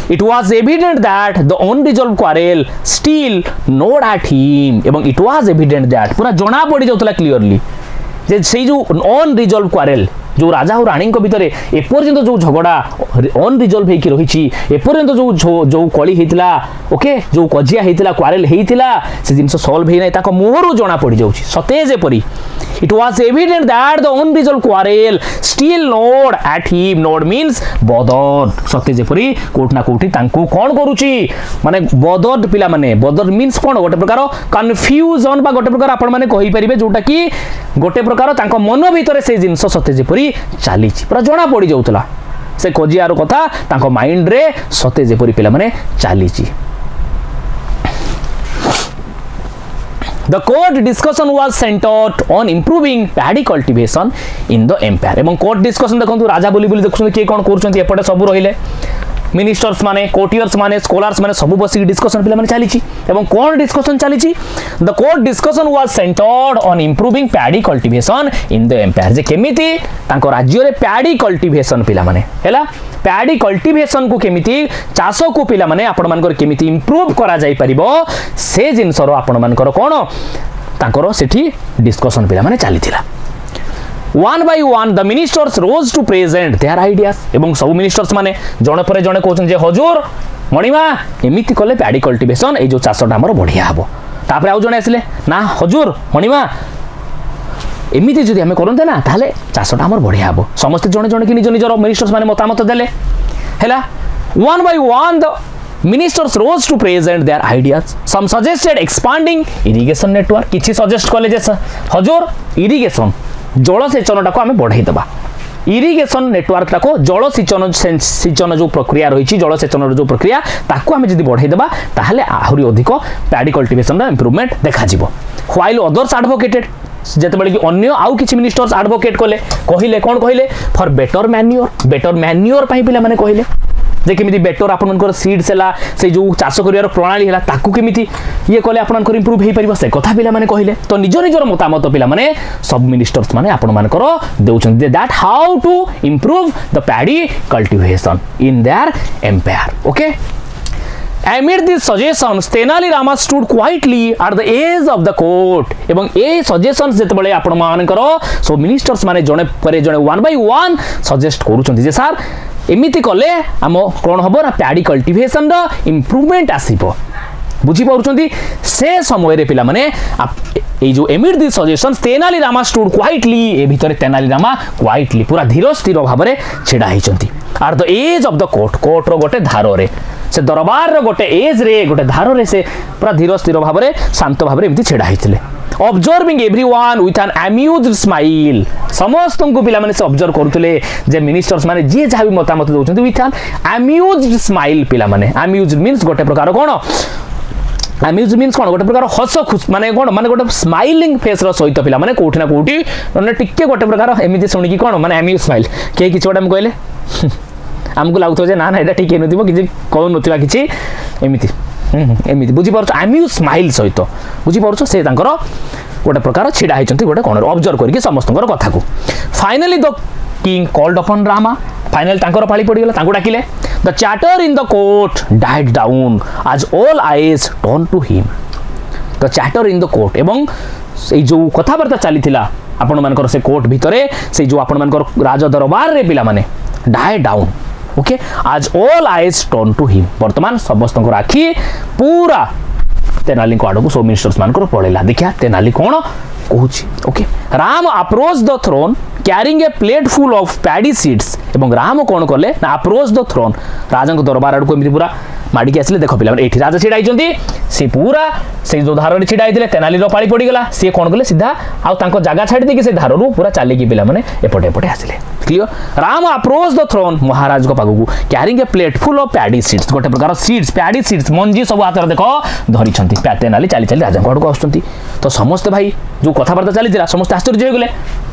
Speaker 1: It was evident that the unresolved quarrel still gnawed at him एवं it was evident that पूरा जना पड़ी जाउतला क्लियरली जे से जो unresolved quarrel जो राजा और रानी भितर एपर्यंत जो झगड़ा अनरिजल्व होकर रही एपर्यंत जो कली होता ओके जो कजिया होता क्वारेल होता से जिन सल्व होना मुहर जना पड़ जाऊँ सते जेपरी It was evident that the unresolved quarrel still gnawed at him. Gnawed means bothered. सत्य जेपरी कोट ना कोठी तांको कौन करूची माने bothered पिला माने bothered means कौन गोटे प्रकार confusion बा गोटे प्रकार आपण माने कहि परिबे जोटा कि गोटे प्रकार तांको मन भीतर से जिंस सत्य जेपरी चालीची पूरा जणा पड़ी जाउतला से खोजियार कथा तांको माइंड रे सत्य जेपरी पिला माने चालीची The court discussion was centered on improving paddy cultivation in the empire. एवं court discussion देखो राजा बोली बोली देखुन किए कौन करूछंती एपटे सब रहिले मिनिस्टर्स माने कोर्टियर्स माने स्कॉलर्स माने सब बसी डिस्कशन पिला माने चलीची एवं कौन डिस्कशन चलीची the court discussion was centered on improving paddy cultivation in the empire जे केमिति तांको राज्य रे पैडी कल्टीवेशन पिला माने हैला पैडी कल्टीवेशन को केमिति चाष को पिला माने आपण मानकर केमिति इंप्रूव करा जाई परिबो से जिनसरो आपण मानकर कोन तांकर सेठी डिस्कशन पिला माने चलीथिला One by one the ministers rose to present their ideas एवं सब मिनिस्टर्स माने जणे पर जणे कहउछन जे हुजूर मणिमा एमिति कले पैडी कल्टीवेशन ए जो चाषटा हमर बढ़िया हबो तापर आउ जणे आसिले ना हुजूर मणिमा एमिति जदि हमें करनते ना ताले चाषटा हमर बढ़िया हबो समस्त जणे जणे कि निज निजर मिनिस्टर्स माने मतामत देले हैला one by one the ministers rose to present their ideas some suggested expanding irrigation network किछि सजेस्ट कले जे हुजूर इरिगेशन जलसेचनटा को आम बढ़ाई देबा इरिगेशन नेटवर्क को जल सिंचन जो प्रक्रिया रही जलसेचन जो प्रक्रिया ताको आम जब बढ़ाई देबा ताहले आहुरी अधिक पैडी कल्टीवेशन इंप्रूवमेंट देखा जिवो व्हाइल अदर्स एडवोकेटेड जेतेबेले कि अन्य आउ किछि मिनिस्टर्स एडवोकेट कले कहिले कोन कहिले फॉर बेटर मैन्योर पई पिला माने कहिले जे केमिति बेटर आपनकर सीड्स हला से जो चाष करियार प्रणाली हला ताकू केमिति ये कले आपनकर इंप्रूव हे परिबो से कथा पिला माने कहिले तो निज निजर मतामत पिला माने सब मिनिस्टर्स माने आपन मानकर देउछन that how to improve the paddy cultivation in their empire okay Amid these suggestions, Tenali Rama stood quietly at the edge of the court. एवं ए suggestions जेतेबेले आपण मानकर सो मिनिस्टर्स माने जणे परे जणे वन बाय वन सजेस्ट करूछन्ती जे सर एमिति कले हम कोन हबो ना पैडी कल्टीवेशन रो इंप्रूवमेंट आसीबो बुझी पाउछन्ती से समय रे पिला माने ए जो amid this suggestions Tenali Rama stood quietly ए भितरे तेनाली रामा क्वाइटली पूरा धीर स्थिर भाव में छिड़ा हिचंती at the edge of the court रो गोटे धार रे से दरबार रो गोटे एज रे गोटे धार रे से पूरा धीर स्थिर भाव में शांत भाव में एमती छिड़ा हिचले observing everyone with an amused smile समस्त को पिला माने से ऑब्जर्व करथले जे मिनिस्टर्स माने जे जहा भी मतामत दउछन्ती विथ एन अम्यूज्ड स्माइल पिला माने अम्यूज्ड मींस गोटे प्रकार कोन अम्यूज मीन्स कोन गोटे प्रकार हस खुश माने कोन माने गोटे स्माइलिंग फेस रो सहित पिला माने कोठी ना कोठी माने टिके गोटे प्रकार एमिति सुनी कि कोन माने अम्यूज स्माइल के किछ गोटे हम कहले हमको लागतो जे ना ना एटा ठीक नथिबो कि कहू नथिबा किछि एमिति एमिति बुझी परछ अम्यूज स्माइल सहित बुझी परछ से तांकर गोटे प्रकार छिडा हिचंती गोटे कोन ऑब्जर्व करके समस्तकर कथा को finally the king called upon Rama final तांकर पाली पड़ी गेला तांको डाकिले the chatter in the court died down as all eyes turn to him the chatter in the court एवं से जो कथाबार्ता चली थिला आपण मानकर से कोर्ट भितरे से जो आपण मानकर राज दरबार रे पिला माने died down okay as all eyes turn to him वर्तमान समस्त आखि पूरा तेनाली को आड़ को सब मिनिस्टर्स मानकर पड़ेला देखिया तेनाली कौन कहूची okay Rama approach the throne carrying a plate full of paddy seeds एवं राम कौन कले ना अप्रोच द थ्रोन राजा दरबार आड़ को एमती पूरा माडिक आसिले देख पिला एठी राजा छिड़ा हिचंती से पूरा से जो धार रे छिड़ा हिथिले तेनाली रो पाली पड़ी गला से कौन कले सीधा आ तांको जागा छाडी देके से धार रो पूरा चाली की पिला माने एपटे एपटे आसिले clear Ram approach the throne महाराज को पागु carrying a plate full of paddy seeds गोटे प्रकार सीड्स पैडी सीड्स मंजी सब हाथ रे देखो धरि छंती तेनाली चाली चाली राजा को आछंती तो समस्त भाई जो कथाबार्ता चली थिला समस्त आश्चर्य हो गले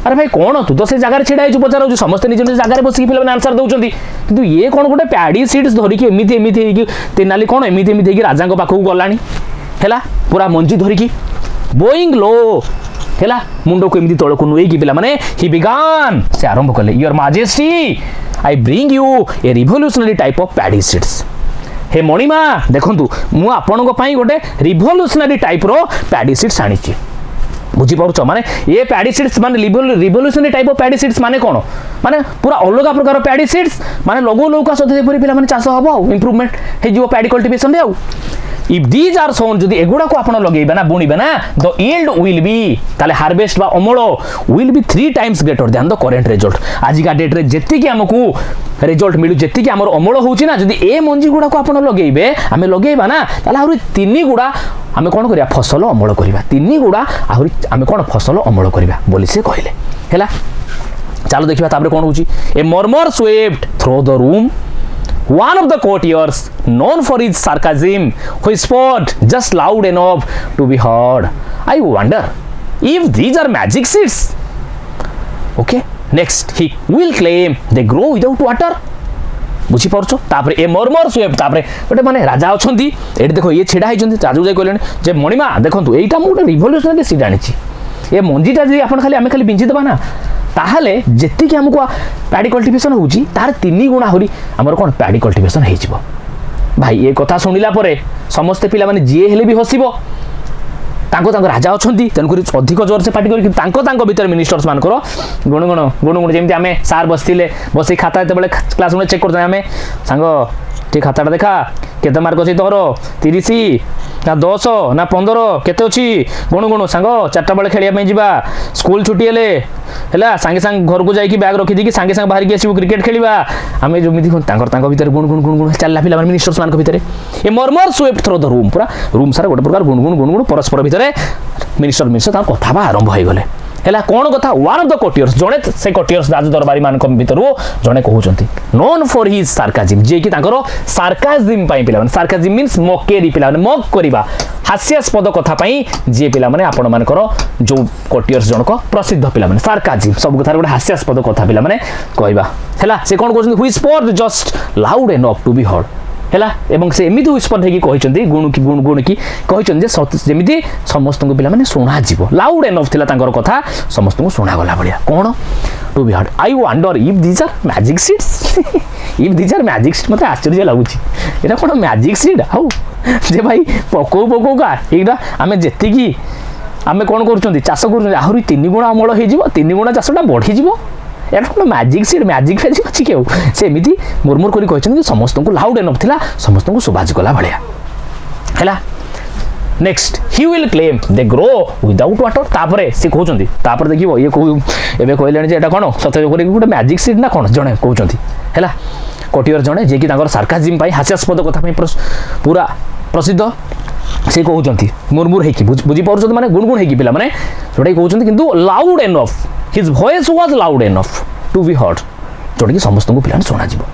Speaker 1: अरे भाई कौन तू तो से जगह छिड़ा हिचु पचार समस्त निज निज जगह बसिक पिला आंसर दउछंती किंतु ये कौन गोटे पैडी सीड्स धरि कि एमिति एमिति तेनाली कौन एमिति एमिति राजा को पाखु गलानी हैला पूरा मंजी धरि कि बोइंग लो हैला मुंडो को एमिति तळ को नुई कि पिला माने ही बिगान से आरंभ कले your majesty I bring you a revolutionary type of paddy seeds हे मणिमा देखंतु मु आपनको पई गोटे रिवोल्यूशनरी टाइप रो पैडी सीड्स आनिछि बुझीपार माने ये पैडी सीड्स माने revolutionary type of paddy seeds माने कौन माने पूरा अलग प्रकार पैडी सीड्स माने लगो लौका सते पिला माने चाष हम आ इम्प्रूवमेंट हो पैडी कल्टिवेशन रे इफ दीज आर सोन जदि एगुड़ा को आपण लगेबे ना बुणीबे ना द यील्ड विल बी ताले हार्वेस्ट बा अमल will be 3 times greater than the current result आज का डेट रे जेति कि हमकू रिजल्ट मिलु जेति कि हमर अमल होउची ना जदि ए मंजी गुडा को आपण लगेबे हमें लगेबा ना ताले आहुरी 3 गुडा हमें कोन करिया फसल अमल करिबा 3 गुडा आहुरी हमें कोन फसल अमल करिबा बोली से कहले हैला चलो देखिबा तापर कोन होउची a murmur swept through the room one of the courtiers known for his sarcasm whispered just loud enough to be heard I wonder if these are magic seeds okay next he will claim they grow without water बुझी पारछो तापर ए murmur swap तापर गोटे माने राजा अछंती एठी देखो ये छिडा हिचंती राजू जाय कहलेन जे मणिमा देखंतु एटा मु गोटे रिवोल्यूशनरी सीड आनिछि ए मंजीटा जे आपण खाली आमे खाली बिंची देबा ना ताहले जेति कि हमको पैडी कल्टिवेशन होउची तार 3 गुणा होरी हमर कोन पैडी कल्टिवेशन हेइ जिवो भाई ये कथा सुनिला परे समस्त पिला माने जे हेले भी हसिबो तांको राजा अछंती तन करी अधिक जोर से पार्टी करी तांको भीतर मिनिस्टर्स मान करो गुण जेमति आमे सार बसतिले बसी खाता एते बेले क्लास में चेक करते आमे सांगो ठी खाताटा देखा केते मार्क अछि तोरो 30 ना 10 ना 15 केते अछि गुण सांगो चारटा बेले खेलिया में जिबा स्कूल छुट्टी हेले हैला सांगे सांग घर को जाई कि बैग रखि दी कि सांगे सांग बाहर के आसीबो क्रिकेट खेलिबा आमे जमिति तांको भीतर गुण चलला पिला मिनिस्टर्स मान को भीतर a murmur swept through the room पूरा रूम सारा गोटे प्रकार गुण परस्पर भीतर मिनिस्टर ता कथा बा आरंभ होई गले हैला कोन कथा वन ऑफ द कोटियर्स जणे से कोटियर्स राज दरबारी मान को भीतर जणे कहउचंती नोन फॉर हिज सार्काजिम जे कि तांकर सार्काजिम पई पिला माने सार्काजिम मींस मकेरी पिला माने मक करिबा हास्यास्पद कथा पई जे पिला माने आपण मानकर जो कोटियर्स जनक प्रसिद्ध पिला माने सार्काजिम सब कथा गोटे हास्यास्पद कथा पिला माने कहइबा हैला से कोन कहउचंती which sport just loud enough to be heard हैला एवं से एमिति व्हिस्पर हेकी कहइचंती गुण की कहइचंती जे जेमिति समस्त पिला माने सुना जीवो लाउड एनफ थिला तांकर कथा समस्त को सुना गला बढिया कोन to be heard I wonder if these are magic seeds if these are magic seed मते आश्चर्य लागुची एटा कोन मैजिक सीड हाउ जे भाई पको का एटा आमे जेति की आमे कोन करचंती चाष करचंती आहुरी 3 गुणा अमल हे जीवो 3 गुणा चाषटा बढ़ी जीवो एटा कोन मैजिक सीड मैजिक फेज अछि केउ से एमिति मुरमुर करी कहचंती समस्त को लाउड एनफ थिला समस्त को सुबाज गला भलिया हैला next he will claim they grow without water तापरे से कहउचंती तापर देखिबो ये को एबे कहलेन जे एटा कोन सत्य करी गुटे मैजिक सीड ना कोन जणे कहउचंती हैला कोटियर जणे जे कि तांकर सार्काजिम पई हास्यास्पद कथा पई पूरा प्रसिद्ध से कहउचंती मुरमुर हेकी बुझी पाउछत माने गुण हेकी पिला माने जोडे कहउचंती किंतु loud enough his voice was loud enough to be heard जोडे कि समस्त को पिला सुना जीवो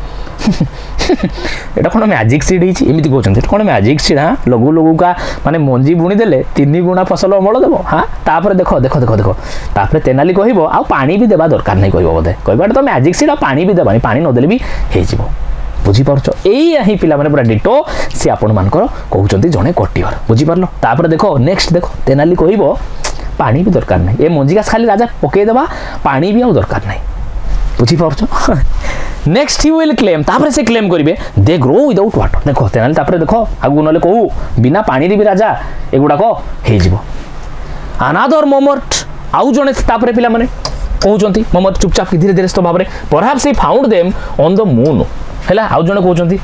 Speaker 1: एटा कोन मैजिक सीड हिची एमिति कहउचंती कोन मैजिक सीड हां लगु का माने मंजी बुणी देले 3 गुणा फसल अमल देबो हां तापर देखो तापर तेनाली कहिबो आ पानी भी देबा दरकार नै कहिबो बोधे कहिबा तो मैजिक सीड आ पानी भी देबानी पानी न देले भी हे जीवो बुझी पारछो एही पिला माने पूरा डिटो से आपण मानकर कहउचंती जणे कोटियर बुझी पारलो तापर देखो नेक्स्ट देखो तेनाली कहिबो पानी भी दरकार नै ए मंजी का खाली राजा पके देबा पानी भी आ दरकार नै बुझी पारछो नेक्स्ट ही विल क्लेम तापर से क्लेम करिवे दे ग्रो विदाउट वाटर देखो तेनाली तापर देखो आगु नले कहू बिना पानी रे भी राजा एगुडा को हे जीवो अनदर मोमेंट आउ जणे तापर पिला माने कहउचंती मोमेंट चुपचाप धीरे धीरे स्तो भाबरे perhaps he found them on the moon हैला आउ जणे कहउचंती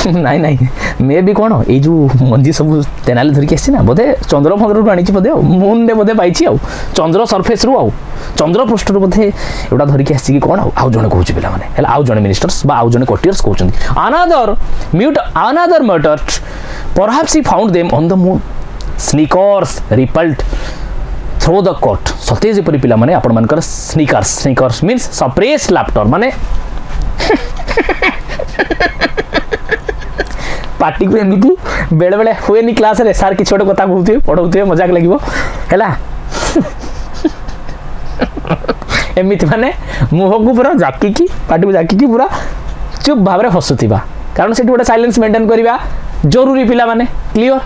Speaker 1: नाई मे भी कौन ये जो मंजी सब तेनाली धरिक आसी ना बोधे चंद्र फंद्र आनी बोधे मून ने बोधे पाई चंद्र सरफेस रु आउ चंद्र पृष्ठ रु बोधे एटा धरिक आसी कौन आउ जणे कहउची पिला माने हैला आउ जणे मिनिस्टर्स बा आउ जणे कोटियर्स कहउचंती another matter perhaps he found them on the moon snickers rippled through the court सते जेपरि पिला माने आपण मानकर स्नीकर्स मींस सप्रेस लाफ्टर माने पार्टी को एमती बेले बेले हुए नहीं क्लास रे सार किछ छोटे कथा कहउथे पढौथे मजाक लागिवो हैला एमती माने मुह को पूरा जाकी की पार्टी को जाकी की पूरा चुप भाबरे हसुथिबा कारण सेठी गोटे साइलेंस मेंटेन करिबा जरूरी पिला माने क्लियर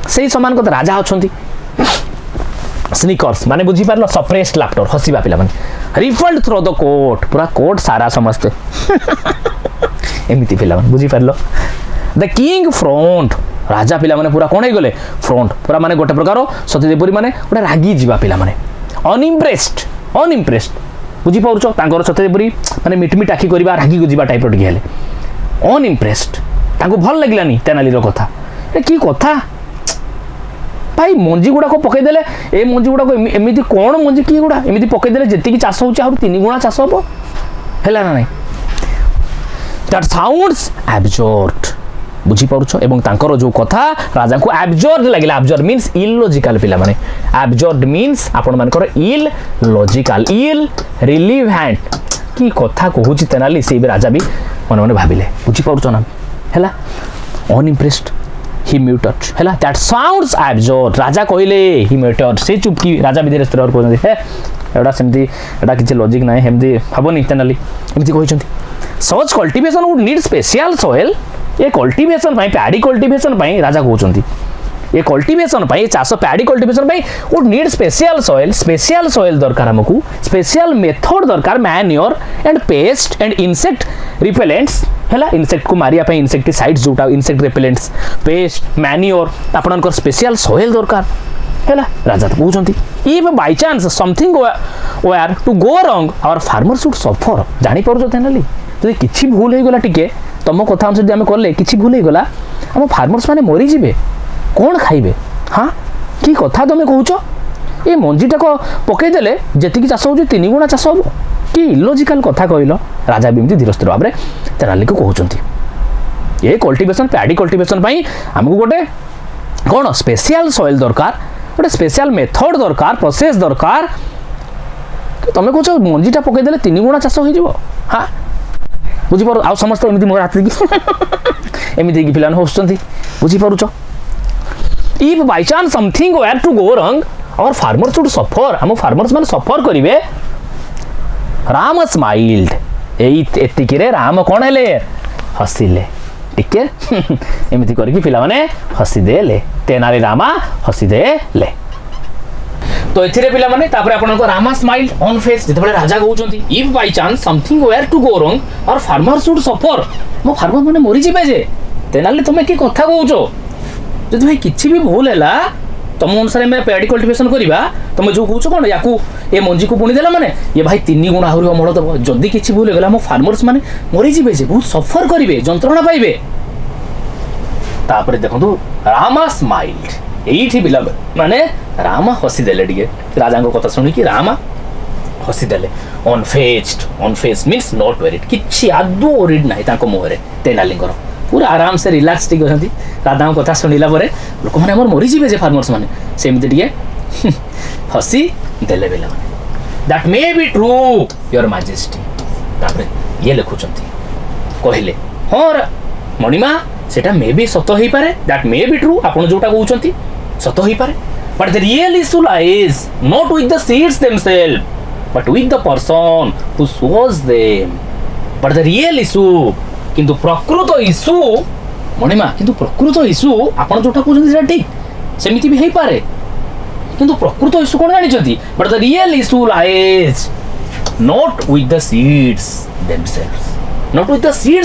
Speaker 1: सही समान कथा राजा अछंती स्नीकर्स माने बुझी पारलो सप्रेस्ड लाफ्टर हसिबा पिला माने रिफल्ड थ्रू द कोट पूरा कोट सारा समझते एमिति पिला माने बुझी पारलो द किंग फ्रंट राजा पिला माने पूरा कौन गले फ्रंट पूरा माने गोटे प्रकार सती जेपरी माने गोटे रागी जीवा पिला माने अनइम्प्रेस्ड बुझी पाउछ तांकर सती जेपरी माने मिटमिट आखि करबा रागी को जीवा टाइप रो टिके हेले अनइम्प्रेस्ड तांको भल लागलानी तेनालीर कथा ए की कथा भाई मंजी गुड़ा को पकई देले ए मंजी गुड़ा को एमिति कोन मंजी की गुड़ा एमिति पकई देले जेति की चाष होउछ आउर 3 गुणा चाष होबो हेला ना नहीं दैट साउंड्स एब्सर्ड बुझी पाउछ एवं तांकर जो कथा राजा को एब्सर्ड लागिला एब्सर्ड मींस इलॉजिकल पिला माने एब्सर्ड मींस आपण मानकर इल लॉजिकल इल रिलीवेंट की कथा कहूची तेनाली से भी राजा भी मन मन भाबिले बुझी पाउछ ना हेला अनइम्प्रेस्ड ही म्यूटेड हैला दैट साउंड्स एब्सर्ड राजा कहले ही म्यूटेड से चुपकी राजा विधेर स्तर कहते हे एडा सेमती एडा किछ लॉजिक नाही हेमदी हबनी तेनाली एमती कहिसंती such cultivation would need special soil ए कल्टीवेशन पई पैडी कल्टीवेशन पई राजा कहउचंती ए कल्टीवेशन पई चाष पैडी कल्टीवेशन पई वुड नीड स्पेशल सॉइल दरकार हमकू स्पेशल मेथड दरकार manure and pest and insect repellents हैला इंसेक्ट को मारिया पई इंसेक्टिसाइड्स जोटा इंसेक्ट रिपेलेंट्स पेस्ट मैन्योर आपनकर स्पेशल सॉइल दरकार हैला राजा तो कहउचंती if by chance something were to go wrong our farmer should सफर जानि परजो तेनाली जदि किछि भूल हे गला टिके तम कथा अनुसार आमे करले किछि भूल हे गला हम फार्मर्स माने मरि जिवे कौन खाइबे हाँ की कथा तुम कहूच ये मंजीटा को पकई देले जेतिकी चाष हो 3 गुणा चाष हम कि इलॉजिकल कथा कहल राजा भी धीर स्थिर भाव में तेनाली को कहते ये कल्टीवेशन पैडी कल्टीवेशन आमको गोटे कौन स्पेशल सॉइल दरकार गोटे स्पेशल मेथड दरकार प्रोसेस दरकार तुम कौच मंजीटा पकईदेले 3 गुणा चाष हो हाँ बुझीपार आ समस्त एमती मोर हाथ एमती पिला हसुँच बुझीपार if by chance something were to go wrong our farmers should suffer हम फार्मर्स माने सफर करिवे राम स्माइल्ड एतिकी रे राम कौन हेले हसिले टिके एमती करके पिला माने हसी देले तेनाली रामा हसी देले तो एथिरे पिला माने तापरे आपन को रामा स्माइल्ड ऑन फेस जेते राजा कहउचंती if by chance something were to go wrong our farmers should suffer मो फार्मर माने मरि जिवे जे तेनाली तुमे की कथा कहउचो जदि भाई किसी भी भूल है तुम अनुसार मैं पैडी कल्टीवेशन करवा तुम जो कौच कौन या ए मंजी को बुणी देला माने ये भाई 3 गुणा आहरी अमल दब जदि किसी भूल हो गला मो फार्मर्स माने मरि जिवे जे बहुत सफर करिवे जंत्रणा पाइबे तापर देखंतु रामा स्माइल्ड एठी बिला माने रामा हसी देले टिके राजा को कथा सुनी कि रामा हसी देले अनफेज्ड मींस नॉट वरीड किछि आदो वरीड नाही ताको मोहरे तेनालींगर पूरा आराम से रिलैक्स टिके होती राधा कथा शुणिला लोक मैंने आम मरी जे फार्मर्स मैंने सेमती टिके हसी देले बेला माने that may be true your majesty तापर ये लिखुचंती कहले हाँ मणिमा सेटा मे बी सत हो पारे दैट मे बी ट्रू आपन जोटा कहउचंती सत हो पारे but the real issue lies not with the seeds themselves but with the person who sows them but the real issue किंतु प्रकृत इशू मणिमा किंतु प्रकृत इशू आपन जोटा कहउचंती सेटा ठीक सेमिति भी हे पारे किंतु प्रकृत इशू कोन जानिचंती but the real issue lies not with the seeds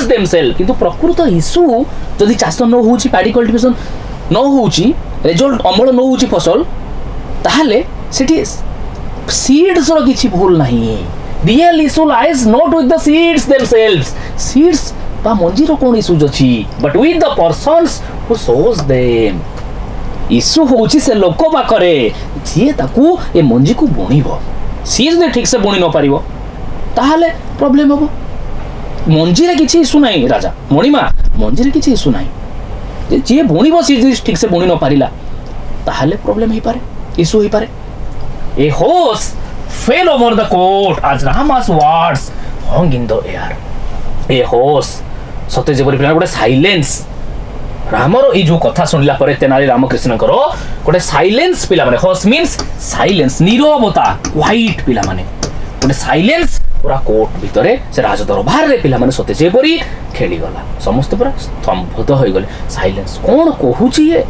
Speaker 1: themselves किंतु प्रकृत इशू जदि चाष न होउची पैडी कल्टीवेशन न होउची रिजल्ट अमल न होउची फसल ताहले सेठी सीड्स रो किछि भूल नाही real issue lies not with the seeds themselves seeds बा मंजीर कोन इशू अछि but with the persons who sows them issue होउची से लोक पाखरे जे ताकू ए मंजी को बुणीबो सी जदि ठीक से बुणी न पारिबो ताहले प्रॉब्लम हबो मंजीरे किछि इशू नाही राजा मणिमा मंजीरे किछि इशू नाही जे बुणीबो सी जदि ठीक से बुणी न पारिला ताहले प्रॉब्लम हे पारे इशू हे पारे ए horse fell over the court as Rama's words hung in the air A horse सते जेपरि पिला गोटे साइलेंस रामर ई जो कथा सुनिला परे तेनाली रामकृष्ण करो गोटे साइलेंस पिला माने हॉर्स मींस साइलेंस नीरवता व्हाइट पिला माने गोटे साइलेंस पूरा कोर्ट भितरे से राज दरबार रे पिला माने सते जेपरि खेली गला समस्त पूरा स्तंभित होई गले साइलेंस कोन कहूची ए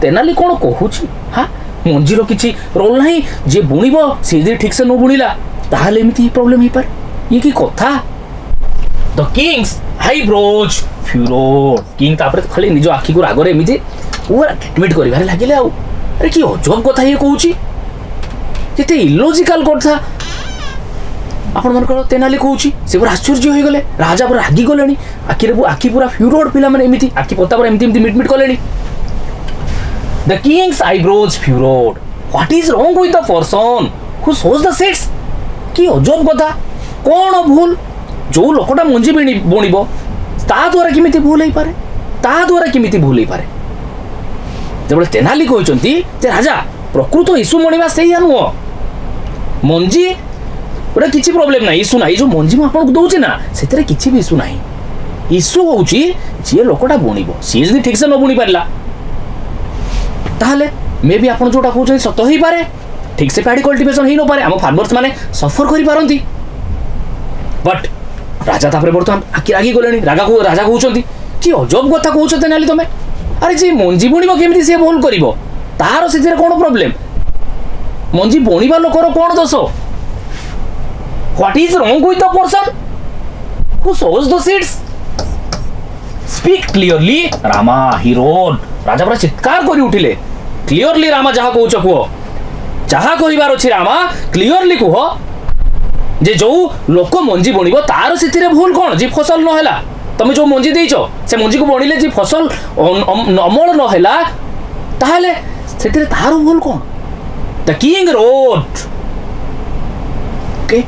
Speaker 1: तेनाली कोन कहूची हां मंजीर किछि रोल नाही जे बुणीबो से जे ठीक से न बुणीला ताहाले एमिति प्रॉब्लम हे पर ये की कथा द किंग्स हाईब्रोज फ्यूरोड किंग तापर खाली निजो आखी को रागरे एमिति पूरा ट्रिटमेंट कर लगे अरे कि अजब कथा ये कहूँ केते इलोजिकाल कथा आपण मन तेनाली कहूँ से पूरा आश्चर्य हो गले राजा पूरा रागी गले आखि पूरा फ्यूरोड पिला माने एमती आखि पता पूरा एमती मिटमिट कले the king's eyebrows furrowed what is wrong with the person who sows the seeds कि अजब कथा कौन भूल जो लोकटा मंजी बुणिब ता द्वारा किमिति भूल हो पारे ता द्वारा किमिति भूल हो पारे जब तेनाली कहते राजा प्रकृत इशू मणिबा से नुह मंजी गोटे किसी प्रोब्लेम ना इशू ना जो मंजी मुझे दूसरी ना से किसी भी इशू ना इशू हूँ जी लोकटा बुणिब सी यदि ठीक से न बुणी पारा ताहले मे भी आपड़ जोटा कहते सत हो पारे ठीक से पैडी कल्टिवेशन हो न पारे आम फार्मर्स माने सफर कर पारती बट राजा तापर बर्तमान आखि रागी गले राजा कहते कि अजब कथा कहते तेनाली तुम अरे जी मंजी बुणिब केमी सी भूल कर तार से कौन प्रोब्लेम मंजी बुणिबा लोकर कौन दोष what is wrong with the person who sows the seeds speak clearly Rama he roared राजा पूरा चित्कार कर उठिले क्लियरली रामा जहाँ कहूच कह जहाँ कहबार अच्छी रामा क्लियरली कह जे जो लोक मंजी बुणिब तार से भूल कौन जी फसल नहला तुम जो मंजी देच से मंजी को बुणिले जी फसल अमल नहला ताहले से तार भूल कौन the king roared okay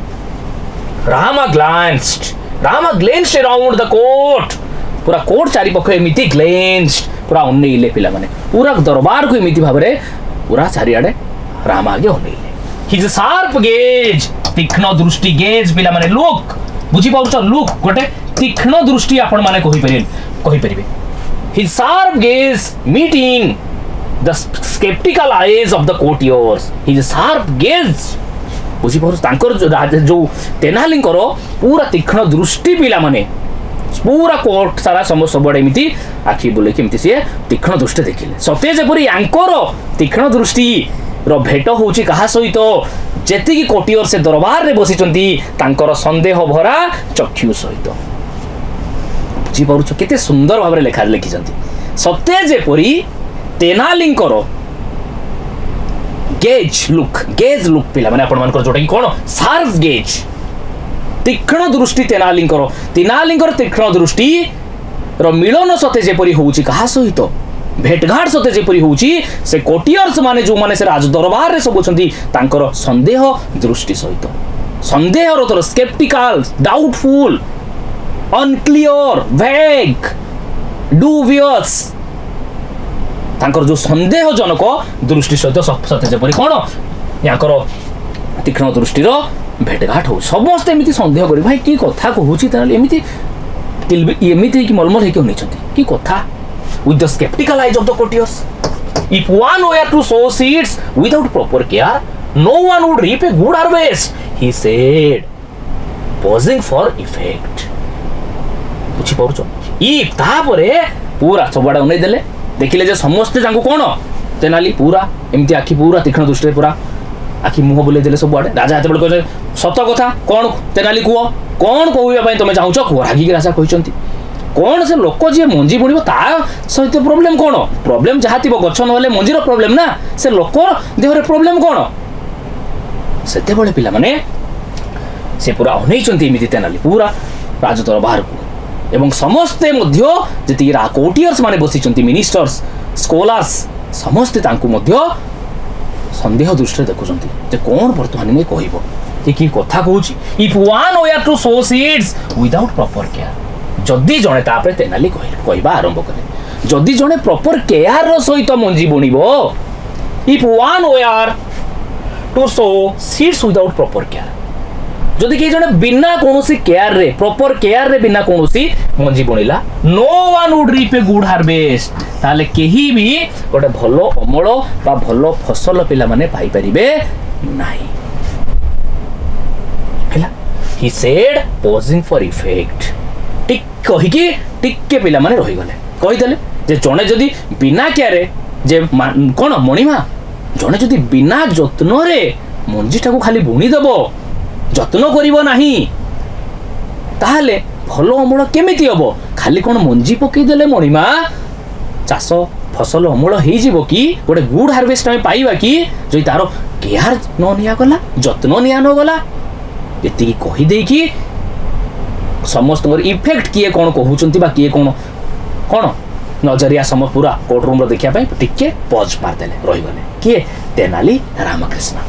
Speaker 1: Rama glanced around the court पूरा कोर्ट चारि पक्ष एमती ग्लेंस्ड पूरा अनइले पिला माने पूरा दरबार को एमती भाव में पूरा चारिआडे राम आगे अनइले हिज शार्प गेज तीक्ष्ण दृष्टि गेज पिला माने लुक बुझी पाउछ लुक गोटे तीक्ष्ण दृष्टि आपण माने कहि परिबे his sharp gaze meeting the sceptical eyes of the courtiers his sharp gaze बुझी पार जो तेनाली पूरा तीक्ष्ण दृष्टि पिला माने पूरा कोर्ट सारा सबुआड़े एमती आखि बुले केमती सी तीक्ष्ण दृष्टि देखिले सत्य जेपरी यांकर तीक्ष्ण दृष्टि रो भेट होउची कहा सहित जेतिकी कोटियर से दरबार रे बसिचंती तांकर संदेह भरा चक्षु सहित बुझी पारुछ केते सुंदर भाव लेखा लिखिचंती सत्य जेपरी तेनालींकर गेज लुक पिला माने आपण मानकर जोटा कि कोन शार्प गेज तीक्ष्ण दृष्टि तेनालींकर तीक्ष्ण दृष्टि रो मिलन सते जेपरी होउची कहा सहित भेटघाट सते जेपरी होउची से कोटियर्स माने जो माने से राज दरबार रे सब अछंती तांकर संदेह दृष्टि सहित संदेह रो तो स्केप्टिकल डाउटफुल अनक्लियर वैग डूबियस तांकर जो संदेह जनक दृष्टि सहित सते जेपरी कोन याकर तीक्ष्ण दृष्टि रो भेटघाट हो समस्त एमती संदेह कर भाई कि कथा कहूँ एमती एमती कि मलमल होकर नहीं कि कथा with the skeptical eyes of the courtiers if one were to sow seeds without proper care no one would reap a good harvest he said pausing for effect बुझी पारुछ if तापरे पूरा सबआडे उनै देले देखिले जे समस्त जांको कोन तेनाली पूरा एमती आखि पूरा तीक्ष्ण दृष्टि पूरा आखि मुह बुले देले सबआडे राजा एते बड़ कहे सत कथा कोन तेनाली कुओ कोन कहूया पई तमे चाहूछ को रागी राजा कहिसंती कौन से लोक जी मंजी बुणिब ता सहित प्रोब्लेम कौन प्रोब्लेम जहाँ थी गछ ना मंजीर प्रोब्लेम ना से लोकर देहरे प्रोब्लेम कौन से पिला माने से पूरा अनैचंती तेनाली पूरा राज दरबार को एवं समस्ते जी कोर्टियर्स माने बसिचंती मिनिस्टर्स स्कॉलर्स समस्ते तांकु मध्य संदेह दृष्टि देखुचंती जे कौन वर्तमान में कहइबो कि कथा कहूची if one were to sow seeds without proper care जदि जड़े तापर तेनाली कहवा आरंभ करे जदि जड़े प्रॉपर केयर सहित मंजी बुणिब if one were to sow seeds without proper care जदि कई जड़े बिना कौन केयर रे प्रॉपर केयर रे बिना कौन मंजी बुणिला no one would reap a good harvest ताले केही भी गोटे भल अमल बा भल फसल पिला माने पाई परिबे नाही हैला he said pausing for effect टिक कहिकी टिके पिला माने रही गले कहि देले जे जणे जदी बिना केरे जे कोन मणिमा जणे जदी बिना जत्न रे मंजीटा को खाली बुणी देबो जत्न करिवो नाही भल अमल केमिति हबो खाली कोन मंजी पकई देले मणिमा चाष फसल अमूल हो कि गोटे गुड हार्वेस्ट आम पाइबा कि जो तार केयर न निया गला जत्न निया न गला एति कहीदे कि समस्त इफेक्ट किए कौन कहते बा किए कौन कौन नजरिया सम पूरा कोर्ट रूम देखा टिके पज मारदेले रहीगले किए Tenali Ramakrishna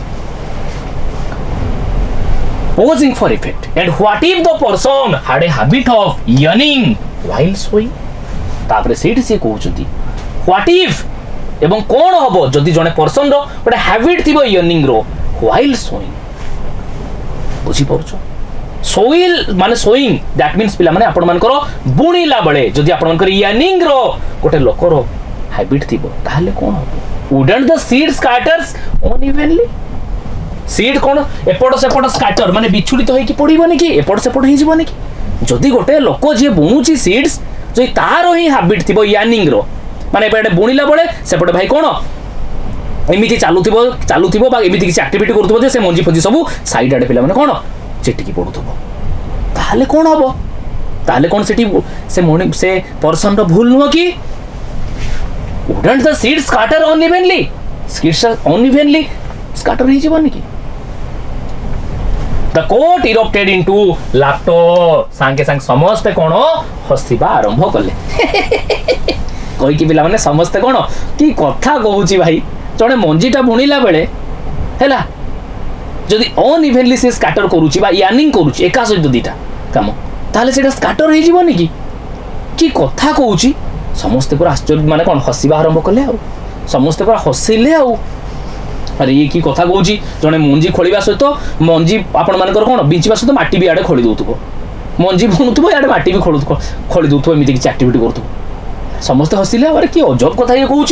Speaker 1: posing for effect. And what if the person had a habit of yawning while sewing? तापरे सेठी से कहउछंती what if एवं कोन हबो जदि जने पर्सन रो गोटे हैबिट थिबो yawning रो while sewing बुझी पड़छो सोइल माने सोइंग दैट मीन्स पिला माने आपण मानकर बुणीला बळे जदि आपण मानकर yawning रो गोटे लोकर हैबिट थिबो ताले कोन हबो wouldn't the seed scatters unevenly seed कौन एपट सेपट स्कैटर माने विचुलित होई कि पड़िबोनी कि एपट सेपट होई जिवोनी कि जदि गोटे लोक जे बुणुची सीड्स जो तार ही हैबिट थिबो यानिंग रो माने एपटे बुणिला बळे सेपटे भाई कोन एमिति चालुथिबो बा एमिति किछ एक्टिविटी करथबो जे से मंजी फंजी सब साइड आडे पिला माने कोन चिटिकी पडुथबो ताले कोन हबो ताले कोन सेठी से मोर्निंग से पर्सन रो भूल नुह कि wouldn't the seed scatter unevenly seeds unevenly scatter होई जिवोनी कि The court erupted into laughter. सांगे सांग समस्ते कोण हसिबा आरंभ कले कहि कि पिला माने समस्ते कोण की कथा कहूची भाई जणे मंजीटा बुणीला बेले हैला जदि अनइवनली से स्कैटर करूची बा यानिंग करूची एका सहित दीटा काम ताले सेटा स्कैटर होई जिवोनी की कथा कहूची समस्ते पूरा आश्चर्य माने कोण हसिबा आरंभ कले आ समस्ते पूरा हसिले आ अरे ये की कथा कहूँ जड़े मंजी खोलिया सहित मंजी आपण मानकर कौन बिंचिबा सहित माटी भी आड़े खोली दौथुब मंजी बुणुथुब इे माटी भी खोली दौथुब एमती किसी एक्टिविटी करूथुब समस्ते हसिले अरे कि अजब कथा ये कहूँ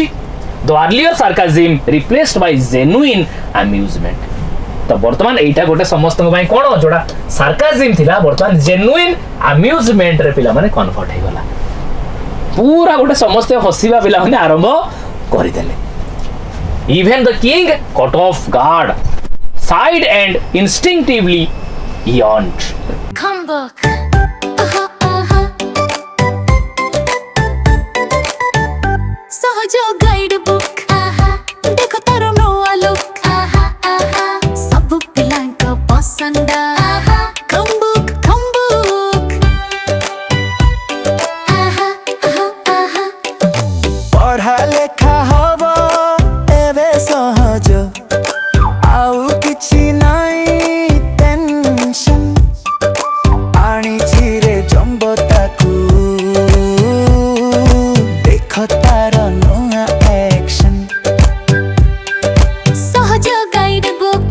Speaker 1: the earlier sarcasm replaced by genuine amusement तो बर्तमान एटा गोटे समस्त कौन जोड़ा सार्काजिम थिला बर्तमान जेन्युइन अम्यूजमेंट रे पिला माने कन्वर्ट हो गला पूरा गोटे समस्ते हसिबा पिला माने आरंभ करदेले Even the king caught off guard, sighed and instinctively yawned.
Speaker 2: Come book. Sahaja guide book. देखो तारो नवा look. सब पिलांका पसंदा. Come book, come book.
Speaker 3: पढ़ा लेखा हवा सहज आउ किछि नाई टेंशन आनी छिरे जंबताकू देख तार नया एक्शन
Speaker 2: सहज गाइड बुक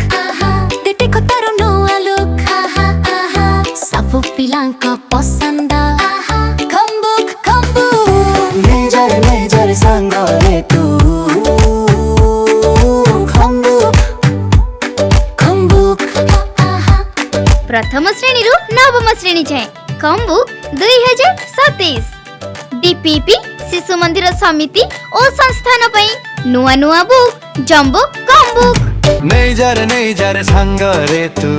Speaker 2: देखो तारो नया लुक सब पिलांका पसंदा कम बुक
Speaker 3: नेजर संग रे तू
Speaker 4: प्रथम श्रेणी रु नवम श्रेणी जाए कम बुक 2027 डीपीपी शिशु मंदिर समिति और संस्थान पई नुआ नुआ बुक जम्बो कम बुक
Speaker 3: नेजर संग रे तू